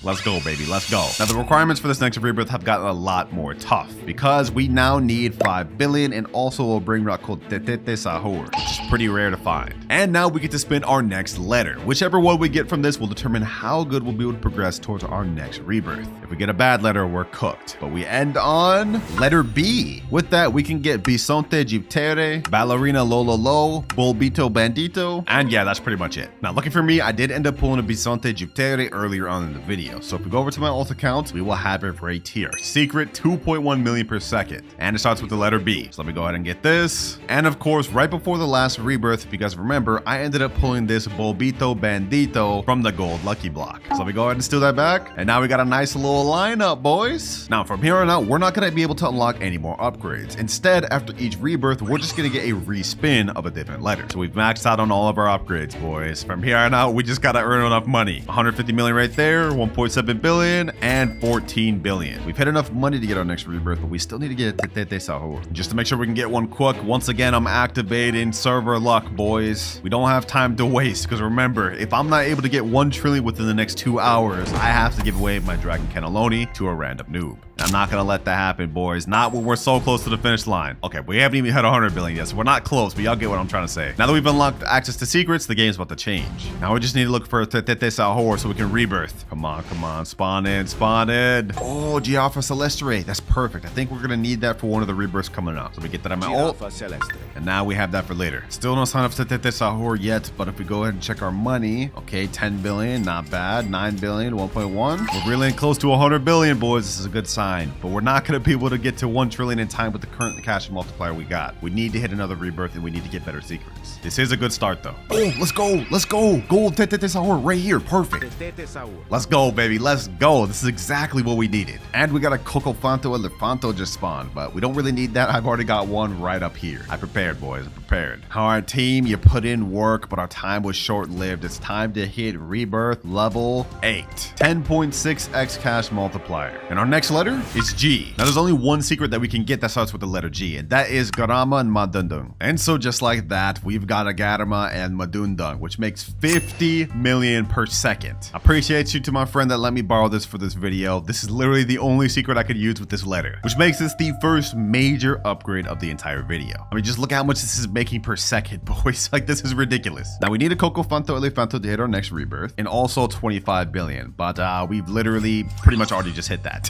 Let's go, baby. Let's go. Now, the requirements for this next rebirth have gotten a lot more tough because we now need 5 billion and also a Brainrot called Tetete Sahur, which is pretty rare to find. And now we get to spin our next letter. Whichever one we get from this will determine how good we'll be able to progress towards our next rebirth. If we get a bad letter, we're cooked. But we end on letter B. With that, we can get Bisonte Giptere, Ballerina Lololo, Bolbito Bandito, and yeah, that's pretty much it. Now, looking for me, I did end up pulling a Bisonte Giptere earlier on in the video. So if we go over to my alt account, we will have it right here. Secret 2.1 million per second. And it starts with the letter B. So let me go ahead and get this. And of course, right before the last rebirth, if you guys remember, I ended up pulling this Bolbito Bandito from the gold lucky block. So let me go ahead and steal that back. And now we got a nice little lineup, boys. Now from here on out, we're not going to be able to unlock any more upgrades. Instead, after each rebirth, we're just going to get a respin of a different letter. So we've maxed out on all of our upgrades, boys. From here on out, we just got to earn enough money. 150 million right there, 1.7 billion and 14 billion. We've had enough money to get our next rebirth, but we still need to get Tetete Sahur just to make sure we can get one quick. Once again, I'm activating server luck, boys. We don't have time to waste because remember, if I'm not able to get 1 trillion within the next 2 hours, I have to give away my Dragon Cannelloni to a random noob. I'm not gonna let that happen, boys. Not when we're so close to the finish line. Okay, we haven't even hit 100 billion yet, so we're not close, but y'all get what I'm trying to say. Now that we've unlocked access to secrets, the game's about to change. Now we just need to look for Tetete Sahur so we can rebirth. Come on, come on. Spawn in, spawn in. Oh, Giaffa Celestere. That's perfect. I think we're gonna need that for one of the rebirths coming up. So we get that on my ult. And now we have that for later. Still no sign of Tetete Sahur yet, but if we go ahead and check our money, okay, 10 billion, not bad. 9 billion, 1.1. We're really close to 100 billion, boys. This is a good sign. But we're not going to be able to get to 1 trillion in time with the current cash multiplier we got. We need to hit another rebirth and we need to get better secrets. This is a good start though. Oh, let's go. Let's go. Gold Tetete Sahur right here. Perfect. Let's go, baby. Let's go. This is exactly what we needed. And we got a Cocofanto Elefanto just spawned, but we don't really need that. I've already got one right up here. I prepared, boys. I prepared. All right, team, you put in work, but our time was short-lived. It's time to hit rebirth level 8. 10.6x cash multiplier. And our next letter is G. Now, there's only one secret that we can get that starts with the letter G, and that is Garama and Madundung. And so just like that, we've got a Garama and Madundung, which makes 50 million per second. I appreciate you to my friend that let me borrow this for this video. This is literally the only secret I could use with this letter, which makes this the first major upgrade of the entire video. I mean, just look at how much this is making per second, boys. Like, this is ridiculous. Now, we need a Cocofanto Elefanto to hit our next rebirth, and also 25 billion, but we've literally pretty much already just hit that.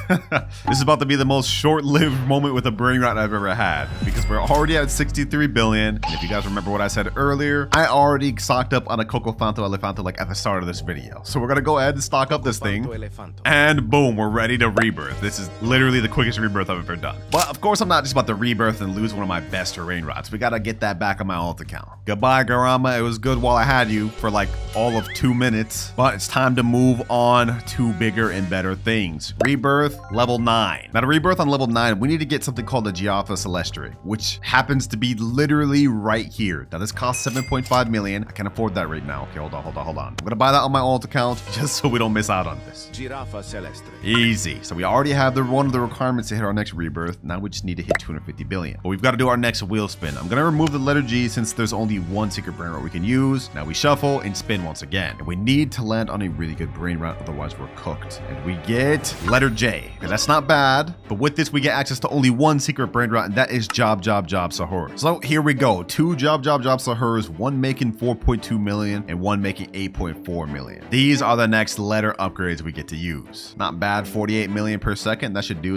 This is about to be the most short-lived moment with a Brainrot I've ever had, because we're already at 63 billion. And if you guys remember what I said earlier, I already stocked up on a Cocofanto Elefanto like at the start of this video. So we're gonna go ahead and stock up this thing, and boom, we're ready to rebirth. This is literally the quickest rebirth I've ever done. But of course, I'm not just about to rebirth and lose one of my best Brainrots. We gotta get that back on my alt account. Goodbye, Garama. It was good while I had you for like all of 2 minutes, but it's time to move on to bigger and better things. Rebirth level 9. Now, to rebirth on level 9, we need to get something called the Giaffa Celestere, which happens to be literally right here. Now, this costs 7.5 million. I can't afford that right now. Okay, hold on. I'm gonna buy that on my alt account just so we don't miss out on on this.
Giraffa celestre.
Easy. So we already have one of the requirements to hit our next rebirth. Now we just need to hit 250 billion. But we've got to do our next wheel spin. I'm going to remove the letter G since there's only one secret brain rot we can use. Now we shuffle and spin once again. And we need to land on a really good brain rot, otherwise we're cooked. And we get letter J. Okay, that's not bad. But with this, we get access to only one secret brain rot, and that is Job Sahur. So here we go. 2 Job Sahurs, one making 4.2 million and one making 8.4 million. These are the next letter upgrades we get to use. Not bad. 48 million per second. That should do.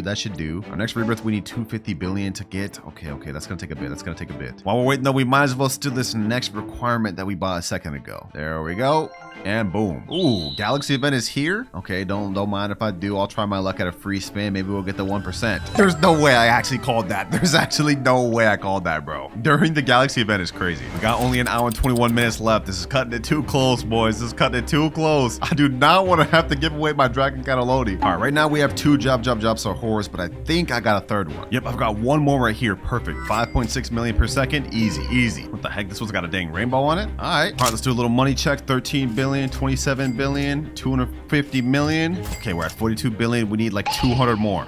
Our next rebirth, we need 250 billion to get. Okay, that's gonna take a bit. While we're waiting though, we might as well steal this next requirement that we bought a second ago. There we go. And boom. Ooh, Galaxy event is here. Okay, don't mind if I do. I'll try my luck at a free spin. Maybe we'll get the 1%. There's no way I actually called that. There's actually no way I called that, bro. During the Galaxy event is crazy. We got only an hour and 21 minutes left. This is cutting it too close, boys. This is cutting it too close. I do not want to have to give away my Dragon Cannelloni. All right, right now we have 2 Job Sahurs, but I think I got a third one. Yep, I've got one more right here. Perfect. 5.6 million per second. Easy. What the heck? This one's got a dang rainbow on it. All right, let's do a little money check. 13 billion, 27 billion, 250 million. Okay, we're at 42 billion. We need like 200 more.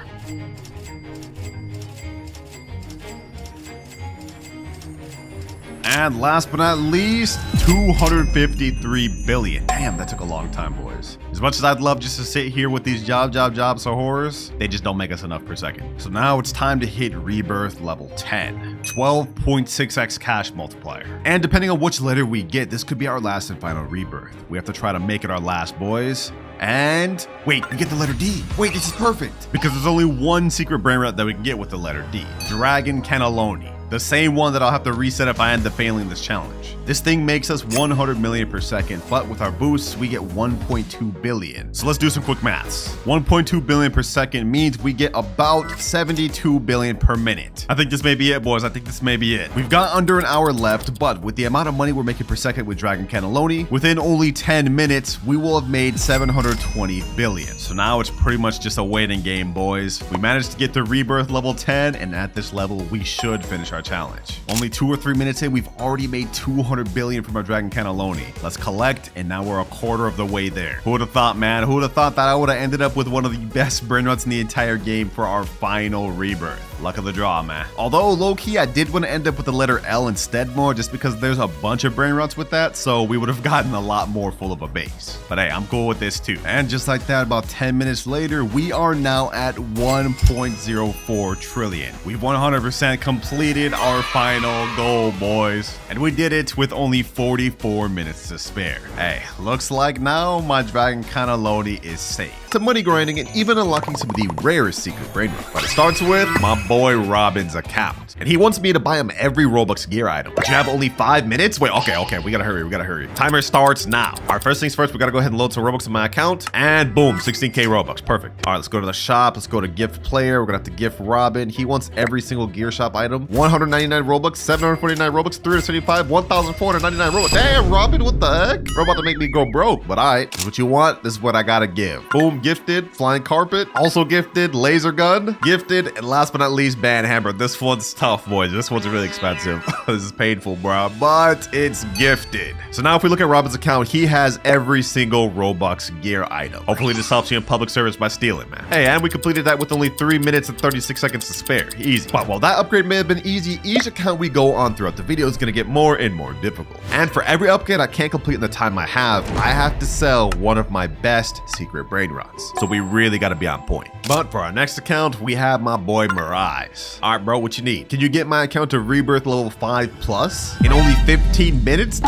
And last but not least, 253 billion. Damn, that took a long time, boys. As much as I'd love just to sit here with these Job Sahurs, they just don't make us enough per second. So now it's time to hit rebirth level 10. 12.6x cash multiplier. And depending on which letter we get, this could be our last and final rebirth. We have to try to make it our last, boys. And wait, we get the letter D. Wait, this is perfect. Because there's only one secret brain rot that we can get with the letter D. Dragon Cannelloni. The same one that I'll have to reset if I end up failing this challenge. This thing makes us 100 million per second, but with our boosts, we get 1.2 billion. So let's do some quick maths. 1.2 billion per second means we get about 72 billion per minute. I think this may be it, boys. I think this may be it. We've got under an hour left, but with the amount of money we're making per second with Dragon Cannelloni, within only 10 minutes, we will have made 720 billion. So now it's pretty much just a waiting game, boys. We managed to get to rebirth level 10, and at this level, we should finish our challenge. Only 2 or 3 minutes in, we've already made 200 billion from our Dragon Cannelloni. Let's collect, and now we're a quarter of the way there. Who would have thought, man? Who would have thought that I would have ended up with one of the best brain rots in the entire game for our final rebirth? Luck of the draw, man. Although low-key, I did want to end up with the letter L instead more, just because there's a bunch of brain rots with that, so we would have gotten a lot more full of a base. But hey, I'm cool with this too. And just like that, about 10 minutes later, we are now at 1.04 trillion. We've 100% completed our final goal, boys. And we did it with only 44 minutes to spare. Hey, looks like now my Dragon Cannelloni is safe. Some money grinding and even unlocking some of the rarest secret brain rots. But it starts with my boy Robin's account. And he wants me to buy him every Roblox gear item. But you have only 5 minutes? Wait, okay, we gotta hurry. Timer starts now. All right, first things first, we gotta go ahead and load some Robux in my account. And boom, 16k Robux, perfect. All right, let's go to the shop. Let's go to gift player. We're gonna have to gift Robin. He wants every single gear shop item. 199 Robux, 749 Robux, 375, 1,499 Robux. Damn, Robin, what the heck? Bro, about to make me go broke, but all right. This is what you want. This is what I gotta give. Boom, gifted. Flying carpet, also gifted. Laser gun, gifted. And last but not least, band hammer. This one's tough, boys. This one's really expensive. This is painful, bro, but it's gifted. So now if we look at Robin's account, he has every single Robux gear item. Hopefully this helps you in public service by stealing, man. Hey, and we completed that with only 3 minutes and 36 seconds to spare. Easy. But while that upgrade may have been easy, each account we go on throughout the video is going to get more and more difficult. And for every upgrade I can't complete in the time I have to sell one of my best secret brain rots. So we really got to be on point. But for our next account, we have my boy Mirage. All right, bro, what you need? Can you get my account to rebirth level 5+ in only 15 minutes?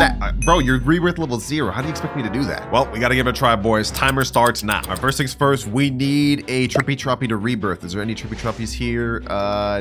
Bro, you're rebirth level 0. How do you expect me to do that? Well, we got to give it a try, boys. Timer starts now. All right, first things first, we need a Trippy Troppy to rebirth. Is there any Trippy Troppies here?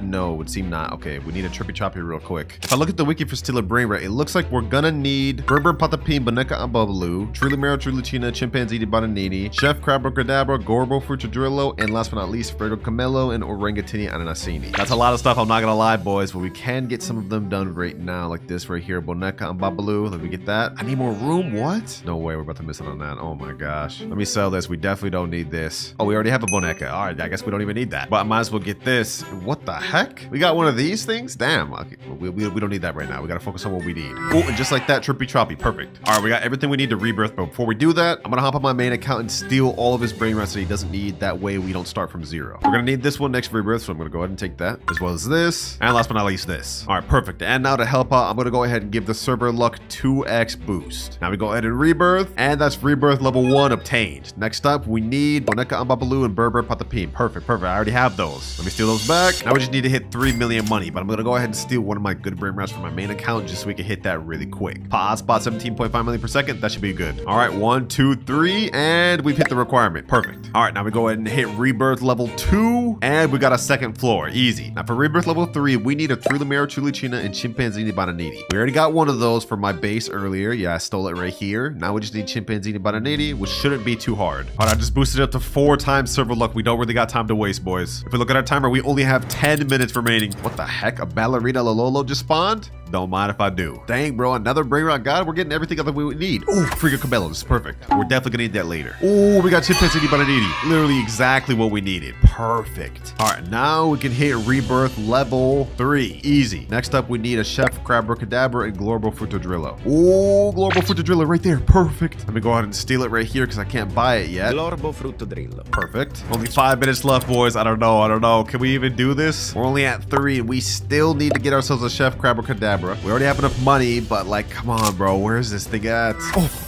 No, it would seem not. Okay, we need a Trippy Troppy real quick. If I look at the wiki for Steal a Brain Rot, it looks like we're gonna need Berber Patapin, Boneka and Bubaloo, Trulimero, Trulicina, Chimpanzee di Bananini, Chef Crabro Cadabra, Gorbo Fruitadrillo, and last but not least, Fredo Camelo and Orangatini Ananasini. That's a lot of stuff, I'm not gonna lie. 5, boys, but we can get some of them done right now, like this right here. Boneka and Babalu. Let me get that. I need more room. What? No way. We're about to miss it on that. Oh my gosh. Let me sell this. We definitely don't need this. Oh, we already have a Boneka. All right. I guess we don't even need that. But I might as well get this. What the heck? We got one of these things? Damn. Okay. We don't need that right now. We got to focus on what we need. Oh, and just like that, trippy troppy. Perfect. All right. We got everything we need to rebirth. But before we do that, I'm going to hop on my main account and steal all of his brain rots that he doesn't need. That way we don't start from 0. We're going to need this one next rebirth. So I'm going to go ahead and take that, as well as this. And last but not least, this. All right. Perfect. And now to help out, I'm going to go ahead and give the server luck 2x boost. Now we go ahead and rebirth. And that's rebirth level 1 obtained. Next up, we need Boneka Ambabalu and Berber Patapim. Perfect. Perfect. I already have those. Let me steal those back. Now we just need to hit 3 million money. But I'm going to go ahead and steal one of my good brain rots from my main account just so we can hit that really quick. Pot spot 17.5 million per second. That should be good. All right. 1, 2, 3. And we've hit the requirement. Perfect. All right. Now we go ahead and hit rebirth level 2. And we got a second floor. Easy. Now for rebirth level 3, we need a Trulimero, Chulicina, and Chimpanzini Bananini. We already got one of those for my base earlier. Yeah, I stole it right here. Now we just need Chimpanzini Bananini, which shouldn't be too hard. All right, I just boosted it up to 4 times server luck. We don't really got time to waste, boys. If we look at our timer, we only have 10 minutes remaining. What the heck? A Ballerina Lololo just spawned? Don't mind if I do. Dang, bro, another Brainrot God. We're getting everything that we would need. Oh, Friga Cabello. This is perfect. We're definitely gonna need that later. Oh, we got Chimpanzini Bananini. Literally exactly what we needed. Perfect. All right, now we can hit rebirth level 3. Easy. Next up, we need a Chef Crabracadabra and Glorbo Frutodrillo. Oh, Glorbo Frutodrillo right there. Perfect. Let me go ahead and steal it right here because I can't buy it yet.
Glorbo Frutodrillo.
Perfect. Only 5 minutes left, boys. I don't know. Can we even do this? We're only at 3 and we still need to get ourselves a Chef Crabracadabra. We already have enough money, but like, come on, bro. Where's this thing at?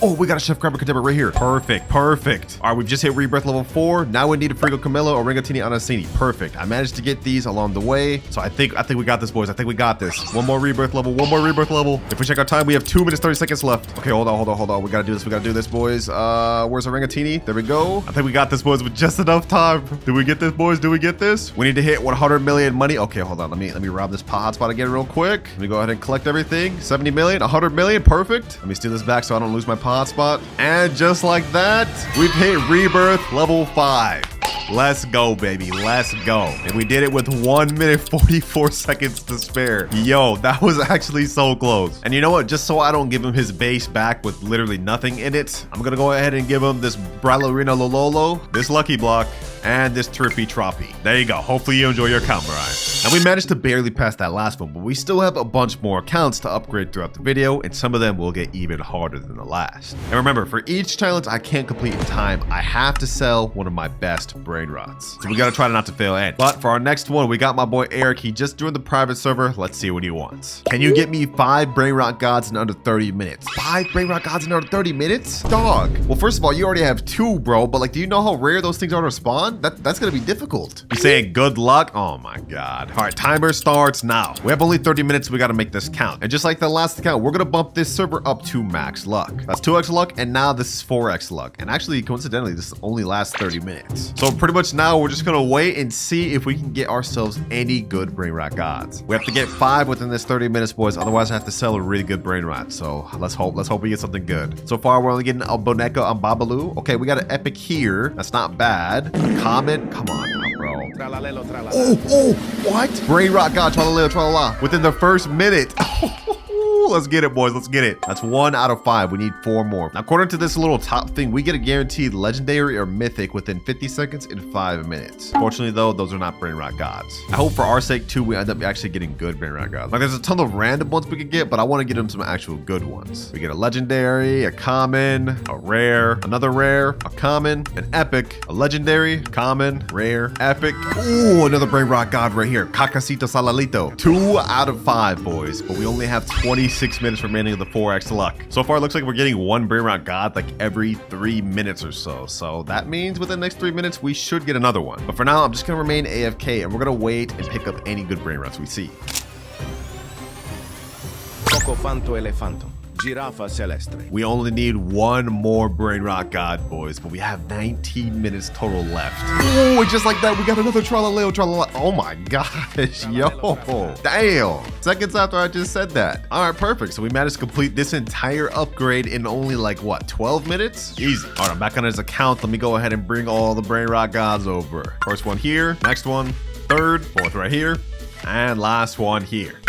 Oh, we got a Chef Crabracadabra right here. Perfect. All right, we've just hit rebirth level 4. Now we need a Frigo Camillo or Ringatini Anasini. Perfect. I managed to get these along the way. So I think we got this, boys. I think we got this. One more rebirth level. If we check our time, we have 2 minutes, 30 seconds left. Okay, hold on. We gotta do this, boys. Where's our Ringatini? There we go. I think we got this, boys, with just enough time. Do we get this, boys? We need to hit 100 million money. Okay, hold on. Let me rob this hotspot again real quick. Let me go ahead and collect everything. 70 million, 100 million. Perfect. Let me steal this back so I don't lose my hotspot. And just like that, we've hit rebirth level 5. Let's go, baby. Let's go. And we did it with 1 minute, 44 seconds to spare. Yo, that was actually so close. And you know what? Just so I don't give him his base back with literally nothing in it, I'm going to go ahead and give him this Ballerina Lololo, this Lucky Block, and this Trippy Troppy. There you go. Hopefully you enjoy your account, Mariah. And we managed to barely pass that last one, but we still have a bunch more accounts to upgrade throughout the video, and some of them will get even harder than the last. And remember, for each challenge I can't complete in time, I have to sell one of my best brain rots. So we gotta try not to fail in. But for our next one, we got my boy Eric. He just joined the private server. Let's see what he wants. Can you get me 5 brain rot gods in under 30 minutes? 5 brain rot gods in under 30 minutes? Dog. Well, first of all, you already have 2, bro, but like, do you know how rare those things are to spawn? That's gonna be difficult. You saying good luck? Oh my god. All right, timer starts now. We have only 30 minutes. We got to make this count. And just like the last account, we're going to bump this server up to max luck. That's 2x luck. And now this is 4x luck. And actually, coincidentally, this only lasts 30 minutes. So pretty much now we're just going to wait and see if we can get ourselves any good brain rot gods. We have to get 5 within this 30 minutes, boys. Otherwise, I have to sell a really good brain rot. So let's hope we get something good. So far, we're only getting a Boneka and Babalu. Okay, we got an epic here. That's not bad. Comment. Come on now, bro. Oh, what? Brain rot god, tra-la-la, tra-la-la. Within the first minute. Let's get it, boys. Let's get it. That's 1 out of 5. We need 4 more. Now, according to this little top thing, we get a guaranteed legendary or mythic within 50 seconds in 5 minutes. Fortunately, though, those are not brain rot gods. I hope for our sake, too, we end up actually getting good brain rot gods. Like, there's a ton of random ones we could get, but I want to get them some actual good ones. We get a legendary, a common, a rare, another rare, a common, an epic, a legendary, common, rare, epic. Ooh, another brain rot god right here. Cacasito Salalito. 2 out of 5, boys. But we only have 26 minutes remaining of the 4x luck. So far, it looks like we're getting 1 brain rot god like every 3 minutes or so. So that means within the next 3 minutes, we should get another one. But for now, I'm just going to remain AFK and we're going to wait and pick up any good brain rots we see.
Cocofanto elefanto. Giraffa celestre.
We only need 1 more brain rot god, boys, but we have 19 minutes total left. Oh, just like that, we got another tra-la-la, tra-la-la. Oh my gosh, yo, damn. Seconds after I just said that. All right, perfect. So we managed to complete this entire upgrade in only like what, 12 minutes? Easy. All right, I'm back on his account. Let me go ahead and bring all the brain rot gods over. First one here, next one, third, fourth right here. And last one here.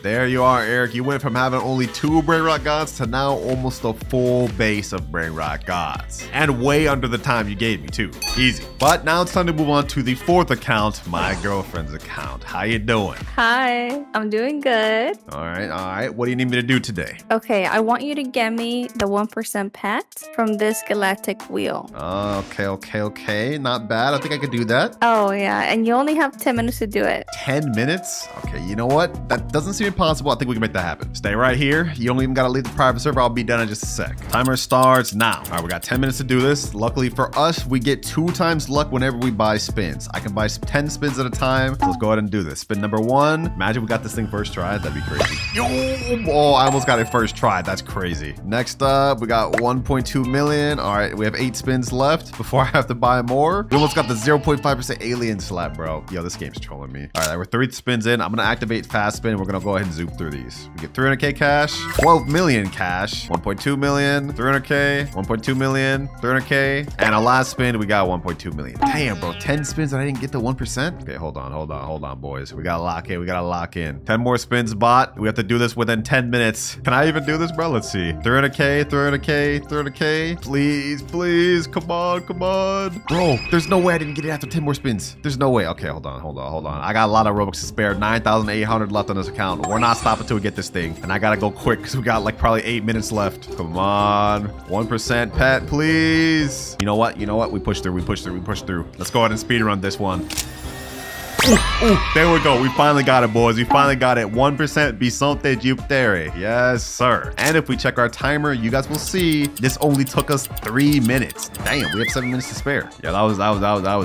There you are, Eric. You went from having only 2 Brainrot gods to now almost a full base of Brainrot gods. And way under the time you gave me, too. Easy. But now it's time to move on to the 4th account, my girlfriend's account. How you doing?
Hi, I'm doing good.
All right. What do you need me to do today?
Okay, I want you to get me the 1% pet from this galactic wheel.
Okay. Not bad. I think I could do that.
Oh, yeah, and you only have 10 minutes to do it.
10 minutes? Okay, you know what? That doesn't seem impossible. I think we can make that happen. Stay right here. You don't even gotta leave the private server. I'll be done in just a sec. Timer starts now. All right, we got 10 minutes to do this. Luckily for us, we get 2 times luck whenever we buy spins. I can buy 10 spins at a time. So let's go ahead and do this. Spin number 1. Imagine we got this thing first try. That'd be crazy. Oh, I almost got it first try. That's crazy. Next up, we got 1.2 million. All right, we have 8 spins left before I have to buy more. We almost got the 0.5% alien slap, bro. Yo, this game's trolling me. All right, we're 3 spins in. I'm gonna activate fast spin. We're gonna go ahead and zoom through these. We get 300k cash, 12 million cash, 1.2 million, 300k, 1.2 million, 300k, and a last spin we got 1.2 million. Damn, bro, 10 spins and I didn't get the 1%. Okay, hold on, boys. We gotta lock in. 10 more spins, bot. We have to do this within 10 minutes. Can I even do this, bro? Let's see. 300k. Please, come on. Bro, there's no way I didn't get it after 10 more spins. There's no way. Okay, hold on. I got a lot of Robux to spare. 9,800 left on this account. We're not stopping until we get this thing. And I gotta go quick because we got like probably 8 minutes left. Come on. 1% pet, please. You know what? We push through. Let's go ahead and speed run this one. Ooh, there we go. We finally got it, boys. We finally got it. 1% Bisonte Jupiter. Yes, sir. And if we check our timer, you guys will see this only took us 3 minutes. Damn, we have 7 minutes to spare. Yeah, that was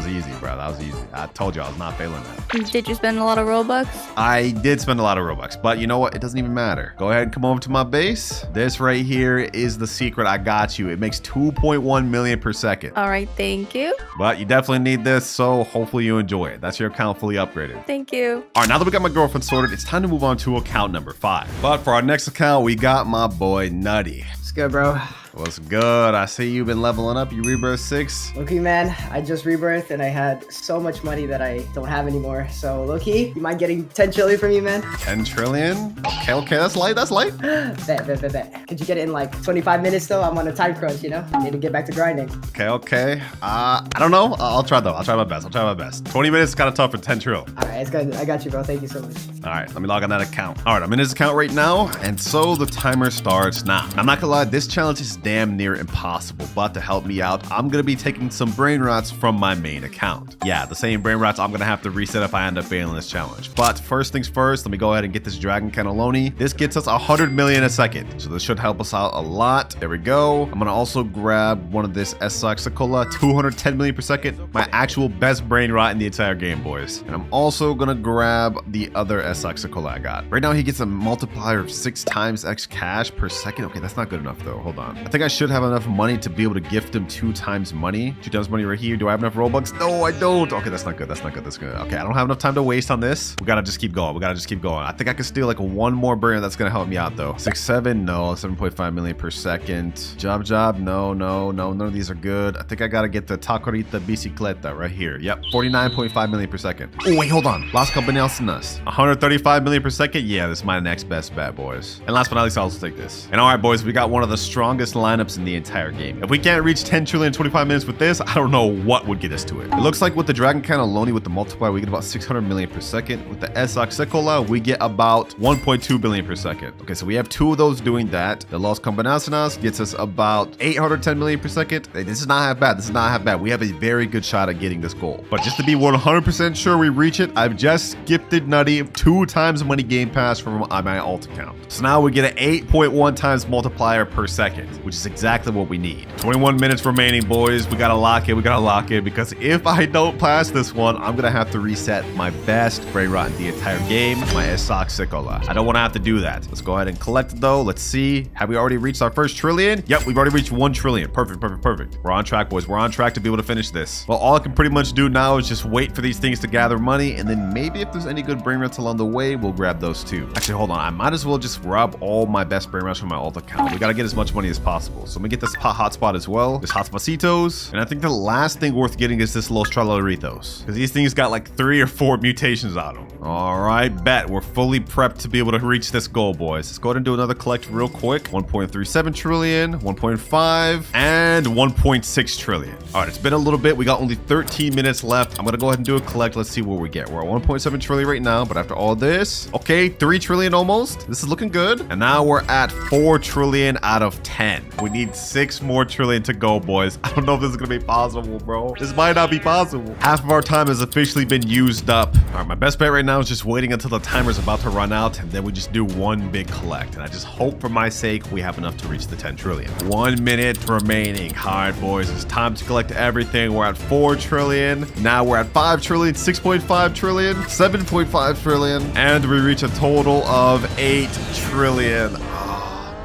easy, bro. That was easy. I told you I was not failing that.
Did you spend a lot of Robux?
I did spend a lot of Robux, but you know what? It doesn't even matter. Go ahead and come over to my base. This right here is the secret. I got you. It makes 2.1 million per second.
All right, thank you.
But you definitely need this, so hopefully you enjoy it. That's your account fully upgraded.
Thank you.
All right, now that we got my girlfriend sorted, it's time to move on to account number 5. But for our next account, we got my boy Nutty.
What's good, bro?
What's good? I see you've been leveling up. You rebirth 6.
Loki, man, I just rebirthed and I had so much money that I don't have anymore. So, Loki, you mind getting 10 trillion from me, man?
10 trillion? Okay, that's light.
Bet. Could you get it in like 25 minutes though? I'm on a time crunch, you know? I need to get back to grinding.
Okay. I don't know. I'll try though. I'll try my best. 20 minutes is kind of tough for 10 trill.
All right, it's good. I got you, bro. Thank you so much.
All right, let me log on that account. All right, I'm in his account right now, and so the timer starts now. I'm not gonna lie, this challenge is damn near impossible, but to help me out, I'm gonna be taking some brain rots from my main account. Yeah, the same brain rots I'm gonna have to reset if I end up failing this challenge. But first things first, let me go ahead and get this dragon cannelloni. This gets us 100 million a second, so this should help us out a lot. There we go. I'm gonna also grab one of this Esaxicola, 210 million per second, my actual best brain rot in the entire game, boys. And I'm also gonna grab the other Esaxicola I got. Right now he gets a multiplier of 6 times X cash per second. Okay, that's not good enough though. Hold on. I think I should have enough money to be able to gift him 2 times money. 2 times money right here. Do I have enough Robux? No, I don't. Okay, that's not good. That's good. Okay, I don't have enough time to waste on this. We gotta just keep going. I think I can steal like one more brain that's gonna help me out though. 6, 7, no. 7.5 million per second. Job, no. None of these are good. I think I gotta get the Tacorita Bicicleta right here. Yep, 49.5 million per second. Oh, wait, hold on. Las Campanianas. 135 million per second. Yeah, this is my next best bet, boys. And last but not least, I'll also take this. And all right, boys, we got one of the strongest lineups in the entire game. If we can't reach 10 trillion in 25 minutes with this, I don't know what would get us to it. It looks like with the Dragon Cannelloni with the multiplier, we get about 600 million per second. With the Esaxicola, we get about 1.2 billion per second. Okay, so we have 2 of those doing that. The Los Combinaciones gets us about 810 million per second. Hey, this is not half bad. We have a very good shot at getting this goal. But just to be 100% sure we reach it, I've just gifted Nutty 2 times money game pass from my alt account. So now we get an 8.1 times multiplier per second, which is exactly what we need. 21 minutes remaining, boys. We gotta lock it because if I don't pass this one, I'm gonna have to reset my best brain rot in the entire game, my Esaxicola. I don't want to have to do that. Let's go ahead and collect it though. Let's see. Have we already reached our first trillion? Yep, we've already reached 1 trillion. Perfect. We're on track, boys. We're on track to be able to finish this. Well, all I can pretty much do now is just wait for these things to gather money, and then maybe if there's any good brain rots along the way, we'll grab those too. Actually, hold on. I might as well just grab all my best brain rots from my alt account. We gotta get as much money as possible. possible. So I'm gonna get this hotspot as well. This hotspotitos. And I think the last thing worth getting is this Los Tralaritos. Because these things got like 3 or 4 mutations on them. All right, bet. We're fully prepped to be able to reach this goal, boys. Let's go ahead and do another collect real quick. 1.37 trillion, 1.5, and 1.6 trillion. All right, it's been a little bit. We got only 13 minutes left. I'm gonna go ahead and do a collect. Let's see what we get. We're at 1.7 trillion right now, but after all this, okay, 3 trillion almost. This is looking good. And now we're at 4 trillion out of 10. We need 6 more trillion to go, boys. I don't know if this is gonna be possible, bro. This might not be possible. Half of our time has officially been used up. All right, my best bet right now is just waiting until the timer's about to run out, and then we just do one big collect. And I just hope for my sake we have enough to reach the 10 trillion. 1 minute remaining. All right, boys, it's time to collect everything. We're at 4 trillion. Now we're at 5 trillion, 6.5 trillion, 7.5 trillion, and we reach a total of 8 trillion.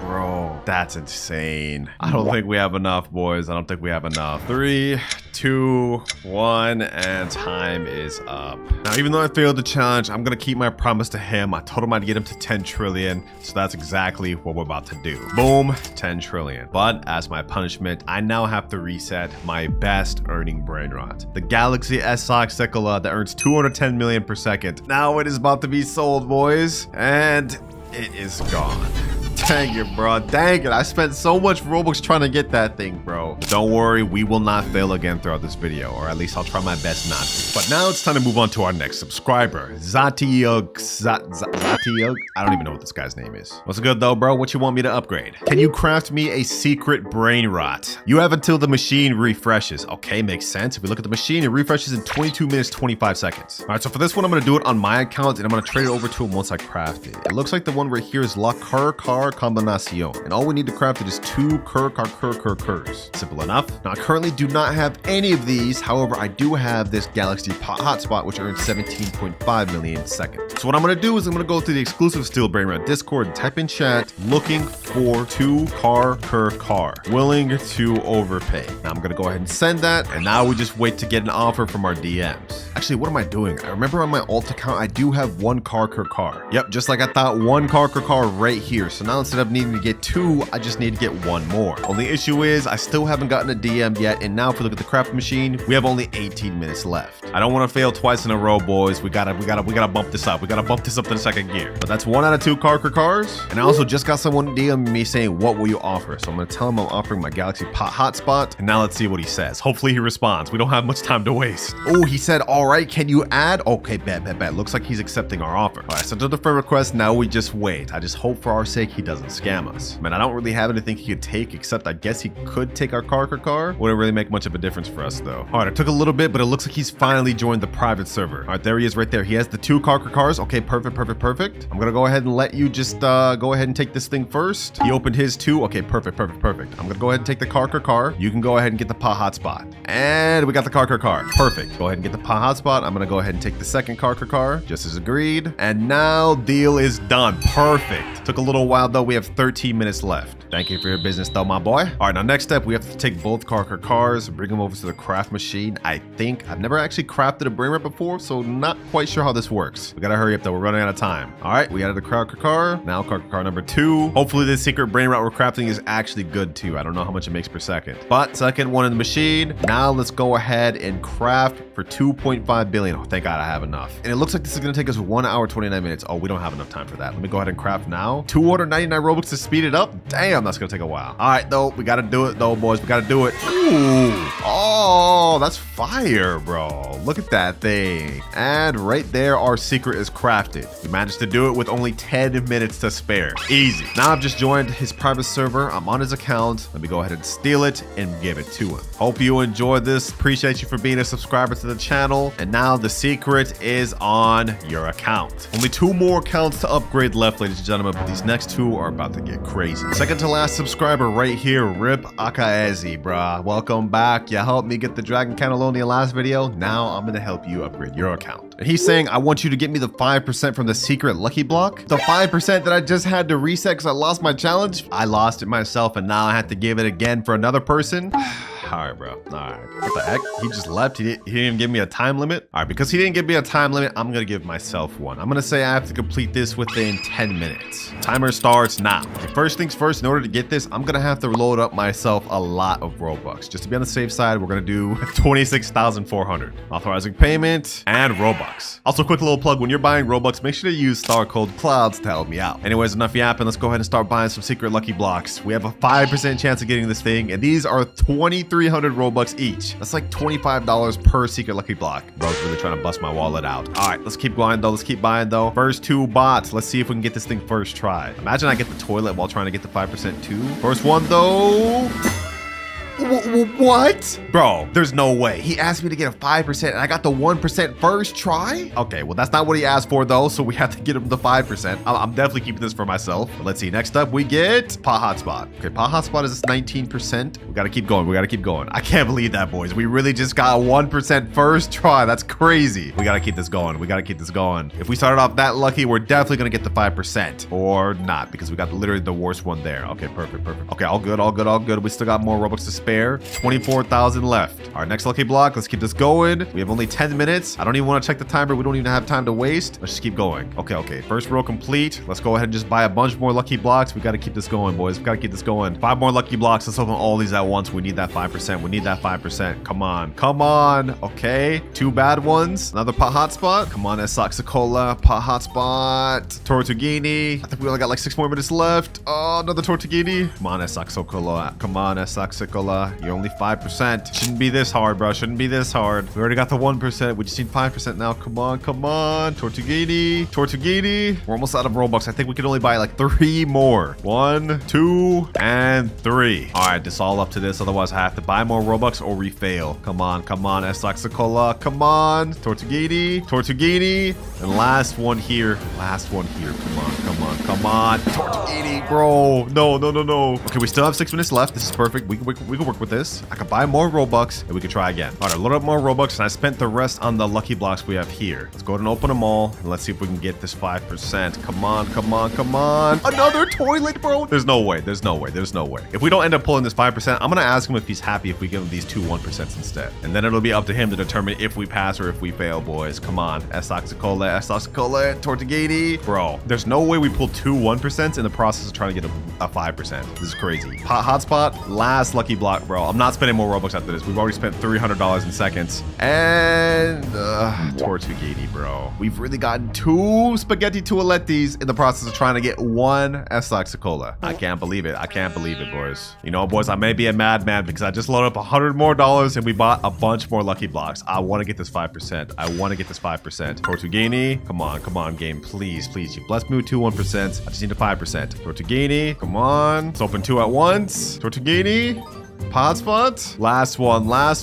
Bro, that's insane. I don't think we have enough, boys. I don't think we have enough. 3, 2, 1, and time is up. Now, even though I failed the challenge, I'm gonna keep my promise to him. I told him I'd get him to 10 trillion, so that's exactly what we're about to do. Boom, 10 trillion. But as my punishment, I now have to reset my best earning Brainrot, the Galaxy S-Sox Sekola that earns 210 million per second. Now it is about to be sold, boys, and it is gone. Dang it, bro. Dang it. I spent so much Robux trying to get that thing, bro. But don't worry, we will not fail again throughout this video, or at least I'll try my best not to. But now it's time to move on to our next subscriber, Zatiug. I don't even know what this guy's name is. What's good though, bro? What you want me to upgrade? Can you craft me a secret Brainrot? You have until the machine refreshes. Okay, makes sense. If we look at the machine, it refreshes in 22 minutes, 25 seconds. All right, so for this one, I'm gonna do it on my account, and I'm gonna trade it over to him once I craft it. It looks like the one right here is La Car Combinacion, and all we need to craft it is 2 Curs. Simple enough. Now, I currently do not have any of these. However, I do have this Galaxy hotspot, which earns 17.5 million seconds. So what I'm going to do is I'm going to go to the exclusive Steel Brainrot Discord and type in chat, looking for 2 Car, willing to overpay. Now I'm going to go ahead and send that, and now we just wait to get an offer from our DMs. Actually, what am I doing? I remember on my alt account, I do have 1 Car. Yep, just like I thought, 1 Car right here. So now instead of needing to get 2, I just need to get 1 more. Only issue is I still haven't gotten a DM yet, and now if we look at the craft machine, we have only 18 minutes left. I don't want to fail twice in a row, boys. We gotta bump this up. We gotta bump this up to the 2nd gear. But that's 1 out of 2 cars. And I also just got someone DM me saying, what will you offer? So I'm gonna tell him I'm offering my Galaxy hotspot, and now let's see what he says. Hopefully he responds. We don't have much time to waste. Oh, he said, all right, can you add? Okay, bet. Looks like he's accepting our offer. All right, sent him the friend request. Now we just wait. I just hope for our sake he doesn't scam us. Man, I don't really have anything he could take, except I guess he could take our car. Wouldn't really make much of a difference for us though. All right, it took a little bit, but it looks like he's finally joined the private server. All right, there he is right there. He has the 2 cars. Okay, perfect. I'm gonna go ahead and let you just go ahead and take this thing first. He opened his 2. Okay, perfect. I'm gonna go ahead and take the car. You can go ahead and get the hotspot. And we got the car. Perfect. Go ahead and get the hotspot. I'm gonna go ahead and take the 2nd car, just as agreed. And now deal is done. Perfect. Took a little while though. We have 13 minutes left. Thank you for your business though, my boy. All right, now next step, we have to take both cars, bring them over to the craft machine. I think I've never actually crafted a Brainrot before, so not quite sure how this works. We gotta hurry up though, we're running out of time. All right, we added the car. Now car number 2. Hopefully this secret Brainrot we're crafting is actually good too. I don't know how much it makes per second, but 2nd one in the machine. Now let's go ahead and craft for 2.5 billion. Oh, thank God I have enough. And it looks like this is gonna take us 1 hour, 29 minutes. Oh, we don't have enough time for that. Let me go ahead and craft now. 299 Robux to speed it up. Damn, that's gonna take a while. All right, though, we gotta do it though, boys. We gotta do it. Ooh. Oh, that's fire, bro. Look at that thing. And right there, our secret is crafted. We managed to do it with only 10 minutes to spare. Easy. Now I've just joined his private server. I'm on his account. Let me go ahead and steal it and give it to him. Hope you enjoyed this. Appreciate you for being a subscriber to the channel. And now the secret is on your account. Only 2 more accounts to upgrade left, ladies and gentlemen, but these next 2 are about to get crazy. 2nd to last subscriber right here, Rip Akaezi, bruh. Welcome back. You helped me get the Dragon Cannelloni last video. Now I'm gonna help you upgrade your account. And he's saying, I want you to get me the 5% from the secret lucky block. The 5% that I just had to reset because I lost my challenge. I lost it myself, and now I have to give it again for another person. All right, bro. All right. What the heck? He just left. He didn't even give me a time limit. All right, because he didn't give me a time limit, I'm gonna give myself one. I'm gonna say I have to complete this within 10 minutes. Timer starts now. Okay, first things first, in order to get this, I'm gonna have to load up myself a lot of Robux. Just to be on the safe side, we're gonna do 26,400. Authorizing payment and Robux. Also, quick little plug, when you're buying Robux, make sure to use star code Clouds to help me out. Anyways, enough yapping. Let's go ahead and start buying some secret lucky blocks. We have a 5% chance of getting this thing, and these are 2,300 Robux each. That's like $25 per secret lucky block. Bro's really trying to bust my wallet out. All right, let's keep going though. Let's keep buying though. First 2 bots. Let's see if we can get this thing first try. Imagine I get the toilet while trying to get the 5% too. First one though. What? Bro, there's no way. He asked me to get a 5% and I got the 1% first try? Okay, well, that's not what he asked for though, so we have to get him the 5%. I'm definitely keeping this for myself. But let's see. Next up, we get Pot Hotspot. Okay, Pot Hotspot is 19%. We gotta keep going. We gotta keep going. I can't believe that, boys. We really just got a 1% first try. That's crazy. We gotta keep this going. We gotta keep this going. If we started off that lucky, we're definitely gonna get the 5%. Or not, because we got literally the worst one there. Okay, perfect, perfect. Okay, all good, all good, all good. We still got more Robux to spare. 24,000 left. All right, next lucky block. Let's keep this going. We have only 10 minutes. I don't even want to check the timer. We don't even have time to waste. Let's just keep going. Okay, okay. First row complete. Let's go ahead and just buy a bunch more lucky blocks. We got to keep this going, boys. We got to keep this going. 5 more lucky blocks. Let's open all these at once. We need that 5%. We need that 5%. Come on. Come on. Okay. 2 bad ones. Another Pot Hotspot. Come on, Saxacola. Pot Hotspot. Tortughini. I think we only got like 6 more minutes left. Oh, another Tortughini. Come on, Saxacola. Come on, Saxacola. You're only 5%. Shouldn't be this hard, bro. Shouldn't be this hard. We already got the 1%. We just need 5% now. Come on, come on. Tortughini. Tortughini. We're almost out of Robux. I think we can only buy like 3 more. 1, 2, and 3. All right, this all up to this. Otherwise, I have to buy more Robux or we fail. Come on, come on. Saxacola. Come on. Tortughini. Tortughini. And last one here. Last one here. Come on, come on, come on. Tortughini, bro. No, no, no, no. Okay, we still have 6 minutes left. This is perfect. We can work with this. I can buy more Robux and we can try again. All right, load up more Robux and I spent the rest on the lucky blocks we have here. Let's go ahead and open them all and let's see if we can get this 5%. Come on, come on, come on. Another toilet, bro. There's no way. There's no way. There's no way. If we don't end up pulling this 5%, I'm going to ask him if he's happy if we give him these 2 1% instead. And then it'll be up to him to determine if we pass or if we fail, boys. Come on. Saxacola, Tortughini. Bro, there's no way we pull 2 1% in the process of trying to get a 5%. This is crazy. Pot Hotspot, last lucky block, bro. I'm not spending more Robux after this. We've already spent $300 in seconds. And Tortughini, bro. We've really gotten 2 spaghetti toilettis in the process of trying to get 1 Saxacola. I can't believe it. I can't believe it, boys. You know, boys, I may be a madman because I just loaded up $100 more and we bought a bunch more lucky blocks. I want to get this 5%. I want to get this 5%. Tortughini, come on, game. Please, please. You blessed me with 2 1%. I just need a 5%. Tortughini, come on. Let's open 2 at once. Tortughini. Hotspot. Last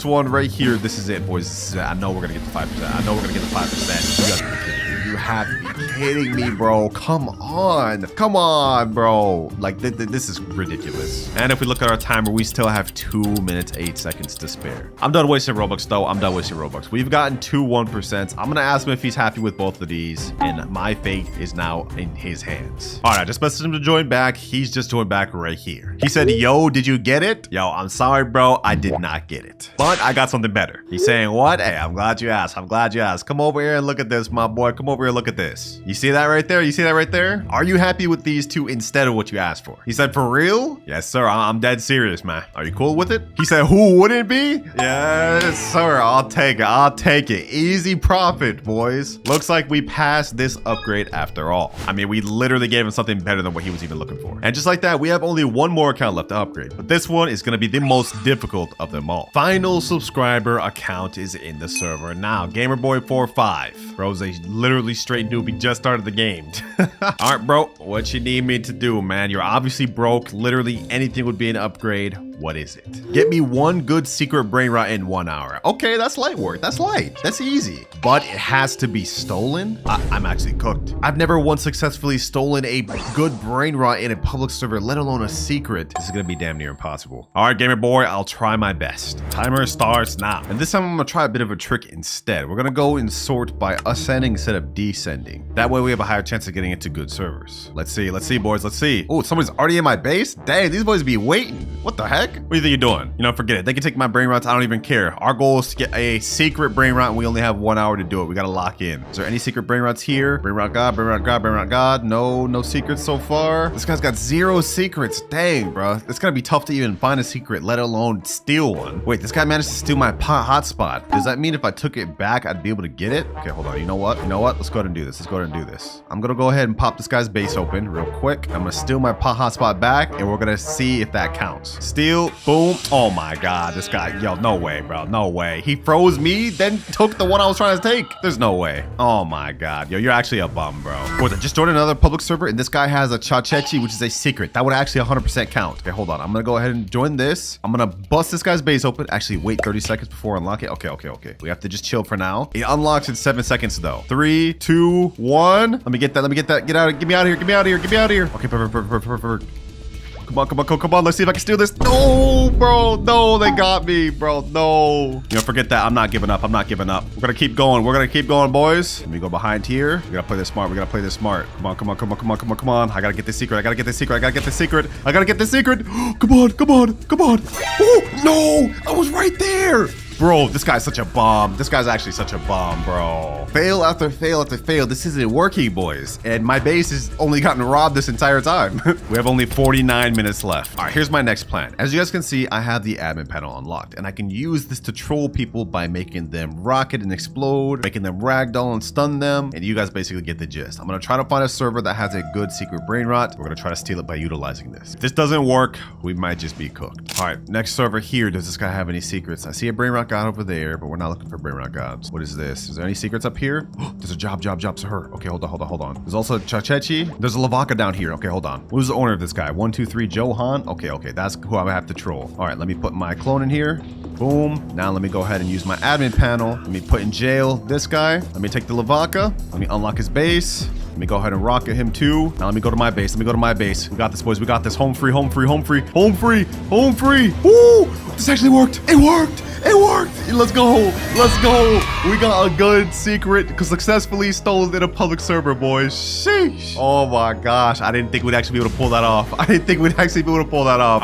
one right here. This is it, boys. This is it. I know we're gonna get the 5%. I know we're gonna get the 5%. You gotta be kidding me. You have to be kidding me, bro. Come on. Come on, bro. Like, this is ridiculous. And if we look at our timer, we still have 2 minutes, 8 seconds to spare. I'm done wasting Robux, though. I'm done wasting Robux. We've gotten 2 1%. I'm gonna ask him if he's happy with both of these. And my fate is now in his hands. All right, I just messaged him to join back. He's just joined back right here. He said, yo, did you get it? Yo, I'm sorry, bro. I did not get it. But I got something better. He's saying, what? Hey, I'm glad you asked. I'm glad you asked. Come over here and look at this, my boy. Come over here and look at this. You see that right there? You see that right there? Are you happy with these 2 instead of what you asked for? He said, for real? Yes, sir. I'm dead serious, man. Are you cool with it? He said, who wouldn't be? Yes, sir. I'll take it. I'll take it. Easy profit, boys. Looks like we passed this upgrade after all. I mean, we literally gave him something better than what he was even looking for. And just like that, we have only 1 more account left to upgrade. But this one is going to be the most difficult of them all. Final subscriber account is in the server now. Gamerboy45. Bro's a literally straight noob. He just started the game. All right, bro. What you need me to do, man? You're obviously broke. Literally anything would be an upgrade. What is it? Get me 1 good secret Brainrot in 1 hour. Okay, that's light work. That's light. That's easy. But it has to be stolen? I'm actually cooked. I've never once successfully stolen a good Brainrot in a public server, let alone a secret. This is gonna be damn near impossible. All right, gamer boy, I'll try my best. Timer starts now. And this time I'm gonna try a bit of a trick instead. We're gonna go and sort by ascending instead of descending. That way we have a higher chance of getting into good servers. Let's see, boys, let's see. Oh, somebody's already in my base? Dang, these boys be waiting. What the heck? What do you think you're doing? You know, forget it. They can take my brain rots. I don't even care. Our goal is to get a secret brain rot, and we only have 1 hour to do it. We gotta lock in. Is there any secret brain rots here? Brain rot God, brain rot God, brain rot God. No secrets so far. This guy's got 0 secrets. Dang, bro. It's gonna be tough to even find a secret, let alone steal one. Wait, this guy managed to steal my hotspot. Does that mean if I took it back, I'd be able to get it? Okay, hold on. You know what? Let's go ahead and do this. I'm gonna go ahead and pop this guy's base open real quick. I'm gonna steal my hotspot back, and we're gonna see if that counts. Steal, boom. Oh my God, this guy, yo, no way, bro, no way. He froze me, then took the one I was trying to take. There's no way. Oh my God, yo, you're actually a bum, bro. I just joined another public server, and this guy has a Chachechi, which is a secret. That would actually 100% count. Okay, hold on. I'm gonna go ahead and join this. I'm gonna bust this guy's base open. Actually, wait 30 seconds before I unlock it. Okay. We have to just chill for now. It unlocks in 7 seconds though. 3, 2, 1. Let me get that. Get out. Get me out of here. Okay, perfect. Come on. Let's see if I can steal this. No, bro. No, they got me, bro. No. You know, forget that. I'm not giving up. We're gonna keep going. boys. Let me go behind here. We gotta play this smart. Come on. I gotta get this secret. Come on. Oh, no. I was right there. Bro, this guy's such a bomb. This guy's actually such a bomb, bro. Fail after fail. This isn't working, boys. And my base has only gotten robbed this entire time. We have only 49 minutes left. All right, here's my next plan. As you guys can see, I have the admin panel unlocked, and I can use this to troll people by making them rocket and explode, making them ragdoll and stun them, and you guys basically get the gist. I'm gonna try to find a server that has a good secret brain rot. We're gonna try to steal it by utilizing this. If this doesn't work, we might just be cooked. All right, next server here. Does this guy have any secrets? I see a brain rot God over there, but we're not looking for Brainrot gods. What is this? Is there any secrets up here? There's a job to her. Okay, hold on. There's also a Chachechi. There's a Lavaka down here. Okay, hold on. Who's the owner of this guy? 1, 2, 3, Johan. Okay, that's who I have to troll. All right, let me put my clone in here. Boom. Now let me go ahead and use my admin panel. Let me put in jail this guy. Let me take the Lavaka. Let me unlock his base. Let me go ahead and rocket him too. Now let me go to my base. We got this, boys. We got this. Home free. Woo! This actually worked. It worked. Let's go. We got a good secret successfully stolen in a public server, boys. Sheesh. Oh my gosh. I didn't think we'd actually be able to pull that off. All right,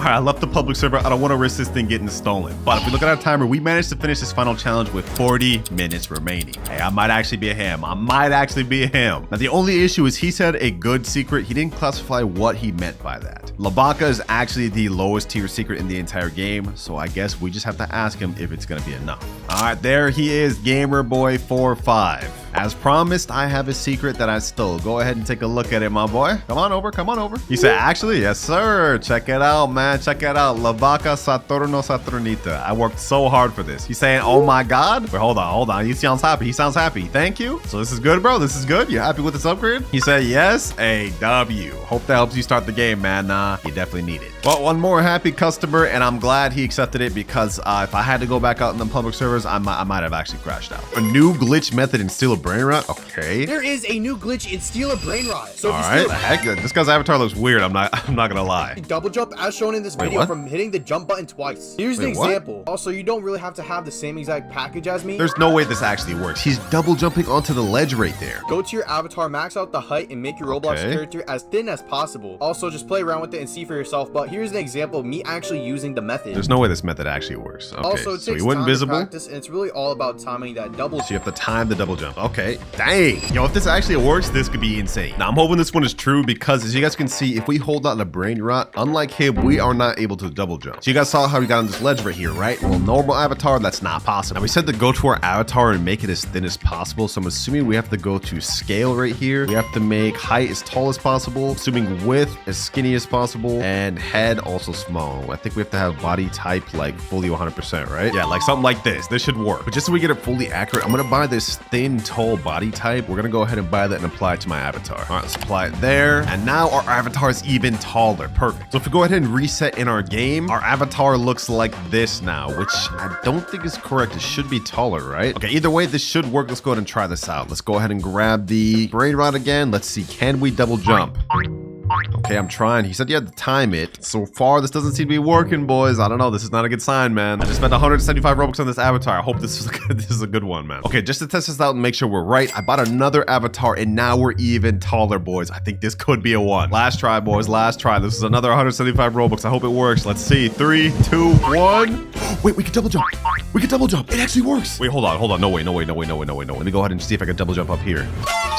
I left the public server. I don't want to risk this thing getting stolen. But if we look at our timer, we managed to finish this final challenge with 40 minutes remaining. Hey, I might actually be a him. Now, the only issue is he said a good secret. He didn't classify what he meant by that. Labaka is actually the lowest tier secret in the entire game. So I guess we just have to ask him if it's going to be enough. All right, there he is, Gamer Boy 45. As promised, I have a secret that I stole. Go ahead and take a look at it, my boy. Come on over. He said, actually, yes, sir. Check it out, man. Lavaka Saturno Saturnita. I worked so hard for this. He's saying, oh my God. Wait, hold on. He sounds happy. Thank you. So this is good, bro. You happy with this upgrade? He said, yes, a W. Hope that helps you start the game, man. You definitely need it. Well, one more happy customer, and I'm glad he accepted it because if I had to go back out in the public servers, I might have actually crashed out. A new glitch method in steal a brain rot? Okay.
There is a new glitch in steal a brain rot. So
all right, heck, this guy's avatar looks weird. I'm not gonna lie.
Double jump as shown in this video from hitting the jump button twice. Here's an example. Also, you don't really have to have the same exact package as me.
There's no way this actually works. He's double jumping onto the ledge right there.
Go to your avatar, max out the height, and make your Roblox character as thin as possible. Also, just play around with it and see for yourself. But here's an example of me actually using the method.
There's no way this method actually works. Okay,
also, it takes time to practice, and it's really all about timing that double jump.
So you have to time the double jump. Okay. Dang. Yo, if this actually works, this could be insane. Now, I'm hoping this one is true because as you guys can see, if we hold out the brain rot, unlike him, we are not able to double jump. So you guys saw how we got on this ledge right here, right? Well, normal avatar, that's not possible. Now, we said to go to our avatar and make it as thin as possible. So I'm assuming we have to go to scale right here. We have to make height as tall as possible, assuming width as skinny as possible, and head also small. I think we have to have body type like fully 100%, right? Yeah, like something like this. This should work. But just so we get it fully accurate, I'm gonna buy this thin, tall body type. We're gonna go ahead and buy that and apply it to my avatar. All right, let's apply it there. And now our avatar is even taller. Perfect. So if we go ahead and reset in our game, our avatar looks like this now, which I don't think is correct. It should be taller, right? Okay, either way, this should work. Let's go ahead and try this out. Let's go ahead and grab the brain rot again. Let's see, can we double jump? Okay, I'm trying. He said you had to time it. So far, this doesn't seem to be working, boys. I don't know. This is not a good sign, man. I just spent 175 Robux on this avatar. I hope this is a good one, man. Okay, just to test this out and make sure we're right, I bought another avatar, and now we're even taller, boys. I think this could be a one. Last try, boys. Last try. This is another 175 Robux. I hope it works. Let's see. 3, 2, 1. Wait, we can double jump. We can double jump. It actually works. Wait, hold on. No way. Let me go ahead and see if I can double jump up here.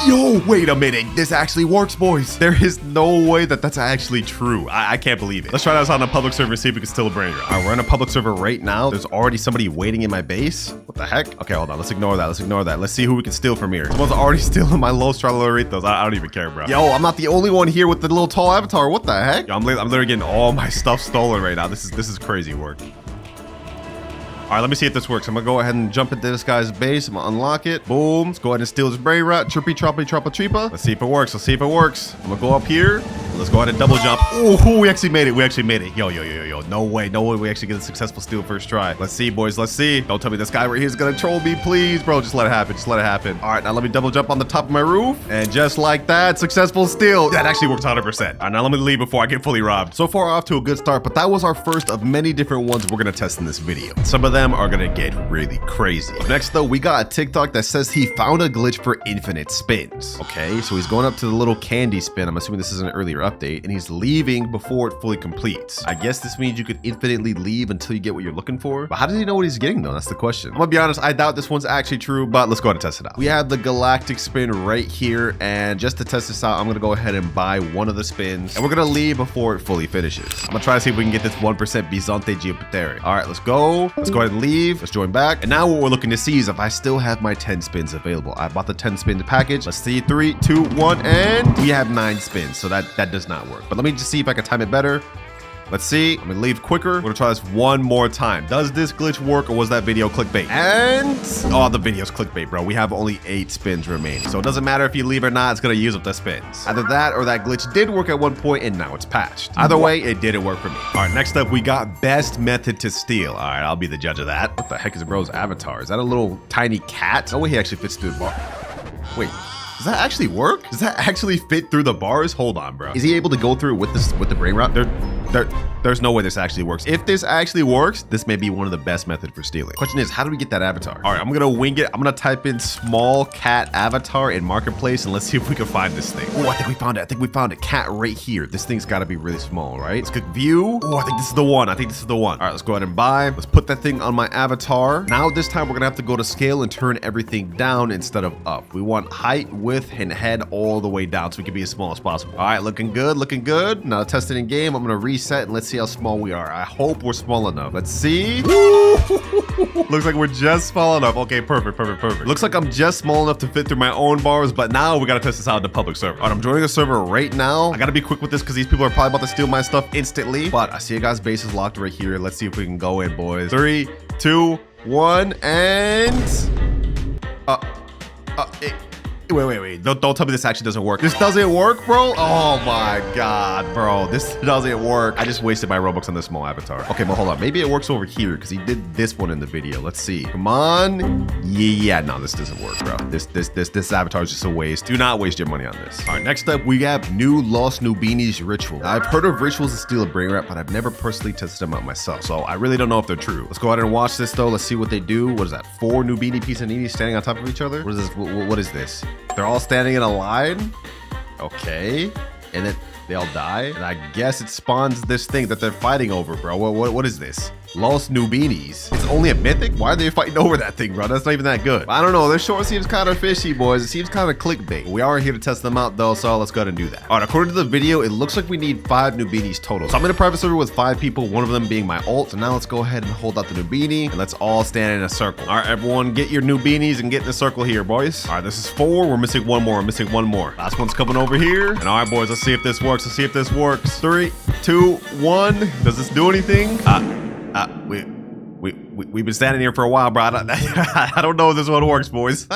Yo, wait a minute. This actually works, boys. There is no way that that's actually true. I can't believe it. Let's try this on a public server and see if we can steal a Brainrot. All right, we're on a public server right now. There's already somebody waiting in my base. What the heck? Okay, hold on. Let's ignore that. Let's see who we can steal from here. Someone's already stealing my Los Tralaritos. I don't even care, bro. Yo, I'm not the only one here with the little tall avatar. What the heck? Yo, I'm literally getting all my stuff stolen right now. This is crazy work. All right, let me see if this works. I'm gonna go ahead and jump into this guy's base. I'm gonna unlock it. Boom. Let's go ahead and steal this Brainrot. Trippy, tripa. Let's see if it works. I'm gonna go up here. Let's go ahead and double jump. Oh, we actually made it. Yo. No way. We actually get a successful steal first try. Let's see, boys. Let's see. Don't tell me this guy right here is gonna troll me, please, bro. Just let it happen. All right, now let me double jump on the top of my roof. And just like that, successful steal. That actually works 100%. All right, now let me leave before I get fully robbed. So far, off to a good start, but that was our first of many different ones we're gonna test in this video. Some of them are gonna get really crazy. Next, though, we got a TikTok that says he found a glitch for infinite spins. Okay, so he's going up to the little candy spin. I'm assuming this is an earlier update, and he's leaving before it fully completes. I guess this means you could infinitely leave until you get what you're looking for. But how does he know what he's getting, though? That's the question. I'm gonna be honest, I doubt this one's actually true, but let's go ahead and test it out. We have the galactic spin right here, and just to test this out, I'm gonna go ahead and buy one of the spins, and we're gonna leave before it fully finishes. I'm gonna try to see if we can get this 1% Bisonte Geopatere. All right, let's go. Let's go ahead and leave. Let's join back. And now what we're looking to see is if I still have my 10 spins available. I bought the 10 spin package. Let's see. 3, 2, 1, and we have 9 spins. So that does not work. But let me just see if I can time it better. Let's see. I'm gonna leave quicker. We're gonna try this one more time. Does this glitch work, or was that video clickbait? And oh, the video's clickbait, bro. We have only 8 spins remaining, so it doesn't matter if you leave or not. It's gonna use up the spins. Either that or that glitch did work at one point and now it's patched. Either way, it didn't work for me. All right, next up we got best method to steal. All right, I'll be the judge of that. What the heck is bro's avatar? Is that a little tiny cat? No way he actually fits through the bar. Wait. Does that actually work? Does that actually fit through the bars? Hold on, bro. Is he able to go through with the Brainrot? There's no way this actually works. If this actually works, this may be one of the best methods for stealing. Question is, how do we get that avatar? All right, I'm gonna wing it. I'm gonna type in small cat avatar in marketplace, and let's see if we can find this thing. Oh, I think we found it. Cat right here. This thing's gotta be really small, right? Let's click view. Oh, I think this is the one. All right, let's go ahead and buy. Let's put that thing on my avatar. Now this time we're gonna have to go to scale and turn everything down instead of up. We want height, width, and head all the way down so we can be as small as possible. All right, looking good. Now test it in game. I'm gonna reset and let's see how small we are. I hope we're small enough. Let's see. Looks like we're just small enough. Okay, perfect. Looks like I'm just small enough to fit through my own bars, but now we gotta test this out in the public server. All right, I'm joining the server right now. I gotta be quick with this because these people are probably about to steal my stuff instantly, but I see a guy's base is locked right here. Let's see if we can go in, boys. 3, 2, 1, and Wait. Don't tell me this actually doesn't work. This doesn't work, bro? Oh my God, bro. This doesn't work. I just wasted my Robux on this small avatar. Okay, but hold on. Maybe it works over here because he did this one in the video. Let's see. Come on. Yeah, no, this doesn't work, bro. This avatar is just a waste. Do not waste your money on this. All right, next up, we have new Los Noobinis ritual. Now, I've heard of rituals to steal a Brainrot, but I've never personally tested them out myself, so I really don't know if they're true. Let's go ahead and watch this, though. Let's see what they do. What is that? 4 Noobini Pisaninis standing on top of each other? What is this? What is this? They're all standing in a line. Okay. And then they all die. And I guess it spawns this thing that they're fighting over, bro. What is this? Los Noobinis. It's only a mythic? Why are they fighting over that thing, bro? That's not even that good. I don't know. This short seems kind of fishy, boys. It seems kind of clickbait. We are here to test them out, though, so let's go ahead and do that. All right, according to the video, it looks like we need 5 Noobinis total. So I'm in a private server with 5 people, one of them being my ult. So now let's go ahead and hold out the Noobini, and let's all stand in a circle. All right, everyone, get your Noobinis and get in the circle here, boys. All right, this is 4. We're missing one more. Last one's coming over here. And all right, boys, let's see if this works. 3, 2, 1. Does this do anything? we've been standing here for a while, bro. I don't know if this one works, boys.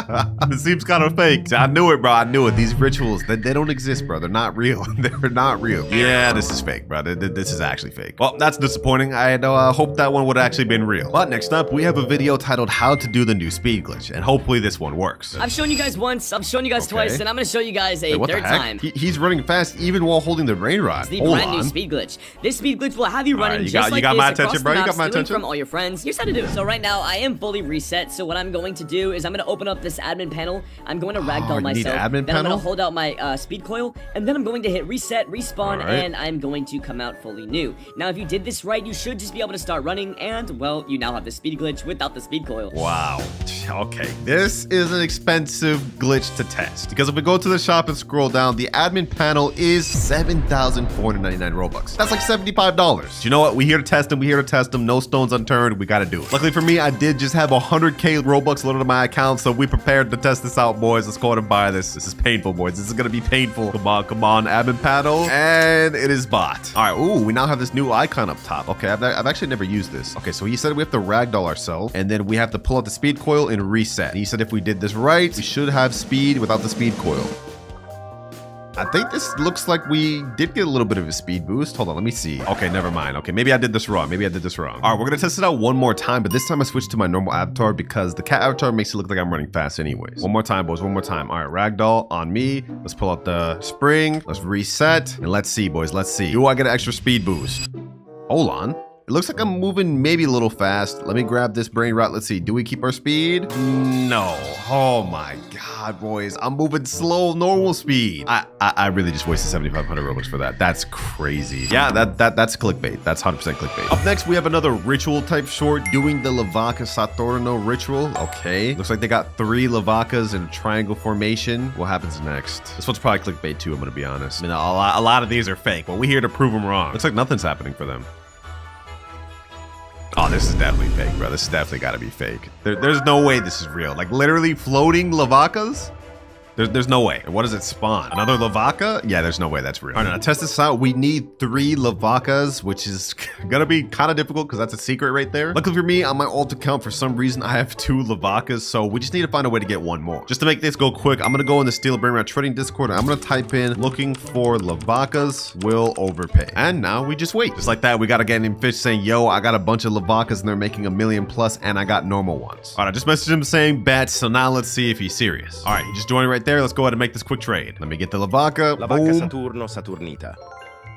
This seems kind of fake. I knew it, bro. I knew it. These rituals, they don't exist, bro. They're not real. They're not real. Yeah, this is fake, bro. This is actually fake. Well, that's disappointing. I had hoped that one would have actually been real. But next up, we have a video titled How to Do the New Speed Glitch, and hopefully this one works.
I've shown you guys once, I've shown you guys twice, and I'm gonna show you guys a
Wait,
third time.
He's running fast even while holding the Brainrot.
It's the brand new speed glitch. This speed glitch will have you running just like
you got
this
my
across
attention,
the
bro. You
map,
got my
stealing
attention
from all your friends. Here's how to do it. So right now, I am fully reset, so what I'm going to do is I'm gonna open up this admin panel. I'm going to ragdoll myself.
Admin
then I'm
panel?
gonna hold out my speed coil, and then I'm going to hit reset, respawn, and I'm going to come out fully new. Now, if you did this right, you should just be able to start running, and, well, you now have the speed glitch without the speed coil.
Wow. Okay. This is an expensive glitch to test, because if we go to the shop and scroll down, the admin panel is 7,499 Robux. That's like $75. You know what? We here to test them. We here to test them. No stones unturned. We gotta do it. Luckily for me, I did just have 100k Robux loaded to my account, so we prepared to test this out, boys. Let's go ahead and buy this. This is painful, boys. This is gonna be painful. Come on, admin panel. And it is bought. All right, ooh, we now have this new icon up top. Okay, I've actually never used this. Okay, so he said we have to ragdoll ourselves, and then we have to pull out the speed coil and reset. And he said if we did this right, we should have speed without the speed coil. I think this looks like we did get a little bit of a speed boost. Hold on, let me see. Okay, never mind. Okay, maybe I did this wrong. All right, we're gonna test it out one more time, but this time I switched to my normal avatar because the cat avatar makes it look like I'm running fast anyways. One more time, boys, one more time. All right, ragdoll on me. Let's pull out the spring. Let's reset, and let's see, boys, let's see. Do I get an extra speed boost? Hold on. It looks like I'm moving maybe a little fast. Let me grab this Brainrot. Let's see. Do we keep our speed? No. Oh my God, boys. I'm moving slow, normal speed. I really just wasted 7,500 Robux for that. That's crazy. Yeah, that's clickbait. That's 100% clickbait. Up next, we have another ritual type short doing the Lavaca Saturno ritual. Okay. Looks like they got 3 Lavacas in a triangle formation. What happens next? This one's probably clickbait too, I'm gonna be honest. I mean, a lot of these are fake, but we're here to prove them wrong. Looks like nothing's happening for them. Oh, this is definitely fake, bro. This has definitely got to be fake. There's no way this is real. Like, literally floating Lavacas? There's no way. And what does it spawn? Another Lavaca? Yeah, there's no way that's real. All right, now to test this out, we need 3 Lavacas, which is gonna be kind of difficult because that's a secret right there. Luckily for me, on my alt account, for some reason, I have 2 Lavacas, so we just need to find a way to get 1 more. Just to make this go quick, I'm gonna go in the Steel Brainrot Trading Discord, and I'm gonna type in looking for Lavacas will overpay. And now we just wait. Just like that, we got a guy named Fish saying, yo, I got a bunch of Lavacas and they're making $1 million plus, and I got normal ones. All right, I just messaged him saying bet, so now let's see if he's serious. All right, he just joined right there. Let's go ahead and make this quick trade. Let me get the Lavaca.
Lavaca Saturno Saturnita.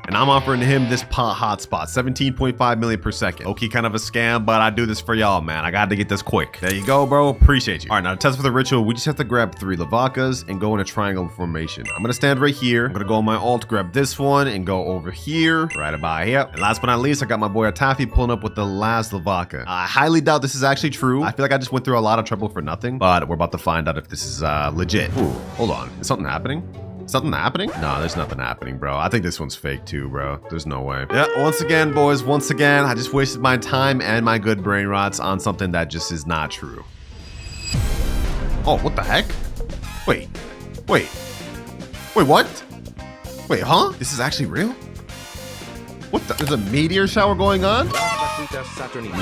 And I'm offering him this pot hotspot, 17.5 million per second. Okay, kind of a scam, but I do this for y'all, man. I got to get this quick. There you go, bro. Appreciate you. All right, now to test for the ritual, we just have to grab 3 Lavacas and go in a triangle formation. I'm going to stand right here. I'm going to go on my alt, grab this one, and go over here, right about here. And last but not least, I got my boy Atafi pulling up with the last Lavaca. I highly doubt this is actually true. I feel like I just went through a lot of trouble for nothing, but we're about to find out if this is legit. Ooh, hold on. Is something happening? Something happening? No, there's nothing happening, bro. I think this one's fake too, bro. There's no way. Yeah, once again, boys, once again, I just wasted my time and my good brain rots on something that just is not true. Oh, what the heck? Wait, what? Wait, huh? This is actually real? What the? There's a meteor shower going on?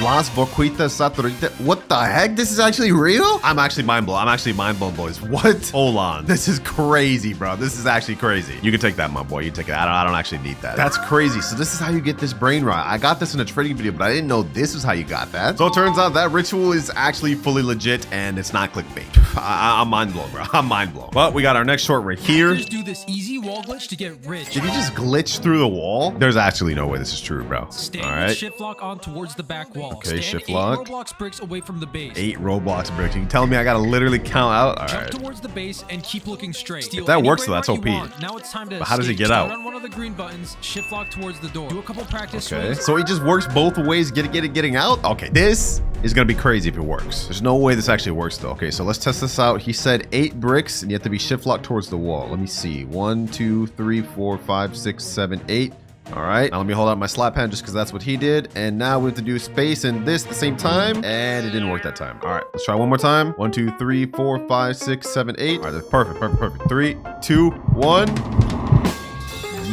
Las Boquitas Saturnita. What the heck? This is actually real? I'm actually mind blown. Boys. What? Hold on. This is crazy, bro. This is actually crazy. You can take that, my boy. You take it. I don't actually need that. That's crazy. So this is how you get this brain rot. I got this in a trading video, but I didn't know this is how you got that. So it turns out that ritual is actually fully legit and it's not clickbait. I'm mind blown, bro. I'm mind blown. But we got our next short right here.
Just do this easy wall glitch to get rich.
Did he just glitch through the wall? There's actually no way this is true, bro.
Stand
all right.
with shift lock on towards the back wall.
Okay,
Stand
shift
8
lock.
Roblox bricks away from the base.
8 Roblox bricks. You telling me I gotta literally count out? All
Jump
right.
towards the base and keep looking straight. Steal
If that
any
works,
brain
though, that's
rot you
OP.
want. Now it's time to
But how does he
escape.
get out?
Turn on one of the green buttons, shift lock towards the door. Do a couple practice
Okay.
swings.
So he just works both ways, getting out? Okay, this is gonna be crazy if it works. There's no way this actually works though. Okay, so let's test this out. He said 8 bricks and you have to be shift locked towards the wall. Let me see. 1, 2, 3, 4, 5, 6, 7, 8. All right, now let me hold out my slap hand just because that's what he did. And now we have to do space and this at the same time. And it didn't work that time. All right, let's try one more time. 1, 2, 3, 4, 5, 6, 7, 8. All right, that's perfect. 3, 2, 1.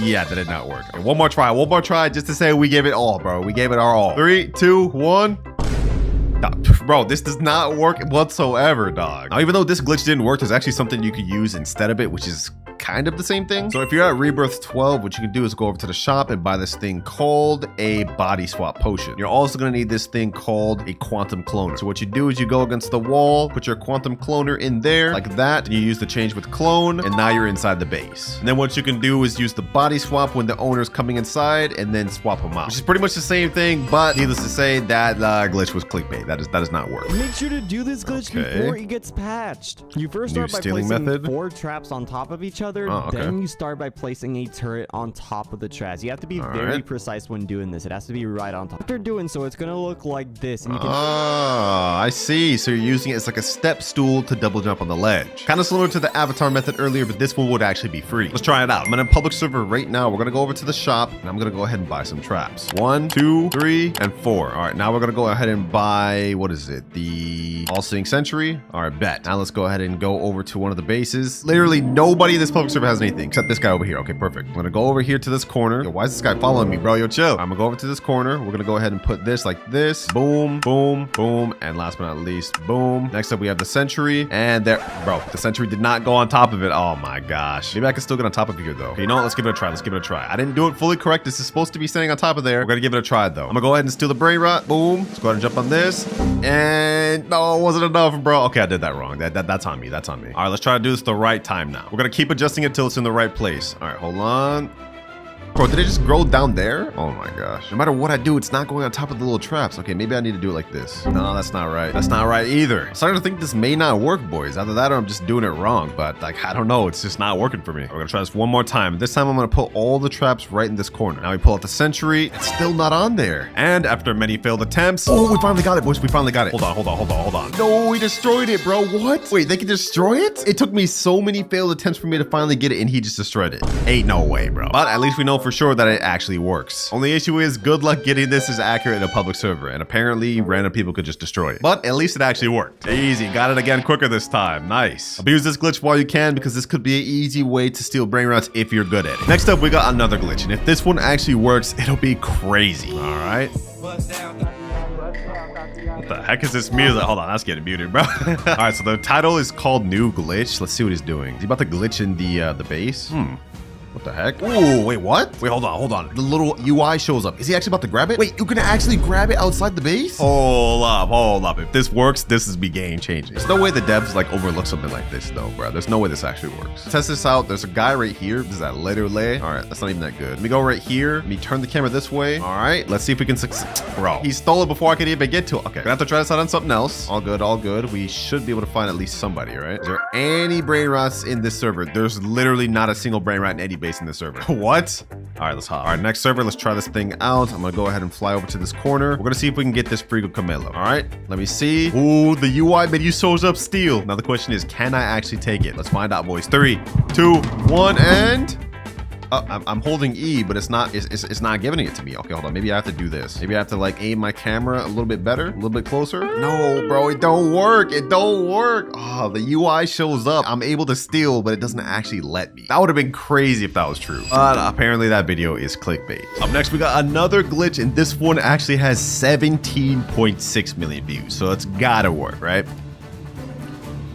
Yeah, that did not work. Okay, one more try just to say we gave it all, bro. We gave it our all. 3, 2, 1. Bro, this does not work whatsoever, dog. Now, even though this glitch didn't work, there's actually something you could use instead of it, which is kind of the same thing. So if you're at rebirth 12, what you can do is go over to the shop and buy this thing called a body swap potion. You're also going to need this thing called a quantum cloner. So what you do is you go against the wall, put your quantum cloner in there like that, and you use the change with clone, and now you're inside the base. And then what you can do is use the body swap when the owner's coming inside and then swap them out, which is pretty much the same thing, but needless to say, that glitch was clickbait. That does not work.
Make sure to do this glitch before it gets patched. You first start by placing 4 traps on top of each other. Then you start by placing a turret on top of the traps. You have to be very precise when doing this. It has to be right on top. After doing so, it's gonna look like this. And you can
I see. So you're using it as like a step stool to double jump on the ledge. Kind of similar to the avatar method earlier, but this one would actually be free. Let's try it out. I'm in a public server right now. We're gonna go over to the shop and I'm gonna go ahead and buy some traps. 1, 2, 3, and 4. All right, now we're gonna go ahead and buy, what is it? The all-seeing sentry. All right, bet. Now let's go ahead and go over to one of the bases. Literally nobody in this public server has anything except this guy over here. Okay, perfect. I'm gonna go over here to this corner. Yo, why is this guy following me, bro? Yo, chill. I'm gonna go over to this corner. We're gonna go ahead and put this like this. Boom, boom, boom. And last but not least, boom. Next up, we have the sentry. And there, bro, the sentry did not go on top of it. Oh my gosh. Maybe I can still get on top of it here though. Okay, you know what? Let's give it a try. Let's give it a try. I didn't do it fully correct. This is supposed to be standing on top of there. We're gonna give it a try though. I'm gonna go ahead and steal the Brainrot. Boom. Let's go ahead and jump on this. And no, it wasn't enough, bro. Okay, I did that wrong. That's on me. That's on me. All right, let's try to do this the right time now. We're gonna keep adjusting it till it's in the right place. All right, hold on. Bro, did it just grow down there? Oh my gosh. No matter what I do, it's not going on top of the little traps. Okay, maybe I need to do it like this. No, that's not right. That's not right either. I'm starting to think this may not work, boys. Either that or I'm just doing it wrong. But like, I don't know. It's just not working for me. We're gonna try this one more time. This time I'm gonna put all the traps right in this corner. Now we pull out the sentry. It's still not on there. And after many failed attempts, oh, we finally got it, boys. We finally got it. Hold on. No, we destroyed it, bro. What? Wait, they can destroy it? It took me so many failed attempts for me to finally get it, and he just destroyed it. Ain't no way, bro. But at least we know for sure that it actually works. Only issue is good luck getting this as accurate in a public server, and apparently random people could just destroy it. But at least it actually worked. Easy, got it again quicker this time. Nice. Abuse this glitch while you can, because this could be an easy way to steal Brainrots if you're good at it. Next up, we got another glitch, and if this one actually works, it'll be crazy. All right. What the heck is this music? Hold on, that's getting muted, bro. All right, so the title is called New Glitch. Let's see what he's doing. Is he about to glitch in the base? What the heck? Ooh, wait, what? Wait, hold on. The little UI shows up. Is he actually about to grab it? Wait, you can actually grab it outside the base? Hold up. If this works, this is be game changing. There's no way the devs like overlook something like this though, bro. There's no way this actually works. Test this out. There's a guy right here. This is that letter lay. All right, that's not even that good. Let me go right here. Let me turn the camera this way. All right, let's see if we can succeed. Bro, he stole it before I could even get to it. Okay, gonna have to try this out on something else. All good. We should be able to find at least somebody, right? Is there any brain rots in this server? There's literally not a single brain rot in any base in this server. What? All right, let's hop. All right, next server, let's try this thing out. I'm gonna go ahead and fly over to this corner. We're gonna see if we can get this Frigo Camelo. All right, let me see. Ooh, the UI menu shows up steal. Now the question is, can I actually take it? Let's find out, boys. 3, 2, 1, and... I'm holding E, but it's not giving it to me. Okay, hold on. Maybe I have to do this. Maybe I have to like aim my camera a little bit better, a little bit closer. No, bro, it don't work. Oh, the UI shows up. I'm able to steal, but it doesn't actually let me. That would have been crazy if that was true. But apparently that video is clickbait. Up next, we got another glitch, and this one actually has 17.6 million views. So it's gotta work, right?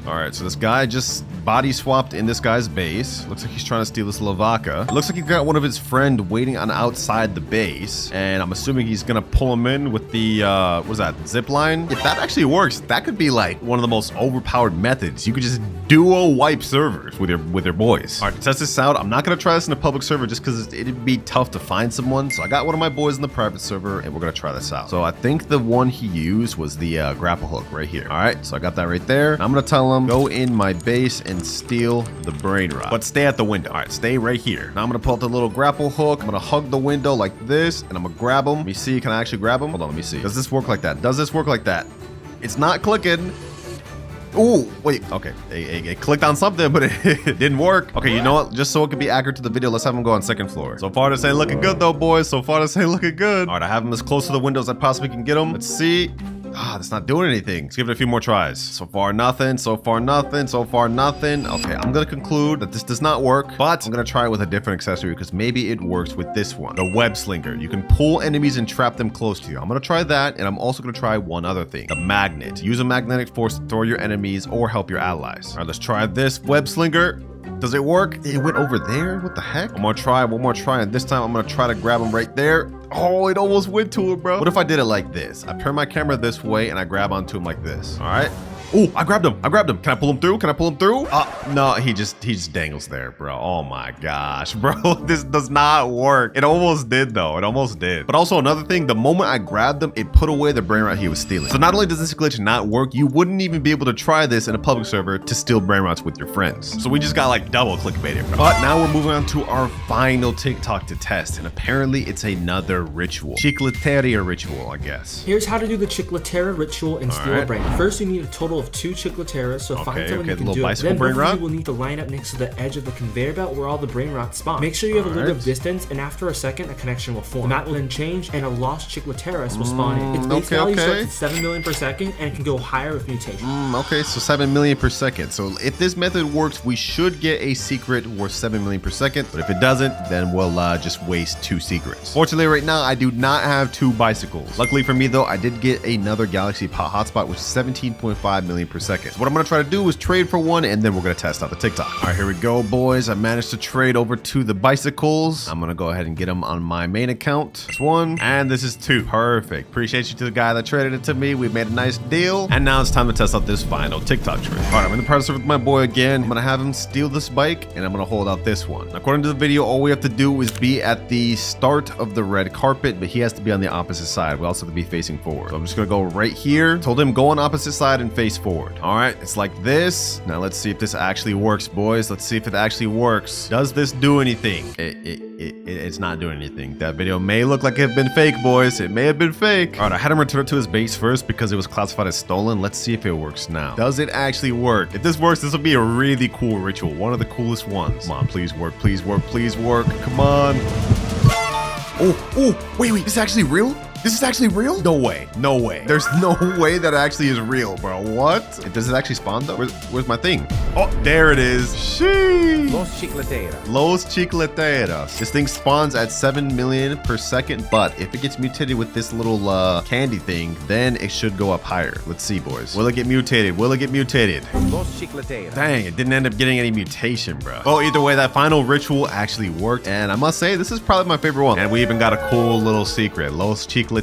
All right, so this guy just body swapped in this guy's base. Looks like he's trying to steal this Lavaka. It looks like he's got one of his friend waiting on outside the base, and I'm assuming he's gonna pull him in with the what is that, zip line? If that actually works, that could be like one of the most overpowered methods. You could just duo wipe servers with your boys. All right, to test this out, I'm not gonna try this in a public server just because it'd be tough to find someone. So I got one of my boys in the private server, and we're gonna try this out. So I think the one he used was the grapple hook right here. All right, so I got that right there. I'm gonna tell him, go in my base and steal the Brainrot, but stay at the window. All right, stay right here. Now I'm gonna pull out the little grapple hook. I'm gonna hug the window like this, and I'm gonna grab him. Let me see, can I actually grab him? Hold on, let me see. Does this work like that? Does this work like that? It's not clicking. Ooh, wait, okay. It clicked on something, but it didn't work. Okay, you know what? Just so it could be accurate to the video, let's have him go on second floor. So far, this ain't looking good though, boys. So far, this ain't looking good. All right, I have him as close to the window as I possibly can get him. Let's see. That's not doing anything. Let's give it a few more tries. So far, nothing. So far, nothing. So far, nothing. Okay, I'm gonna conclude that this does not work, but I'm gonna try it with a different accessory because maybe it works with this one, the web slinger. You can pull enemies and trap them close to you. I'm gonna try that, and I'm also gonna try one other thing, the magnet. Use a magnetic force to throw your enemies or help your allies. All right, let's try this web slinger. Does it work? It went over there? What the heck? One more try, and this time I'm gonna try to grab him right there. Oh, it almost went to it, bro. What if I did it like this? I turn my camera this way and I grab onto him like this. All right. Oh, I grabbed him. Can I pull him through? No, he just dangles there, bro. Oh my gosh, bro. This does not work. It almost did though. It almost did. But also another thing, the moment I grabbed him, it put away the Brainrot he was stealing. So not only does this glitch not work, you wouldn't even be able to try this in a public server to steal Brainrots with your friends. So we just got like double clickbaited. But now we're moving on to our final TikTok to test. And apparently it's another ritual. Chicleteria ritual, I guess.
Here's how to do the Chicleteria ritual and steal a brain. First, you need a total of 2 Chicleteras, so find someone you can do it. Then both of you will need to line up next to the edge of the conveyor belt where all the Brainrots spawn. Make sure you have a little bit of distance, and after a second, a connection will form. The map will then change, and a lost Chicleteras will spawn in. Its base value starts at 7 million per second, and it can go higher with mutation.
Okay, so 7 million per second. So if this method works, we should get a secret worth 7 million per second. But if it doesn't, then we'll just waste 2 secrets. Fortunately, right now, I do not have 2 bicycles. Luckily for me, though, I did get another Galaxy hotspot, which is 17.5 million per second. So what I'm gonna try to do is trade for one, and then we're gonna test out the TikTok. All right, here we go, boys. I managed to trade over to the bicycles. I'm gonna go ahead and get them on my main account. That's 1, and this is 2. Perfect. Appreciate you to the guy that traded it to me. We made a nice deal, and now it's time to test out this final TikTok trade. All right, I'm in the process with my boy again. I'm gonna have him steal this bike, and I'm gonna hold out this one. According to the video, all we have to do is be at the start of the red carpet, but he has to be on the opposite side. We also have to be facing forward. So I'm just gonna go right here. Told him go on opposite side and face forward. All right, it's like this. Now let's see if this actually works, boys. Let's see if it actually works. Does this do anything? It's not doing anything. That video may look like it had been fake, boys. It may have been fake. All right, I had him return it to his base first because it was classified as stolen. Let's see if it works now. Does it actually work? If this works, this will be a really cool ritual. One of the coolest ones. Come on, please work, please work, please work. Come on. Oh, wait, this is actually real? This is actually real? No way. No way. There's no way that actually is real, bro. What? Does it actually spawn though? Where's my thing? Oh, there it is. Sheesh.
Los Chicleteras.
Los Chicleteras. This thing spawns at 7 million per second, but if it gets mutated with this little candy thing, then it should go up higher. Let's see, boys. Will it get mutated? Will it get mutated?
Los Chicleteras.
Dang, it didn't end up getting any mutation, bro. Oh, either way, that final ritual actually worked, and I must say, this is probably my favorite one. And we even got a cool little secret. Los Chicleteras.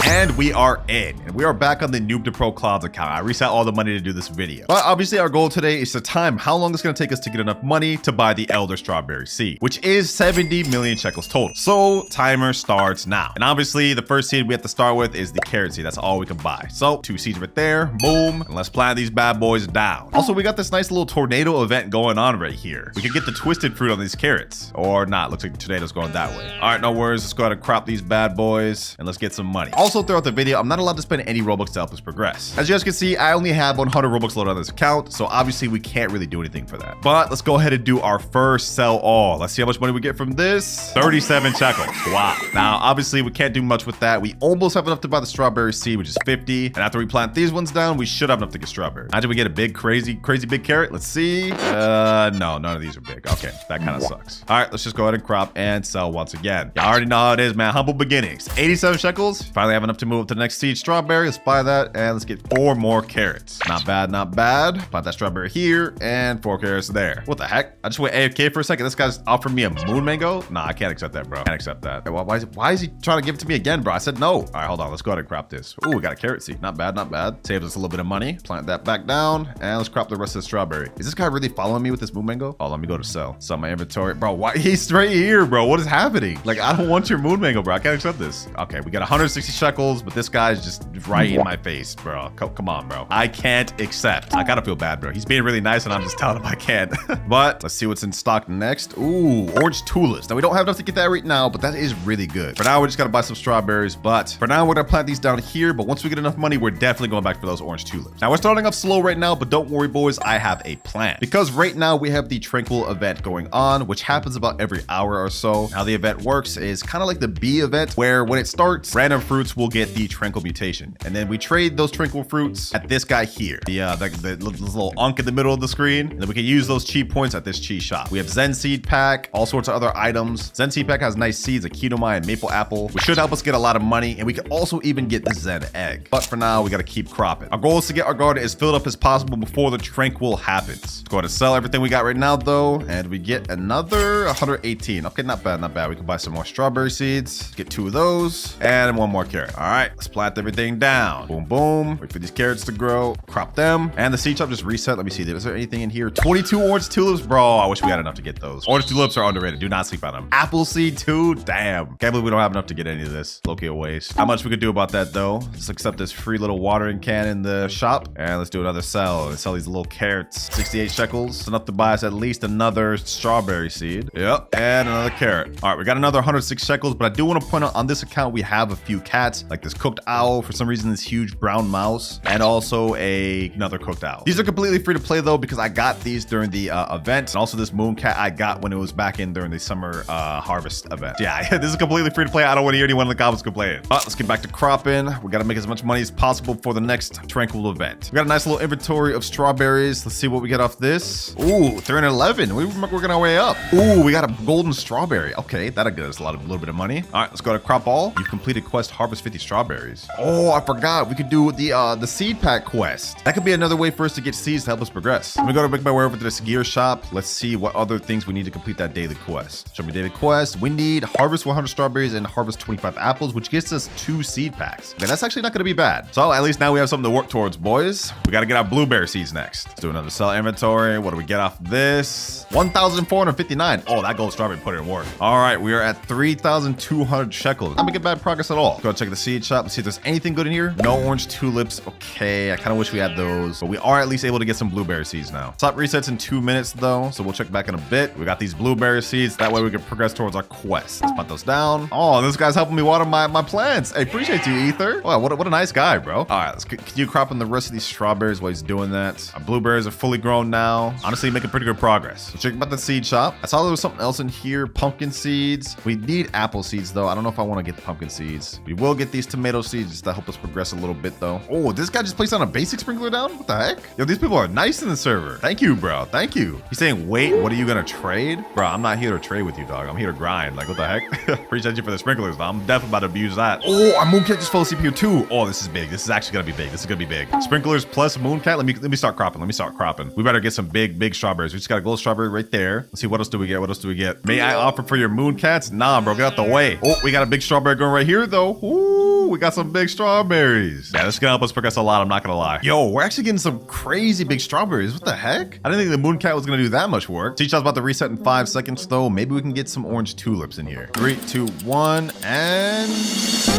And we are in. And we are back on the Noob to Pro Clouds account. I reset all the money to do this video. But obviously our goal today is to time how long it's going to take us to get enough money to buy the Elder Strawberry seed, which is 70 million shekels total. So timer starts now. And obviously the first seed we have to start with is the carrot seed. That's all we can buy. So 2 seeds right there. Boom. And let's plant these bad boys down. Also, we got this nice little tornado event going on right here. We could get the twisted fruit on these carrots or not. Looks like the tornado's going that way. All right, no worries. Let's go ahead and crop these bad boys and let's get some money. Also, throughout the video, I'm not allowed to spend any Robux to help us progress. As you guys can see, I only have 100 Robux loaded on this account, so obviously we can't really do anything for that. But let's go ahead and do our first sell all. Let's see how much money we get from this. 37 shekels. Wow. Now, obviously, we can't do much with that. We almost have enough to buy the strawberry seed, which is 50. And after we plant these ones down, we should have enough to get strawberry. Imagine we get a big, crazy big carrot. Let's see. No, none of these are big. Okay, that kind of sucks. All right, let's just go ahead and crop and sell once again. You already know how it is, man. Humble beginnings. 87 shekels. Finally have enough to move up to the next seed. Strawberry. Let's buy that. And let's get 4 more carrots. Not bad, not bad. Plant that strawberry here and 4 carrots there. What the heck? I just went AFK for a second. This guy's offering me a moon mango. Nah, I can't accept that, bro. Can't accept that. Hey, well, why is he trying to give it to me again, bro? I said no. All right, hold on. Let's go ahead and crop this. Ooh, we got a carrot seed. Not bad, not bad. Saved us a little bit of money. Plant that back down and let's crop the rest of the strawberry. Is this guy really following me with this moon mango? Oh, let me go to sell. Sell my inventory. Bro, why? He's straight here, bro. What is happening? Like, I don't want your moon mango, bro. I can't accept this. Okay, we got 160 shekels, but this guy's just right in my face, bro. Come on, bro. I can't accept. I gotta feel bad, bro. He's being really nice and I'm just telling him I can't. But let's see what's in stock next. Ooh, orange tulips. Now, we don't have enough to get that right now, but that is really good. For now, we just gotta buy some strawberries, but for now, we're gonna plant these down here, but once we get enough money, we're definitely going back for those orange tulips. Now, we're starting off slow right now, but don't worry, boys. I have a plan. Because right now, we have the Tranquil event going on, which happens about every hour or so. How the event works is kind of like the bee event, where when it starts, starts, random fruits will get the tranquil mutation. And then we trade those tranquil fruits at this guy here. The little unk in the middle of the screen. And then we can use those cheat points at this cheat shop. We have Zen Seed Pack, all sorts of other items. Zen Seed Pack has nice seeds, a Ketomine and Maple Apple, which should help us get a lot of money. And we can also even get the Zen Egg. But for now, we got to keep cropping. Our goal is to get our garden as filled up as possible before the tranquil happens. Let's go ahead and sell everything we got right now, though. And we get another 118. Okay, not bad, not bad. We can buy some more strawberry seeds. Get 2 of those. And 1 more carrot. All right, let's plant everything down. Boom, boom. Wait for these carrots to grow. Crop them. And the seed shop just reset. Let me see. Is there anything in here? 22 orange tulips. Bro, I wish we had enough to get those. Orange tulips are underrated. Do not sleep on them. Apple seed too. Damn. Can't believe we don't have enough to get any of this. Low-key a waste. Not much we could do about that, though. Let's accept this free little watering can in the shop. And let's do another sell. Let's sell these little carrots. 68 shekels. Enough to buy us at least another strawberry seed. Yep. And another carrot. All right, we got another 106 shekels, but I do want to point out on this account, we have a few cats, like this cooked owl, for some reason, this huge brown mouse, and also another cooked owl. These are completely free to play, though, because I got these during the event, and also this moon cat I got when it was back in during the summer harvest event. Yeah, this is completely free to play. I don't want to hear anyone in the comments complain. But let's get back to cropping. We got to make as much money as possible for the next tranquil event. We got a nice little inventory of strawberries. Let's see what we get off this. Ooh, 311. We're working our way up. Ooh, we got a golden strawberry. Okay, that'll get us a little bit of money. All right, let's go to crop all. You've completed quest harvest 50 strawberries. Oh, I forgot. We could do the seed pack quest. That could be another way for us to get seeds to help us progress. Let me go to make my way over to this gear shop. Let's see what other things we need to complete that daily quest. Show me daily quest. We need harvest 100 strawberries and harvest 25 apples, which gets us 2 seed packs. Okay, that's actually not going to be bad. So at least now we have something to work towards, boys. We got to get our blueberry seeds next. Let's do another sell inventory. What do we get off this? 1,459. Oh, that gold strawberry put it in work. All right, we are at 3,200 shekels. Not making bad progress at all. Go check the seed shop and see if there's anything good in here. No orange tulips. Okay, I kind of wish we had those, but we are at least able to get some blueberry seeds now. Stop resets in 2 minutes though, so we'll check back in a bit. We got these blueberry seeds. That way we can progress towards our quest. Let's put those down. Oh, this guy's helping me water my plants. I appreciate you, Ether. Wow, what a nice guy, bro. All right, let's continue cropping the rest of these strawberries while he's doing that. Our blueberries are fully grown now. Honestly, making pretty good progress. So check out the seed shop. I saw there was something else in here. Pumpkin seeds. We need apple seeds though. I don't know if I want to get the pumpkin seeds. We will get these tomato seeds just to help us progress a little bit though. Oh, this guy just placed on a basic sprinkler down? What the heck? Yo, these people are nice in the server. Thank you, bro. Thank you. He's saying, wait, what are you gonna trade? Bro, I'm not here to trade with you, dog. I'm here to grind. Like, what the heck? Appreciate you for the sprinklers, though. I'm definitely about to abuse that. Oh, our mooncat just fell asleep here too. Oh, this is big. This is actually gonna be big. This is gonna be big. Sprinklers plus mooncat. Let me start cropping. Let me start cropping. We better get some big strawberries. We just got a gold strawberry right there. Let's see, what else do we get? What else do we get? May I offer for your mooncats? Nah, bro, get out the way. Oh, we got a big strawberry going right here though. Ooh, we got some big strawberries. Yeah, this is gonna help us progress a lot. I'm not gonna lie. Yo, we're actually getting some crazy big strawberries. What the heck? I didn't think the mooncat was gonna do that much work. Teach us about to reset in 5 seconds though. Maybe we can get some orange tulips in here. 3, 2, 1, and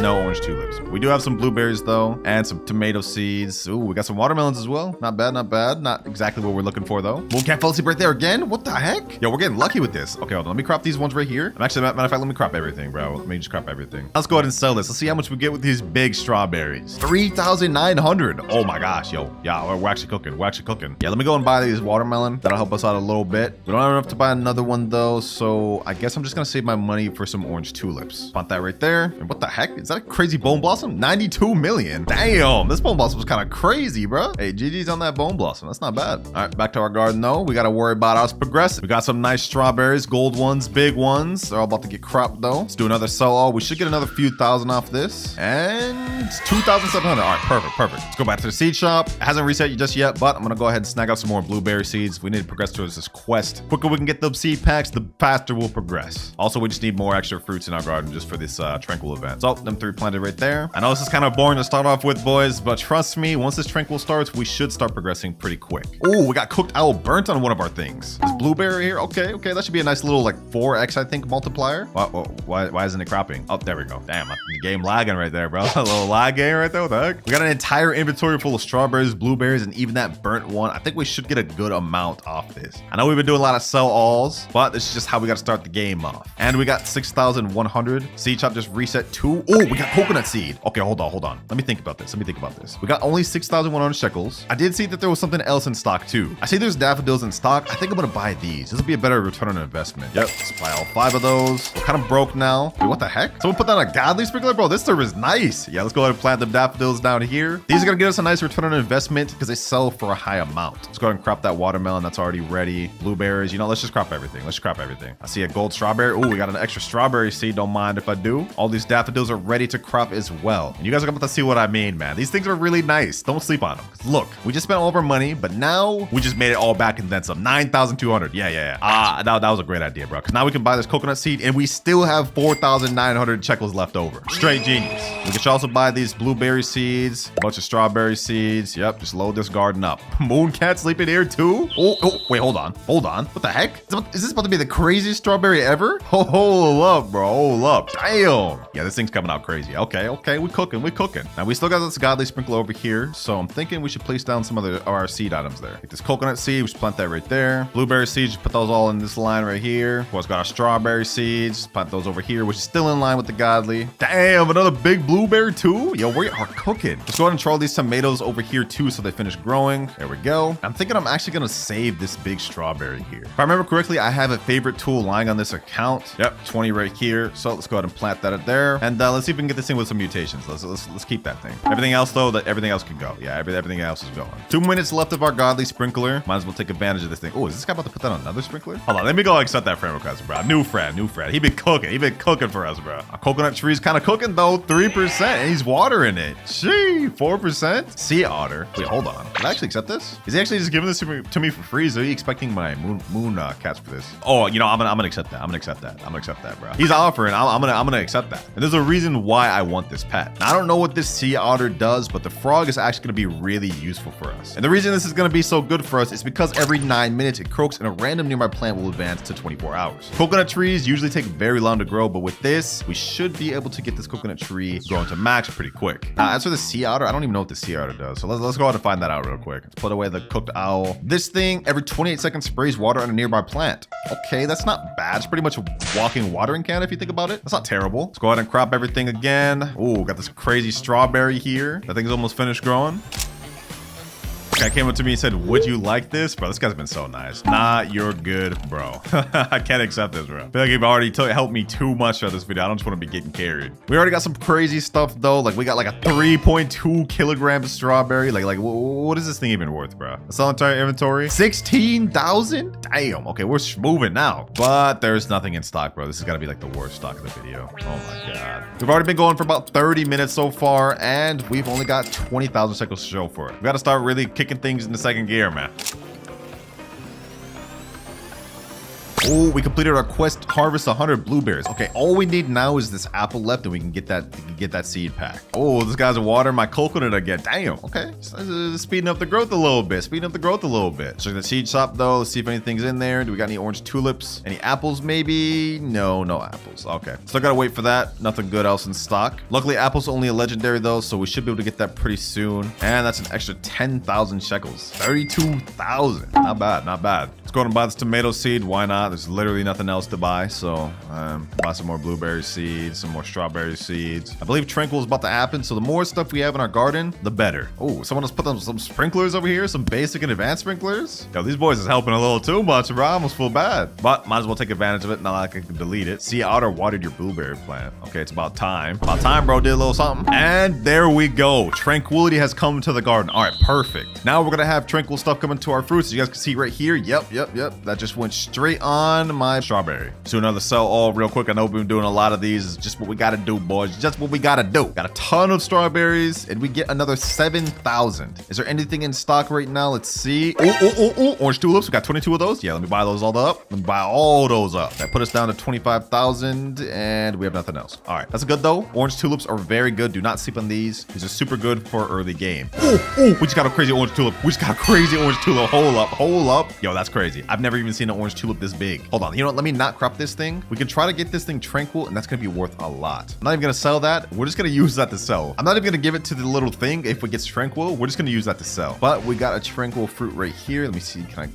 no orange tulips. We do have some blueberries though, and some tomato seeds. Ooh, we got some watermelons as well. Not bad, not bad. Not exactly what we're looking for though. Mooncat fell asleep right there again. What the heck? Yo, we're getting lucky with this. Okay, hold on. Let me crop these ones right here. Actually, matter of fact, let me crop everything, bro. Let me just crop everything. Let's go ahead and sell this. Let's see how much we get with these big strawberries. 3,900. Oh my gosh, yo. Yeah, we're actually cooking. We're actually cooking. Yeah, let me go and buy these watermelon. That'll help us out a little bit. We don't have enough to buy another one though, so I guess I'm just gonna save my money for some orange tulips. Want that right there. And what the heck? Is that a crazy bone blossom? 92 million. Damn, this bone blossom was kind of crazy, bro. Hey, GG's on that bone blossom. That's not bad. All right, back to our garden though. We gotta worry about us progressing. We got some nice strawberries, gold ones, big ones. They're all about to get cropped though. Let's do another sell all. We should get another few thousand off this. And it's 2,700. All right, perfect. Let's go back to the seed shop. It hasn't reset just yet, but I'm gonna go ahead and snag out some more blueberry seeds. We need to progress towards this quest. The quicker we can get those seed packs, the faster we'll progress. Also, we just need more extra fruits in our garden just for this tranquil event. So them 3 planted right there. I know this is kind of boring to start off with, boys, but trust me, once this tranquil starts, we should start progressing pretty quick. Oh, we got cooked owl burnt on one of our things. This blueberry here. Okay, that should be a nice little like 4x, I think, multiplier. Why isn't it cropping? Oh, there we go. Damn, the game lagging right there, bro. A little lag game right there. What the heck? We got an entire inventory full of strawberries, blueberries, and even that burnt one. I think we should get a good amount off this. I know we've been doing a lot of sell alls, but this is just how we got to start the game off. And we got 6,100. Seed shop just reset 2. Oh, we got coconut seed. Okay, hold on. Let me think about this. We got only 6,100 shekels. I did see that there was something else in stock too. I see there's daffodils in stock. I think I'm gonna buy these. This will be a better return on investment. Yep, let's buy all 5 of those. We're kind of broke now. Wait, what the heck? Someone put down a godly sprinkler, bro. This server is nice. Yeah, let's go ahead and plant the daffodils down here. These are gonna get us a nice return on investment because they sell for a high amount. Let's go ahead and crop that watermelon that's already ready. Blueberries, you know, let's just crop everything. Let's crop everything. I see a gold strawberry. Oh, we got an extra strawberry seed. Don't mind if I do. All these daffodils are ready to crop as well. And you guys are about to see what I mean, man. These things are really nice. Don't sleep on them. Look, we just spent all of our money, but now we just made it all back and then some. 9,200. Yeah. That was a great idea, bro. Because now we can buy this coconut seed and we still have 4,900 shekels left over. Straight genius. We can also buy these blueberry seeds, a bunch of strawberry seeds. Yep, just load this garden up. Mooncat sleeping here too? Oh, wait, hold on. What the heck? Is this about to be the craziest strawberry ever? Hold up, bro. Hold up. Damn. Yeah, this thing's coming out crazy. Okay. We cooking. Now we still got this godly sprinkler over here. So I'm thinking we should place down some of our seed items there. Like this coconut seed, we should plant that right there. Blueberry seeds, put those all in this line right here. Of course, got our strawberry seeds, plant those over here, which is still in line with the godly. Damn, another big blueberry too? Yo, we are cooking. Let's go ahead and throw these tomatoes over here too so they finish growing. There we go. I'm thinking I'm actually gonna save this big strawberry here. If I remember correctly, I have a favorite tool lying on this account. Yep, 20 right here. So let's go ahead and plant that up there. And let's see if we can get this thing with some mutations. Let's keep that thing. Everything else though, everything else can go. Yeah, everything else is going. 2 minutes left of our godly sprinkler. Might as well take advantage of this thing. Oh, is this guy about to put that on another sprinkler? Hold on, let me go accept that friend request, bro. New friend. He been cooking for us, bro. Our coconut tree's kind of cooking though. 3%, and he's watering it. Gee, 4%. Sea otter. Wait, hold on. Did I actually accept this? Is he actually just giving this to me for free? Is he expecting my moon cats for this? Oh, you know, I'm gonna accept that. I'm gonna accept that, bro. He's offering. I'm gonna accept that. And there's a reason why I want this pet. Now, I don't know what this sea otter does, but the frog is actually gonna be really useful for us. And the reason this is gonna be so good for us is because every 9 minutes it croaks and a random nearby plant will advance to 24 hours. Coconut trees usually take very long to grow, but with this, we should be able to get this coconut tree growing to max pretty quick. Now, as for the sea otter, I don't even know what the sea otter does. So let's go ahead and find that out real quick. Let's put away the cooked owl. This thing every 28 seconds sprays water on a nearby plant. Okay, that's not bad. It's pretty much a walking watering can if you think about it. That's not terrible. Let's go ahead and crop everything again. Oh, got this crazy strawberry here. That thing's almost finished growing. Guy came up to me and said, would you like this? Bro, this guy's been so nice. Nah, you're good, bro. I can't accept this, bro. I feel like you've already helped me too much throughout this video. I don't just want to be getting carried. We already got some crazy stuff though. Like we got like a 3.2 kilogram strawberry. Like what is this thing even worth, bro? That's all entire inventory. 16,000? Damn. Okay, we're moving now. But there's nothing in stock, bro. This is gotta be like the worst stock of the video. Oh my god. We've already been going for about 30 minutes so far, and we've only got 20,000 shekels to show for it. We gotta start really kicking things in the second gear, man. Oh, we completed our quest to harvest 100 blueberries. Okay, all we need now is this apple left and we can get that seed pack. Oh, this guy's watering my coconut again. Damn, okay. Speeding up the growth a little bit. So the seed shop though, let's see if anything's in there. Do we got any orange tulips? Any apples maybe? No apples. Okay, still gotta wait for that. Nothing good else in stock. Luckily, apples only a legendary though, so we should be able to get that pretty soon. And that's an extra 10,000 shekels. 32,000. Not bad. Let's go ahead and buy this tomato seed. Why not? There's literally nothing else to buy, so buy some more blueberry seeds, some more strawberry seeds. I believe Tranquil is about to happen, so the more stuff we have in our garden, the better. Oh, someone else put some sprinklers over here, some basic and advanced sprinklers. Yo, these boys is helping a little too much, bro. I almost feel bad, but might as well take advantage of it. Now I can delete it. See, Otter watered your blueberry plant. Okay, it's about time. Bro. Did a little something, and there we go. Tranquility has come to the garden. All right, perfect. Now we're gonna have tranquil stuff coming to our fruits. As you guys can see right here. Yep. That just went straight on my strawberry. So another sell all real quick. I know we've been doing a lot of these. It's just what we gotta do, boys. Just what we gotta do. Got a ton of strawberries, and we get another 7,000. Is there anything in stock right now? Let's see. Oh, orange tulips. We got 22 of those. Yeah, let me buy those all up. Let me buy all those up. That put us down to 25,000, and we have nothing else. All right, that's good though. Orange tulips are very good. Do not sleep on these. These are super good for early game. We just got a crazy orange tulip. Hold up. Yo, that's crazy. I've never even seen an orange tulip this big. Hold on. You know what? Let me not crop this thing. We can try to get this thing tranquil, and that's going to be worth a lot. I'm not even going to sell that. We're just going to use that to sell. I'm not even going to give it to the little thing if it gets tranquil. We're just going to use that to sell. But we got a tranquil fruit right here. Let me see. Can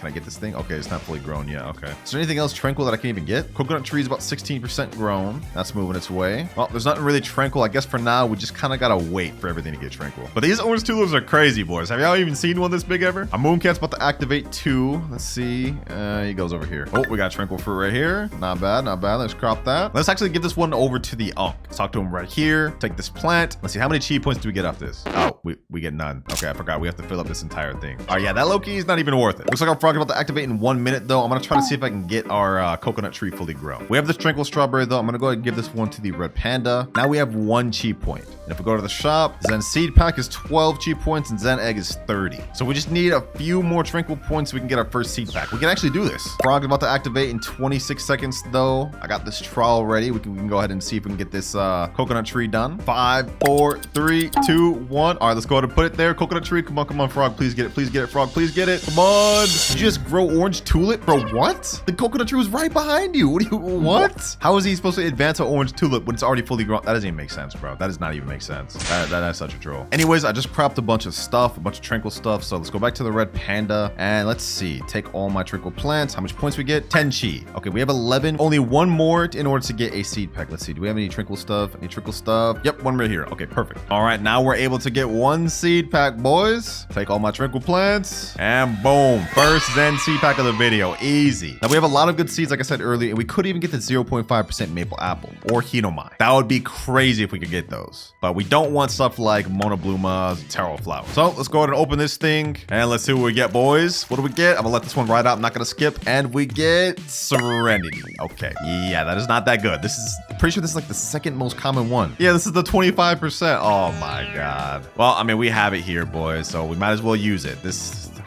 I get this thing? Okay, it's not fully grown yet. Okay. Is there anything else tranquil that I can even get? Coconut tree is about 16% grown. That's moving its way. Well, there's nothing really tranquil. I guess for now, we just kind of got to wait for everything to get tranquil. But these orange tulips are crazy, boys. Have y'all even seen one this big ever? Our mooncat's about to activate too. Let's see. He goes over here. Oh, we got tranquil fruit right here. Not bad, not bad. Let's crop that. Let's actually give this one over to the Unk. Let's talk to him right here. Take this plant. Let's see, how many chi points do we get off this? Oh, we get none. Okay, I forgot. We have to fill up this entire thing. All right, yeah, that low-key is not even worth it. Looks like our frog is about to activate in 1 minute, though. I'm gonna try to see if I can get our coconut tree fully grown. We have this tranquil strawberry, though. I'm gonna go ahead and give this one to the red panda. Now we have 1 chi point. And if we go to the shop, Zen seed pack is 12 chi points and Zen egg is 30. So we just need a few more tranquil points so we can get our first seed pack. We can actually do this. Frog is about to activate in 26 seconds, though. I got this trial ready. We can go ahead and see if we can get this coconut tree done. 5, 4, 3, 2, 1. All right, let's go ahead and put it there. Coconut tree. Come on, frog. Please get it. Please get it, frog. Please get it. Come on. Did you just grow orange tulip? Bro, what? The coconut tree was right behind you. What? How is he supposed to advance an orange tulip when it's already fully grown? That doesn't even make sense, bro. That does not even make sense. That's such a troll. Anyways, I just cropped a bunch of stuff, a bunch of tranquil stuff. So let's go back to the red panda and let's see. Take all my tranquil plants. How much points we get? 10 chi. Okay, we have 11. Only 1 more in order to get a seed pack. Let's see. Do we have any tranquil stuff? Any tranquil stuff? Yep, 1 right here. Okay, perfect. All right, now we're able to get 1 seed pack, boys. Take all my tranquil plants and boom. First Zen seed pack of the video. Easy. Now we have a lot of good seeds, like I said earlier, and we could even get the 0.5% maple apple or Hinomai. That would be crazy if we could get those. But we don't want stuff like Monobluma, taro flower. So let's go ahead and open this thing and let's see what we get, boys. What do we get? I'm gonna let this one ride out. I'm not gonna skip. And we get Serenity. Okay. Yeah, that is not that good. This is pretty sure this is like the second most common one. Yeah, this is the 25%. Oh my God. Well, I mean, we have it here, boys, so we might as well use it.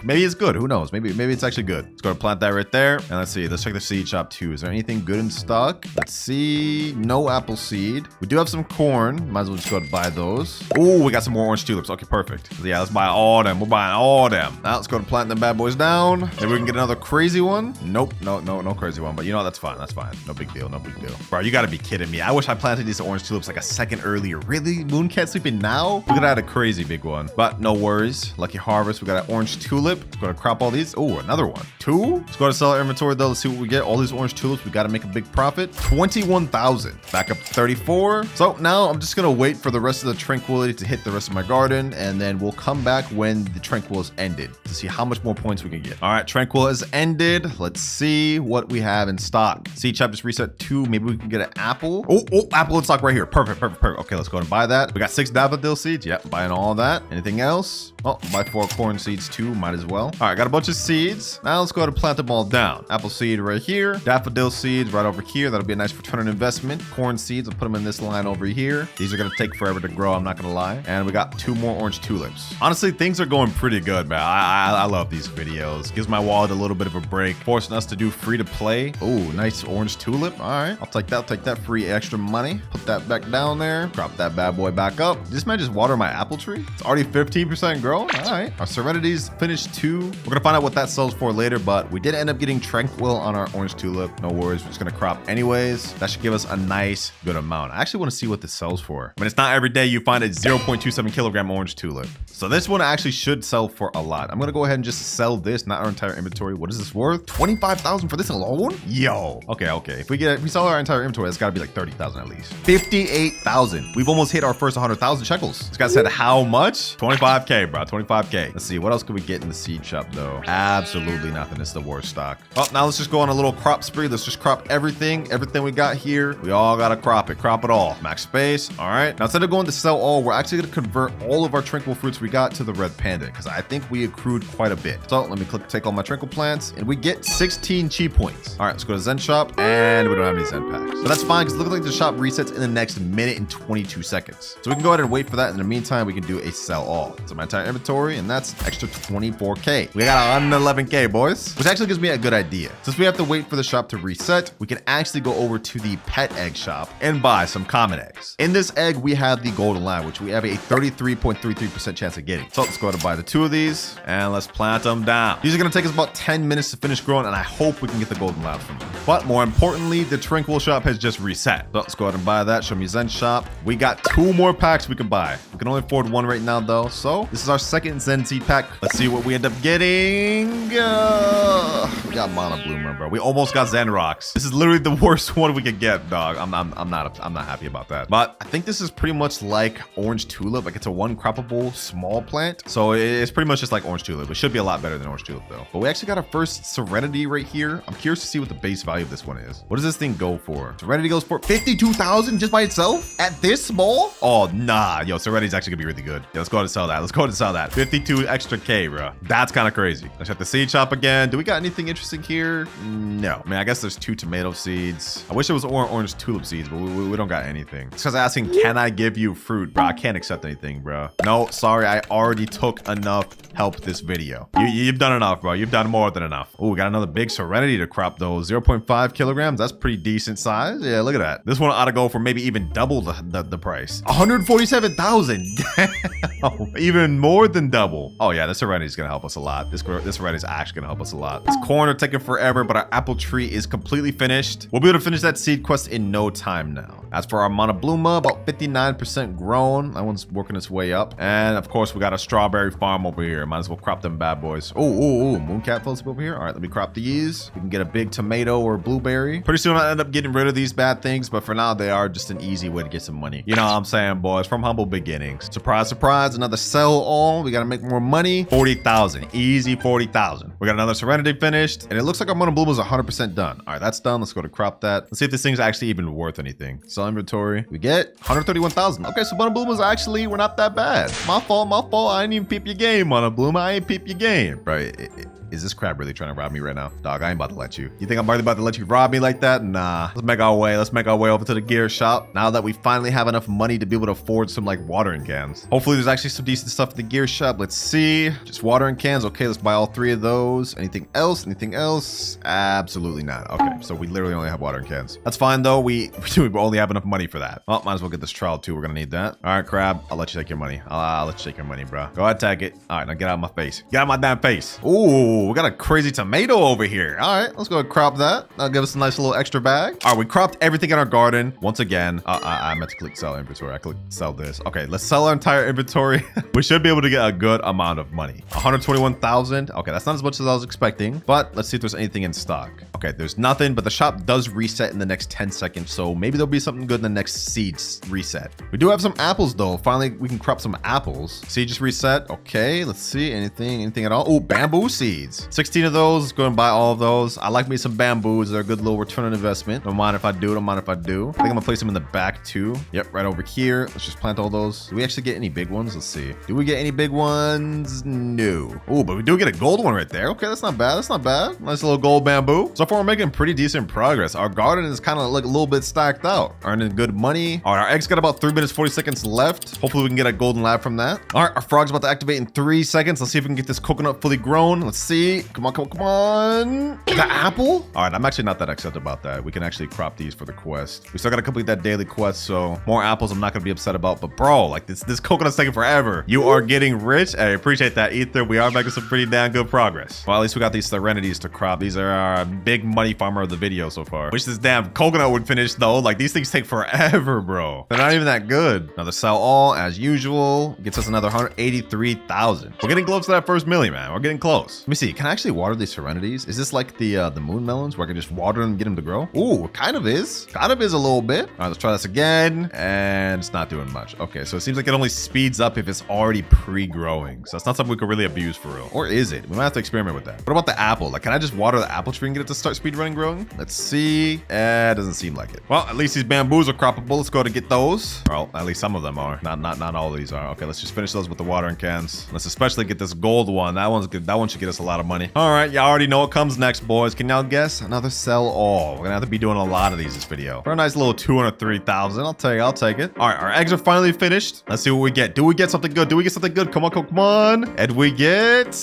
Maybe it's good. Who knows? Maybe it's actually good. Let's go and plant that right there. And let's see. Let's check the seed shop too. Is there anything good in stock? Let's see. No apple seed. We do have some corn. Might as well just go and buy those. Oh, we got some more orange tulips. Okay, perfect. So yeah, let's buy all them. We're buying all them. Now let's go and plant them bad boys down. Maybe we can get another crazy one. Nope. No crazy one. But you know what? That's fine. That's fine. No big deal. No big deal. Bro, you gotta be kidding me. I wish I planted these orange tulips like a second earlier. Really? Moon can't sleep in now? We could have had a crazy big one. But no worries. Lucky harvest. We got an orange tulip. Let's go to crop all these. Oh, another one. 2. Let's go to sell our inventory though. Let's see what we get. All these orange tulips. We got to make a big profit. 21,000. Back up to 34. So now I'm just going to wait for the rest of the tranquility to hit the rest of my garden. And then we'll come back when the tranquil is ended to see how much more points we can get. All right. Tranquil is ended. Let's see what we have in stock. Seed shop just reset 2. Maybe we can get an apple. Oh, apple in stock right here. Perfect. Okay, let's go ahead and buy that. We got 6 daffodil seeds. Yep, buying all that. Anything else? Oh, buy 4 corn seeds too. Might as well. All right, got a bunch of seeds. Now let's go ahead and plant them all down. Apple seed right here. Daffodil seeds right over here. That'll be a nice return on investment. Corn seeds, I'll put them in this line over here. These are gonna take forever to grow, I'm not gonna lie. And we got 2 more orange tulips. Honestly, things are going pretty good, man. I love these videos. Gives my wallet a little bit of a break, forcing us to do free to play. Oh, nice orange tulip. All right, I'll take that. I'll take that free extra money. Put that back down there. Drop that bad boy back up. This man just water my apple tree. It's already 15% grown. All right, our Serenity's finished 2. We're gonna find out what that sells for later, but we did end up getting Tranquil on our orange tulip. No worries, we're just gonna crop anyways. That should give us a nice good amount. I actually want to see what this sells for. I mean, it's not every day you find a 0.27 kilogram orange tulip. So this one actually should sell for a lot. I'm gonna go ahead and just sell this, not our entire inventory. What is this worth? 25,000 for this alone? Yo. Okay. If we sell our entire inventory, it's gotta be like 30,000 at least. 58,000. We've almost hit our first 100,000 shekels. This guy said how much? 25K, bro. 25K. Let's see. What else can we get in the seed shop though? Absolutely nothing. It's the worst stock. Well, now let's just go on a little crop spree. Let's just crop everything we got here. We all gotta crop it all. Max space. All right. Now instead of going to sell all, we're actually gonna convert all of our tranquil fruits we got to the red panda because I think we accrued quite a bit. So let me take all my tranquil plants and we get 16 chi points. All right, let's go to Zen shop and we don't have any Zen packs. But that's fine because it looks like the shop resets in the next minute and 22 seconds. So we can go ahead and wait for that. In the meantime, we can do a sell all. So my entire inventory and that's extra 24K. We got 111K, boys, which actually gives me a good idea. Since we have to wait for the shop to reset, we can actually go over to the pet egg shop and buy some common eggs. In this egg, we have the golden line, which we have a 33.33% chance of getting. So let's go ahead and buy the 2 of these and let's plant them down. These are going to take us about 10 minutes to finish growing and I hope we can get the golden line from them. But more importantly, the tranquil shop has just reset. So let's go ahead and buy that. Show me Zen shop. We got 2 more packs we can buy. We can only afford one right now though. So this is our second Zen seed pack. Let's see what we end up getting. We got Mono Bloomer, bro. We almost got Zen Rocks. This is literally the worst one we could get, dog. I'm not happy about that. But I think this is pretty much like Orange Tulip. Like it's a one croppable small plant. So it's pretty much just like Orange Tulip. It should be a lot better than Orange Tulip though. But we actually got our first Serenity right here. I'm curious to see what the base value of this one is. What does this thing go for? Serenity goes for 52,000 just by itself at this small? Oh, nah. Yo, Serenity's actually gonna be really good. Yeah, let's go ahead and sell that. Let's go ahead and sell that. 52 extra K, bro. That's kind of crazy. Let's check the seed shop again. Do we got anything interesting here? No. I mean, I guess there's 2 tomato seeds. I wish it was orange tulip seeds, but we don't got anything. It's because asking, can I give you fruit? Bro, I can't accept anything, bro. No, sorry. I already took enough help this video. You've done enough, bro. You've done more than enough. Oh, we got another big Serenity to crop though. 0.5 kilograms. That's pretty decent size. Yeah, look at that. This one ought to go for maybe even double the price. 147,000. Damn. Even more than double. Oh yeah, this Serenity is gonna help us a lot. This Serenity is actually gonna help us a lot. This corn are taking forever, but our apple tree is completely finished. We'll be able to finish that seed quest in no time now. As for our Monobluma, about 59% grown. That one's working its way up. And of course, we got a strawberry farm over here. Might as well crop them bad boys. Oh, Mooncat falls over here. All right, let me crop these. We can get a big tomato or blueberry. Pretty soon I'll end up getting rid of these bad things, but for now they are just an easy way to get some money. You know what I'm saying, boys? From humble beginnings. Surprise, surprise, another sell all. We gotta make more money. 40,000, easy 40,000. We got another Serenity finished, and it looks like our Monobluma is 100% done. All right, that's done. Let's go to crop that. Let's see if this thing's actually even worth anything. Sell inventory. We get 131,000. Okay, so Monobluma's actually, we're not that bad. My fault. I didn't even peep your game, Monobluma. I ain't peep your game. Right. Is this crab really trying to rob me right now? Dog, I ain't about to let you. You think I'm really about to let you rob me like that? Nah. Let's make our way. Let's make our way over to the gear shop. Now that we finally have enough money to be able to afford some like watering cans. Hopefully there's actually some decent stuff at the gear shop. Let's see. Just watering cans. Okay, let's buy all 3 of those. Anything else? Anything else? Absolutely not. Okay, so we literally only have watering cans. That's fine though. We only have enough money for that. Well, might as well get this trowel too. We're gonna need that. All right, crab. I'll let you take your money. I'll let you take your money, bro. Go ahead, take it. All right, now get out of my face. Get out of my damn face. Ooh, we got a crazy tomato over here. All right, let's go and crop that. That'll give us a nice little extra bag. All right, we cropped everything in our garden. Once again, I meant to click sell inventory. I clicked sell this. Okay, let's sell our entire inventory. We should be able to get a good amount of money. 121,000. Okay, that's not as much as I was expecting, but let's see if there's anything in stock. Okay, there's nothing, but the shop does reset in the next 10 seconds, so maybe there'll be something good in the next seeds reset. We do have some apples though. Finally, we can crop some apples. Seed just reset. Okay, let's see. Anything at all? Oh, bamboo seeds. 16 of those. Let's go and buy all of those. I like me some bamboos. They're a good little return on investment. Don't mind if I do. I think I'm gonna place them in the back too. Yep, right over here. Let's just plant all those. Do we actually get any big ones? Let's see. Do we get any big ones? No. Oh, but we do get a gold one right there. Okay, that's not bad. Nice little gold bamboo. So far, we're making pretty decent progress. Our garden is kind of like a little bit stacked out. Earning good money. All right, our eggs got about 3 minutes, 40 seconds left. Hopefully we can get a golden lab from that. All right, our frog's about to activate in 3 seconds. Let's see if we can get this coconut fully grown. Let's see. Come on. The apple? All right, I'm actually not that excited about that. We can actually crop these for the quest. We still got to complete that daily quest, so more apples I'm not going to be upset about. But bro, like this coconut's taking forever. You are getting rich. I appreciate that, Ether. We are making some pretty damn good progress. Well, at least we got these Serenities to crop. These are our big money farmer of the video so far. Wish this damn coconut would finish though. Like these things take forever, bro. They're not even that good. Another sell all as usual. Gets us another 183,000. We're getting close to that first million, man. We're getting close. Let me see. Can I actually water these Serenities? Is this like the moon melons where I can just water them and get them to grow? Ooh, kind of is a little bit. All right, let's try this again. And it's not doing much. Okay, so it seems like it only speeds up if it's already pre-growing. So it's not something we could really abuse for real. Or is it? We might have to experiment with that. What about the apple? Like, can I just water the apple tree and get it to start speed running growing? Let's see. It doesn't seem like it. Well, at least these bamboos are croppable. Let's go to get those. Well, at least some of them are. Not all of these are. Okay, let's just finish those with the watering cans. Let's especially get this gold one. That one's good. That one should get us a lot of money. All right, y'all already know what comes next, boys. Can y'all guess? Another sell all. We're gonna have to be doing a lot of these this video. For a nice little 203,000. I'll take it. All right, our eggs are finally finished. Let's see what we get. Do we get something good? Come on. And we get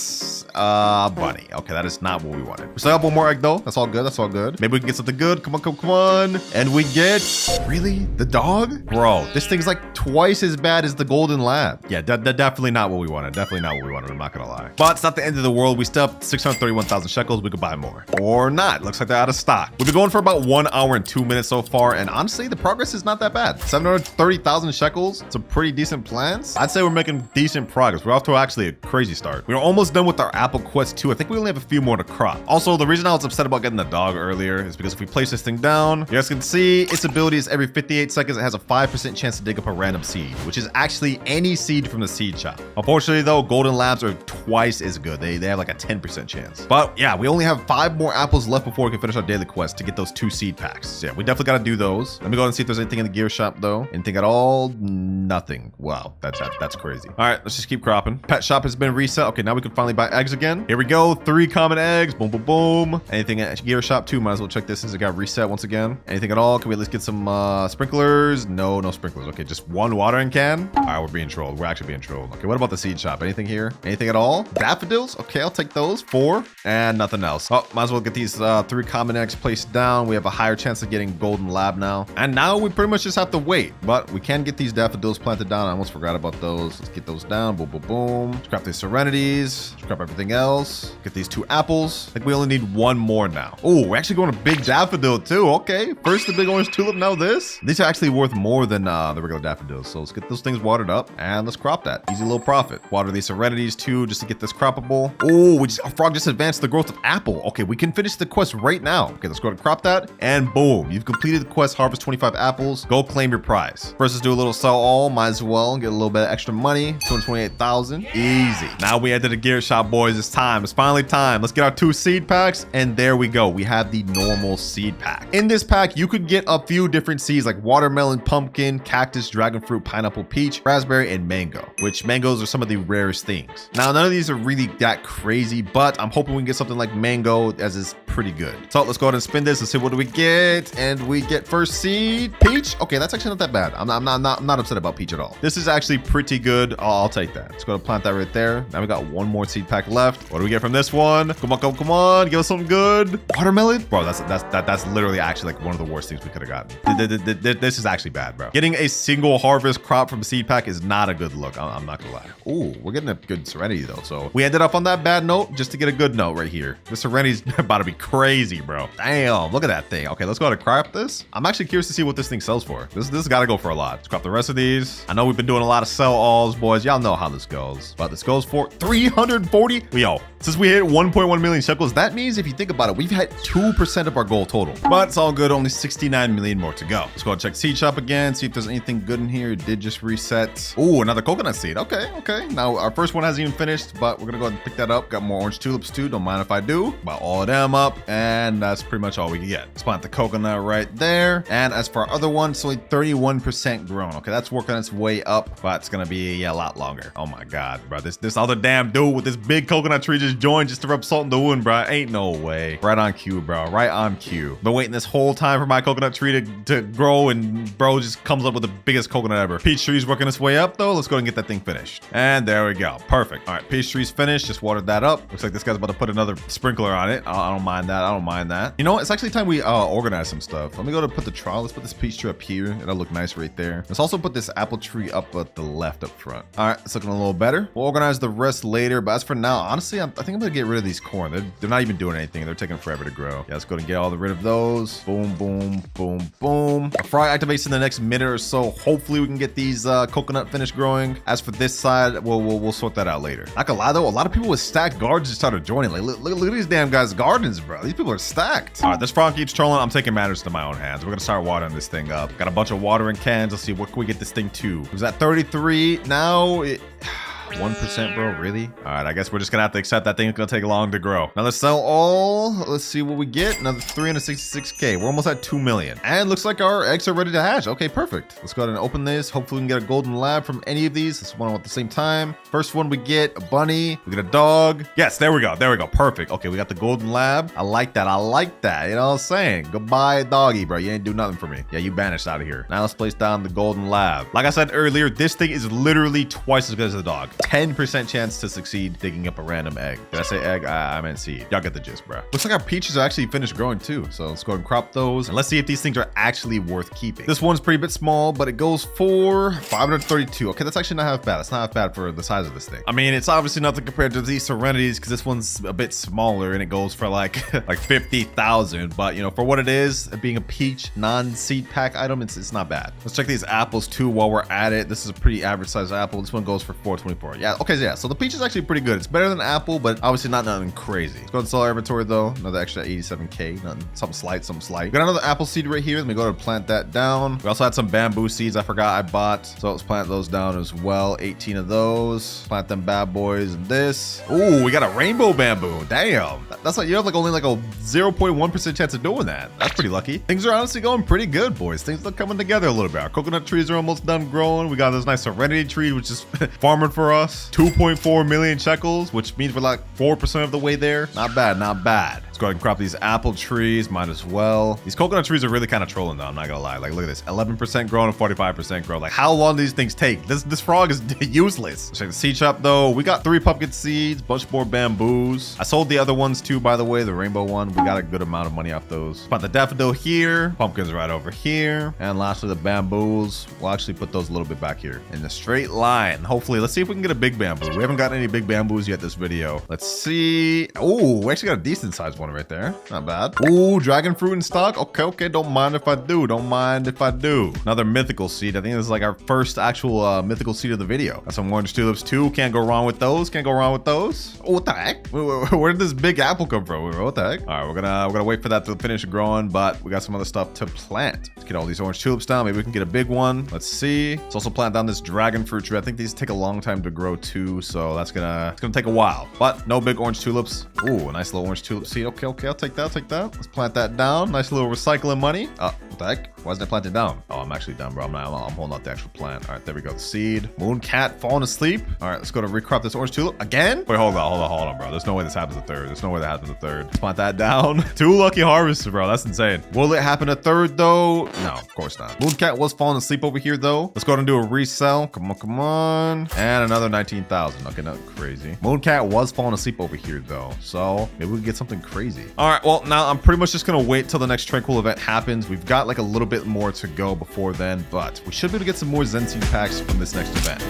bunny. Okay, that is not what we wanted. We still have one more egg though. That's all good. That's all good. Maybe we can get something good. Come on, come on. And we get, really? The dog? Bro, this thing's like twice as bad as the golden lab. Yeah, definitely not what we wanted. Definitely not what we wanted. I'm not gonna lie. But it's not the end of the world. We still have 631,000 shekels. We could buy more. Or not. Looks like they're out of stock. We've been going for about 1 hour and 2 minutes so far. And honestly, the progress is not that bad. 730,000 shekels. Some pretty decent plans. I'd say we're making decent progress. We're off to actually a crazy start. We're almost done with our apple quest too. I think we only have a few more to crop. Also, the reason I was upset about getting the dog earlier is because if we place this thing down, you guys can see its abilities every 58 seconds. It has a 5% chance to dig up a random seed, which is actually any seed from the seed shop. Unfortunately though, golden labs are twice as good. They have like a 10% chance. But yeah, we only have 5 more apples left before we can finish our daily quest to get those 2 seed packs. So yeah, we definitely got to do those. Let me go and see if there's anything in the gear shop though. Anything at all? Nothing. Wow, that's crazy. All right, let's just keep cropping. Pet shop has been reset. Okay, now we can finally buy eggs again. Here we go. 3 common eggs. Boom, boom, boom. Anything at gear shop too? Might as well check this since it got reset once again. Anything at all? Can we at least get some sprinklers? No sprinklers. Okay, just 1 watering can. All right, we're being trolled. We're actually being trolled. Okay, what about the seed shop? Anything here? Anything at all? Daffodils? Okay, I'll take those. 4 and nothing else. Oh, might as well get these 3 common eggs placed down. We have a higher chance of getting golden lab now. And now we pretty much just have to wait, but we can get these daffodils planted down. I almost forgot about those. Let's get those down. Boom, boom, boom. Scrap these serenities. Scrap everything else. Get these 2 apples. I think we only need 1 more now. Oh, we're actually going to big daffodil too. Okay, first the big orange tulip, now this. These are actually worth more than the regular daffodils. So let's get those things watered up and let's crop that. Easy little profit. Water these serenities too, just to get this croppable. Oh, our frog just advanced the growth of apple. Okay, we can finish the quest right now. Okay, let's go to crop that and boom, you've completed the quest. Harvest 25 apples. Go claim your prize. First, let's do a little sell all. Might as well get a little bit of extra money. 228,000. Easy. Now we enter the gear shop, boys. It's time. It's finally time. Let's get our 2 seed packs. And there we go. We have the normal seed pack. In this pack, you could get a few different seeds like watermelon, pumpkin, cactus, dragon fruit, pineapple, peach, raspberry, and mango, which mangoes are some of the rarest things. Now, none of these are really that crazy, but I'm hoping we can get something like mango, as is pretty good. So let's go ahead and spin this and see what do we get. And we get first seed, peach. Okay, that's actually not that bad. I'm not upset about peach at all. This is actually pretty good. I'll take that. Let's go to plant that right there. Now we got 1 more seed pack left. What do we get from this one? Come on, come on. Give us something good. Watermelon? Bro, that's literally actually like one of the worst things we could have gotten. This is actually bad, bro. Getting a single harvest crop from a seed pack is not a good look. I'm not gonna lie. Ooh, we're getting a good serenity though. So we ended up on that bad note just to get a good note right here. The serenity's about to be crazy, bro. Damn, look at that thing. Okay, let's go ahead and crop this. I'm actually curious to see what this thing sells for. This gotta go for a lot. Let's crop the rest of these. I know we've been doing a lot of sell alls, boys. Y'all know how this goes. But this goes for 340. Yo, since we hit 1.1 million shekels, that means if you think about it, we've had 2% of our goal total. But it's all good. Only 69 million more to go. Let's go and check seed shop again. See if there's anything good in here. It did just reset. Ooh, another coconut seed. Okay. Now our first one hasn't even finished, but we're gonna go ahead and pick that up. Got more orange tulips too. Don't mind if I do. Buy all of them up, and that's pretty much all we can get. Let's plant the coconut right there. And as for our other one, it's only 31% grown. Okay, that's working its way up, but it's gonna be a lot longer. Oh my god, bro. This other damn dude with this big coconut tree just joined just to rub salt in the wound, bro. Ain't no way. Right on cue, bro. Right on cue. Been waiting this whole time for my coconut tree to grow, and bro just comes up with the biggest coconut ever. Peach tree's working its way up though. Let's go and get that thing finished. And there we go. Perfect. All right, peach tree's finished. Just watered that up. Looks like this guy's about to put another sprinkler on it. I don't mind that. I don't mind that. You know what? It's actually time we organize some stuff. Let me go to put the trial. Let's put this peach tree up here. It'll look nice right there. Let's also put this apple tree up at the left up front. All right, it's looking a little better. We'll organize the rest later, but as for now, honestly, I think I'm gonna get rid of these corn. They're not even doing anything. They're taking forever to grow. Yeah, let's go and get all rid of those. Boom, boom, boom, boom. A fry activates in the next minute or so. Hopefully we can get these coconut finished growing. As for this side, we'll sort that out later. Not gonna lie though, a lot of people with stacked gardens just started joining. Like, look at these damn guys' gardens, bro. These people are stacked. All right, this frog keeps trolling. I'm taking matters to my own hands. We're gonna start watering this thing up. Got a bunch of watering cans. Let's see, what can we get this thing to? It was at 33. Now it 1%, bro, really? All right, I guess we're just gonna have to accept that thing's gonna take long to grow. Now let's sell all. Let's see what we get. Another 366k. We're almost at 2 million. And looks like our eggs are ready to hatch. Okay, perfect. Let's go ahead and open this. Hopefully we can get a golden lab from any of these. Let's one at the same time. First one we get a bunny. We get a dog. Yes, there we go. There we go. Perfect. Okay, we got the golden lab. I like that. I like that. You know what I'm saying? Goodbye, doggy, bro. You ain't do nothing for me. Yeah, you banished out of here. Now let's place down the golden lab. Like I said earlier, this thing is literally twice as good as the dog. 10% chance to succeed digging up a random egg. Did I say egg? I meant seed. Y'all get the gist, bro. Looks like our peaches are actually finished growing too. So let's go ahead and crop those. And let's see if these things are actually worth keeping. This one's pretty bit small, but it goes for 532. Okay, that's actually not half bad. That's not half bad for the size of this thing. I mean, it's obviously nothing compared to these Serenities because this one's a bit smaller and it goes for like 50,000. But you know, for what it is, being a peach non-seed pack item, it's not bad. Let's check these apples too while we're at it. This is a pretty average size apple. This one goes for 424. Yeah, okay, so yeah. So the peach is actually pretty good. It's better than apple, but obviously not nothing crazy. Let's go ahead and sell our inventory though. Another extra 87k. Nothing, something slight, something slight. Got another apple seed right here. Let me go ahead and plant that down. We also had some bamboo seeds I forgot I bought. So let's plant those down as well. 18 of those. Plant them bad boys and this. Ooh, we got a rainbow bamboo. Damn. That's like, you have like only like a 0.1% chance of doing that. That's pretty lucky. Things are honestly going pretty good, boys. Things are coming together a little bit. Our coconut trees are almost done growing. We got this nice Serenity tree, which is farming for us. 2.4 million shekels, which means we're like 4% of the way there. Not bad, not bad. Let's go ahead and crop these apple trees. Might as well. These coconut trees are really kind of trolling though. I'm not gonna lie. Like, look at this. 11% grown and 45% grown. Like, how long do these things take? This frog is useless. Check the seed shop though. We got 3 pumpkin seeds, bunch more bamboos. I sold the other ones too, by the way, the rainbow one. We got a good amount of money off those. Plant the daffodil here. Pumpkins right over here. And lastly, the bamboos. We'll actually put those a little bit back here in a straight line. Hopefully, let's see if we can get a big bamboo. We haven't gotten any big bamboos yet this video. Let's see. Oh, we actually got a decent sized one right there. Not bad. Ooh, dragon fruit in stock. Okay. Don't mind if I do. Don't mind if I do. Another mythical seed. I think this is like our first actual mythical seed of the video. Got some orange tulips too. Can't go wrong with those. Can't go wrong with those. Oh, what the heck? Where did this big apple come from? What the heck? All right, we're gonna wait for that to finish growing, but we got some other stuff to plant. Let's get all these orange tulips down. Maybe we can get a big one. Let's see. Let's also plant down this dragon fruit tree. I think these take a long time to grow too, so it's gonna take a while. But no big orange tulips. Ooh, a nice little orange tulip seed. Okay, I'll take that. Let's plant that down. Nice little recycling money. What the heck? Why isn't it planted down? Oh, I'm actually done, bro. I'm holding out the actual plant. All right, there we go. The seed. Moon cat falling asleep. All right, let's go to recrop this orange tulip again. Wait, hold on, bro. There's no way this happens a third. There's no way that happens a third. Let's plant that down. 2 lucky harvests, bro. That's insane. Will it happen a third though? No, of course not. Moon cat was falling asleep over here though. Let's go ahead and do a resell. Come on. And another 19,000. Okay, nothing crazy. Moon cat was falling asleep over here though, so maybe we can get something crazy. All right, well now I'm pretty much just gonna wait till the next tranquil event happens. We've got like a little bit more to go before then, but we should be able to get some more Zen Seed packs from this next event.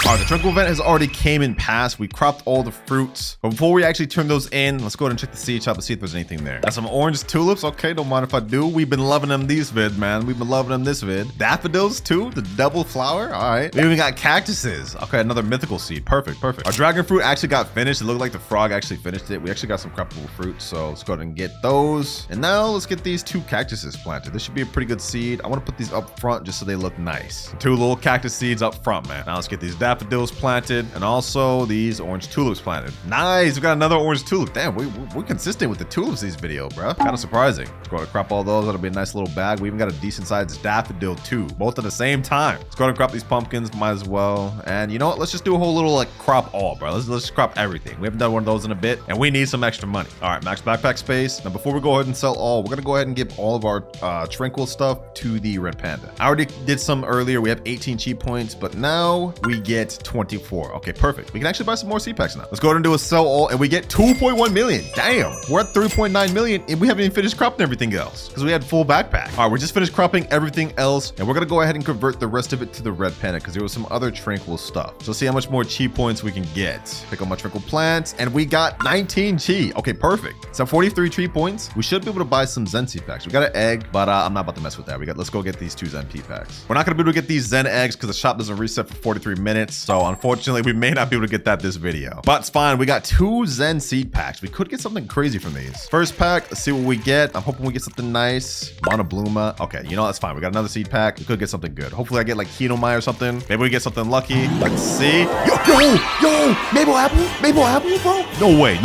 All right, the tranquil event has already came and passed. We cropped all the fruits. But before we actually turn those in, let's go ahead and check the seed shop to see if there's anything there. Got some orange tulips. Okay, don't mind if I do. We've been loving them these vid, man. We've been loving them this vid. Daffodils too, the double flower. All right. We even got cactuses. Okay, another mythical seed. Perfect. Our dragon fruit actually got finished. It looked like the frog actually finished it. We actually got some croppable fruits, so let's go ahead and get those. And now let's get these 2 cactuses planted. This should be a pretty good seed. I want to put these up front just so they look nice. 2 little cactus seeds up front, man. Now let's get these daffodils planted and also these orange tulips planted. Nice. We got another orange tulip. Damn, we're consistent with the tulips these video, bro. Kind of surprising. Let's go ahead and crop all those. That'll be a nice little bag. We even got a decent sized daffodil too, both at the same time. Let's go ahead and crop these pumpkins. Might as well. And you know what? Let's just do a whole little like crop all, bro. Let's just crop everything. We haven't done one of those in a bit and we need some extra money. All right, max backpack space. Now before we go ahead and sell all, we're gonna go ahead and give all of our tranquil stuff to the red panda. I already did some earlier. We have 18 cheat points, but now we get 24. Okay, perfect. We can actually buy some more seed packs now. Let's go ahead and do a sell all and we get 2.1 million. Damn, we're at 3.9 million and we haven't even finished cropping everything else because we had full backpack. All right, we just finished cropping everything else and we're gonna go ahead and convert the rest of it to the red panda because there was some other tranquil stuff. So let's see how much more chi points we can get. Pick up my tranquil plants and we got 19 chi. Okay, perfect. So 43 chi points. We should be able to buy some Zen seed packs. We got an egg, but I'm not about to mess with that. Let's go get these 2 Zen seed packs. We're not gonna be able to get these Zen eggs because the shop doesn't reset for 43 minutes. So unfortunately, we may not be able to get that this video, but it's fine. We got 2 Zen seed packs. We could get something crazy from these. First pack, let's see what we get. I'm hoping we get something nice. Monobluma. Okay, you know, that's fine. We got another seed pack. We could get something good. Hopefully I get like Kinomai or something. Maybe we get something lucky. Let's see. Yo, Maple apple, bro. No way,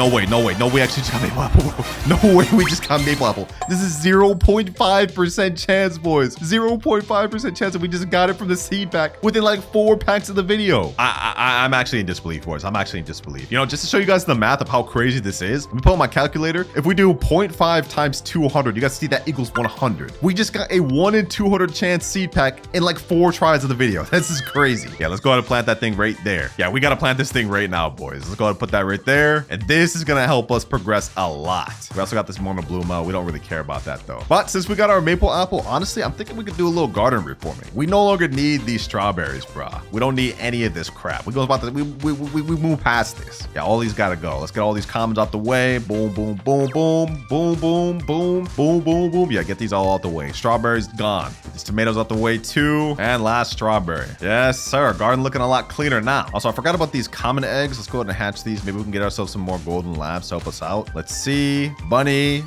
we actually just got Maple apple, bro. No way, we just got Maple apple. This is 0.5% chance, boys. 0.5% chance that we just got it from the seed pack within like 4 packs of the video. video. I'm actually in disbelief, boys. I'm actually in disbelief. You know, just to show you guys the math of how crazy this is, let me pull up my calculator. If we do 0.5 times 200, you guys see that equals 100. We just got a 1 in 200 chance seed pack in like 4 tries of the video. This is crazy. Yeah, let's go ahead and plant that thing right there. Yeah, we got to plant this thing right now, boys. Let's go ahead and put that right there. And this is going to help us progress a lot. We also got this Mono Bluma. We don't really care about that though. But since we got our maple apple, honestly, I'm thinking we could do a little garden reforming. We no longer need these strawberries, brah. We don't need any of this crap. We move past this. Yeah, all these got to go. Let's get all these commons out the way. Boom, boom, boom, boom, boom, boom, boom, boom, boom, boom. Yeah, get these all out the way. Strawberries gone. Get these tomatoes out the way too. And last strawberry. Yes, sir. Garden looking a lot cleaner now. Also, I forgot about these common eggs. Let's go ahead and hatch these. Maybe we can get ourselves some more golden labs to help us out. Let's see. Bunny,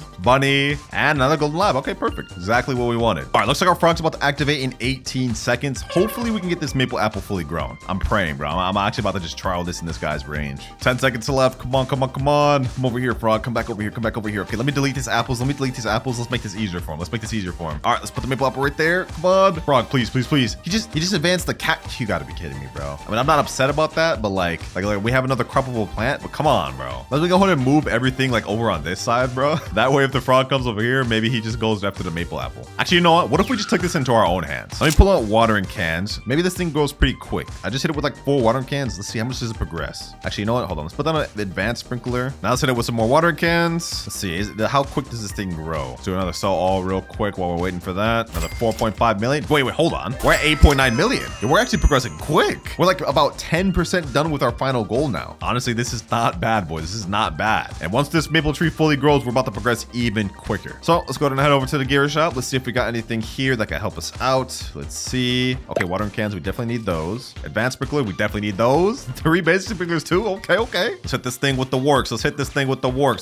and another golden lab. Okay, perfect. Exactly what we wanted. All right, looks like our frog's about to activate in 18 seconds. Hopefully we can get this maple apple fully grown. I'm praying, bro. I'm actually about to just trial this in this guy's range. 10 seconds left. Come on, come on, come on. Come over here, frog. Come back over here. Come back over here. Okay, let me delete these apples. Let's make this easier for him. All right, let's put the maple apple right there. Come on. Frog, please, please, please. He just advanced the cat. You gotta be kidding me, bro. I mean, I'm not upset about that, but like we have another croppable plant, but come on, bro. Let's go ahead and move everything like over on this side, bro. That way, if the frog comes over here, maybe he just goes after the maple apple. Actually, you know what? What if we just took this into our own hands? Let me pull out watering cans. Maybe this thing grows pretty quick. I just hit it with like 4 watering cans. Let's see how much does it progress. Actually, you know what? Hold on. Let's put down an advanced sprinkler. Now let's hit it with some more watering cans. Let's see. How quick does this thing grow? Let's do another sell all real quick while we're waiting for that. Another 4.5 million. Wait, hold on. We're at 8.9 million. Yeah, we're actually progressing quick. We're like about 10% done with our final goal now. Honestly, this is not bad, boys. This is not bad. And once this maple tree fully grows, we're about to progress even quicker. So let's go ahead and head over to the gear shop. Let's see if we got anything here that can help us out. Let's see. Okay, watering cans, we definitely need those. Advanced sprinkler, we definitely need those. 3 basic sprinklers too. Okay. Let's hit this thing with the works.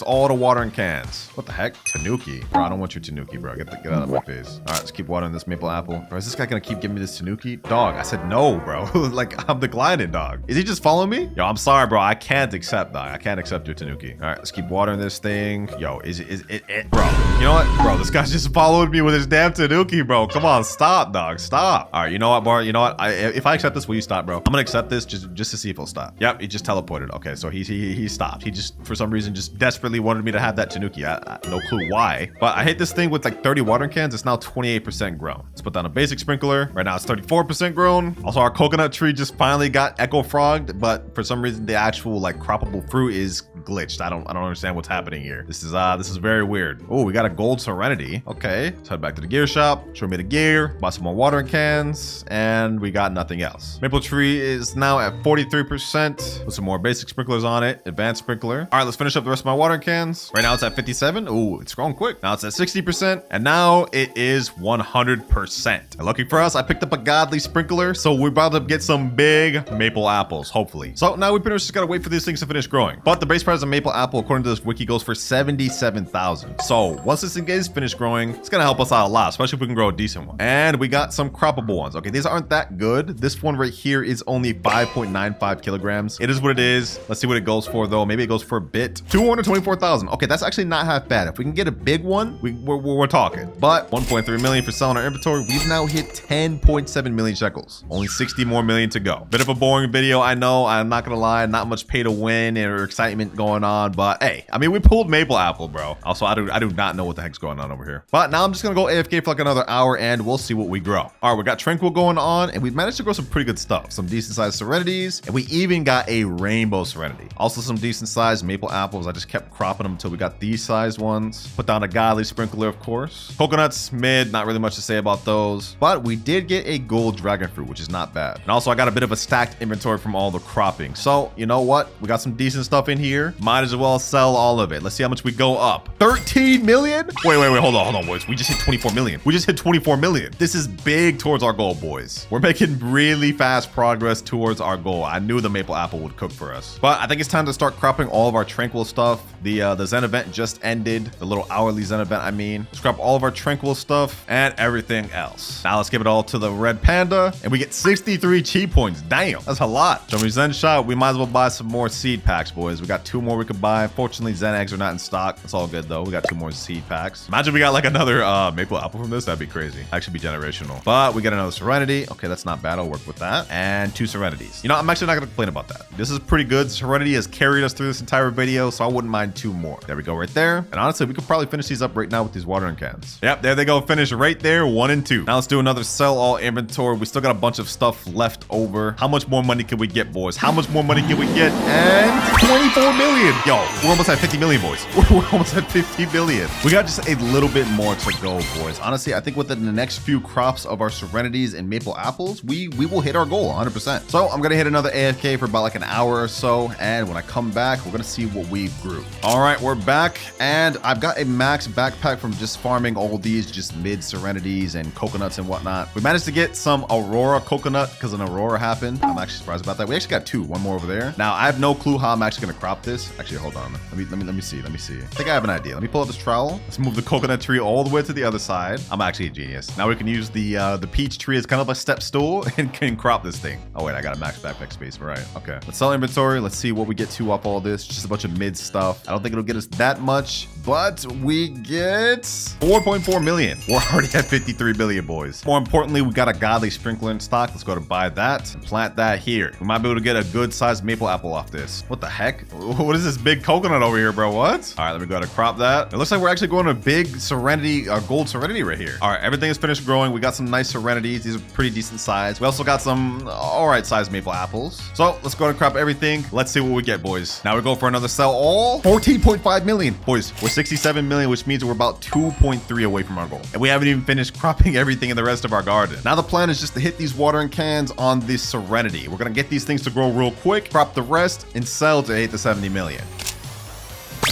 All the watering cans. What the heck? Tanuki. Bro, I don't want your Tanuki, bro. Get out of my face. All right, let's keep watering this maple apple. Bro, is this guy gonna keep giving me this Tanuki? Dog, I said no, bro. Like, I'm declining, dog. Is he just following me? Yo, I'm sorry, bro. I can't accept, dog. I can't accept your Tanuki. All right, let's keep watering this thing. Yo, is it, bro? You know what? Bro, this guy's just following me with his damn Tanuki, bro. Come on, stop, dog. Stop. All right, you know what, Bart? You know what? If I accept this, will you stop, bro? I'm gonna accept this just to see if he'll stop. Yep, he just teleported. Okay, so he stopped. He just, for some reason, just desperately wanted me to have that Tanuki. No clue why. But I hit this thing with like 30 watering cans. It's now 28% grown. Let's put down a basic sprinkler. Right now it's 34% grown. Also, our coconut tree just finally got echo frogged, but for some reason the actual like croppable fruit is glitched. I don't understand what's happening here. This is very weird. Oh, we got a gold serenity. Okay, let's head back to the gear shop. Show me the gear. Buy some more watering cans, and we got nothing else. Maple tree is now at 43%. Put some more basic sprinklers on it. Advanced sprinkler. All right, let's finish up the rest of my watering cans. Right now it's at 57. Oh, it's growing quick. Now it's at 60%, and now it is 100%. And lucky for us, I picked up a godly sprinkler, so we're about to get some big maple apples, hopefully. So now we pretty much just gotta wait for these things to finish growing. But the base price of maple apple, according to this wiki, goes for 77,000. So once this thing is finished growing, it's gonna help us out a lot, especially if we can grow a decent one. And we got some croppable ones. Okay, these aren't that good. This one right here is only 5.95 kilograms. It is what it is. Let's see what it goes for though. Maybe it goes for a bit. 224,000. Okay, that's actually not half bad. If we can get a big one, we're talking. But 1.3 million for selling our inventory. We've now hit 10.7 million shekels. Only 60 more million to go. Bit of a boring video, I know. I'm not gonna lie. Not much pay to win or excitement going on. But hey, I mean, we pulled maple apple, bro. Also, I do not know what the heck's going on over here. But now I'm just gonna go AFK for like another hour and we'll see what we grow. All right, we got tranquil going on and we managed to grow some pretty good stuff. Some decent sized serenities, and we even got a rainbow serenity. Also some decent sized maple apples. I just kept cropping them until we got these sized ones. Put down a godly sprinkler, of course. Coconuts, mid, not really much to say about those. But we did get a gold dragon fruit, which is not bad. And also I got a bit of a stacked inventory from all the cropping. So you know what? We got some decent stuff in here. Might as well sell all of it. Let's see how much we go up. 13 million? Wait, hold on, boys. We just hit 24 million. We just hit 24 million. This is big towards our goal, boys. We're making really fast progress towards our goal. I knew the maple apple would cook for us. But I think it's time to start cropping all of our tranquil stuff. The Zen event just ended. The little hourly Zen event, I mean. Scrap all of our tranquil stuff and everything else. Now let's give it all to the red panda and we get 63 chi points. Damn, that's a lot. Show me Zen shop. We might as well buy some more seed packs, boys. We got 2 2 more we could buy. Unfortunately, Zen eggs are not in stock. That's all good though. We got 2 more seed packs. Imagine we got like another maple apple from this. That'd be crazy. Actually be generational. But we got another Serenity. Okay, that's not bad. I'll work with that. And 2 Serenities. You know, I'm actually not gonna complain about that. This is pretty good. Serenity has carried us through this entire video, so I wouldn't mind 2 more. There we go right there. And honestly, we could probably finish these up right now with these watering cans. Yep, there they go. Finish right there. 1 and 2. Now let's do another sell all inventory. We still got a bunch of stuff left over. How much more money can we get, boys? How much more money can we get? And 24 million. Yo, we're almost at 50 million, boys. We're almost at 50 million. We got just a little bit more to go, boys. Honestly, I think within the next few crops of our Serenities and maple apples, we will hit our goal 100%. So I'm gonna hit another AFK for about like an hour or so, and when I come back, we're gonna see what we grew. All right, we're back, and I've got a max backpack from just farming all these just mid Serenities and coconuts and whatnot. We managed to get some Aurora coconut because an Aurora happened. I'm actually surprised about that. We actually got 2, 1 more over there. Now I have no clue how I'm actually gonna crop this. Actually, hold on. Let me see. I think I have an idea. Let me pull up this trowel. Let's move the coconut tree all the way to the other side. I'm actually a genius. Now we can use the peach tree as kind of a step stool and can crop this thing. Oh wait, I got a max backpack space. Right. Okay. Let's sell inventory. Let's see what we get to off all this. Just a bunch of mid stuff. I don't think it'll get us that much, but we get 4.4 million. We're already at 53 million, boys. More importantly, we got a godly sprinkler in stock. Let's go to buy that and plant that here. We might be able to get a good sized maple apple off this. What the heck? What is this big coconut over here, bro? What? All right, let me go to crop that. It looks like we're actually going to a big Serenity, gold Serenity right here. All right, everything is finished growing. We got some nice Serenities. These are pretty decent size. We also got some all right sized maple apples. So let's go and crop everything. Let's see what we get, boys. Now we go for another sell all. 14.5 million. Boys, we're 67 million, which means we're about 2.3 away from our goal. And we haven't even finished cropping everything in the rest of our garden. Now the plan is just to hit these watering cans on this Serenity. We're gonna get these things to grow real quick, crop the rest, and sell to hit the 70 million.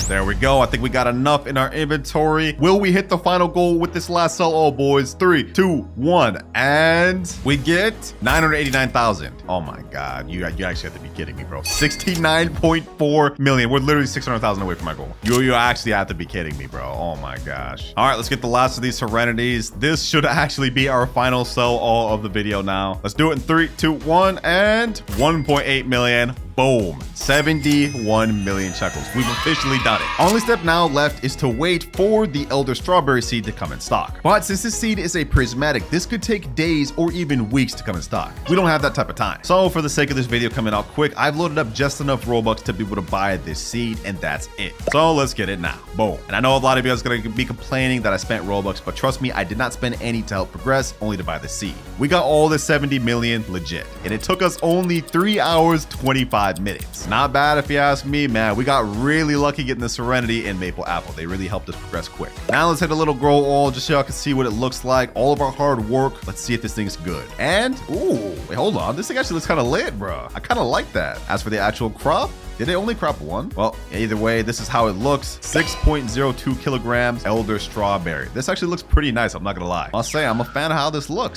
There we go. I think we got enough in our inventory. Will we hit the final goal with this last sell all, boys? 3, 2, 1. And we get 989,000. Oh my God. You actually have to be kidding me, bro. 69.4 million. We're literally 600,000 away from my goal. You actually have to be kidding me, bro. Oh my gosh. All right, let's get the last of these Serenities. This should actually be our final sell all of the video now. Let's do it in 3, 2, 1, and 1.8 million. Boom. 71 million shekels. We've officially done it. Only step now left is to wait for the Elder Strawberry seed to come in stock. But since this seed is a prismatic, this could take days or even weeks to come in stock. We don't have that type of time. So for the sake of this video coming out quick, I've loaded up just enough Robux to be able to buy this seed, and that's it. So let's get it now. Boom. And I know a lot of you guys are going to be complaining that I spent Robux, but trust me, I did not spend any to help progress, only to buy the seed. We got all the 70 million legit, and it took us only 3 hours, 25 minutes. Not bad if you ask me, man. We got really lucky getting the Serenity and Maple Apple. They really helped us progress quick. Now let's hit a little grow all just so y'all can see what it looks like. All of our hard work. Let's see if this thing's good. And, ooh, wait, hold on. This thing actually looks kind of lit, bro. I kind of like that. As for the actual crop, did they only crop 1? Well, either way, this is how it looks. 6.02 kilograms Elder Strawberry. This actually looks pretty nice, I'm not gonna lie. I'll say I'm a fan of how this looks.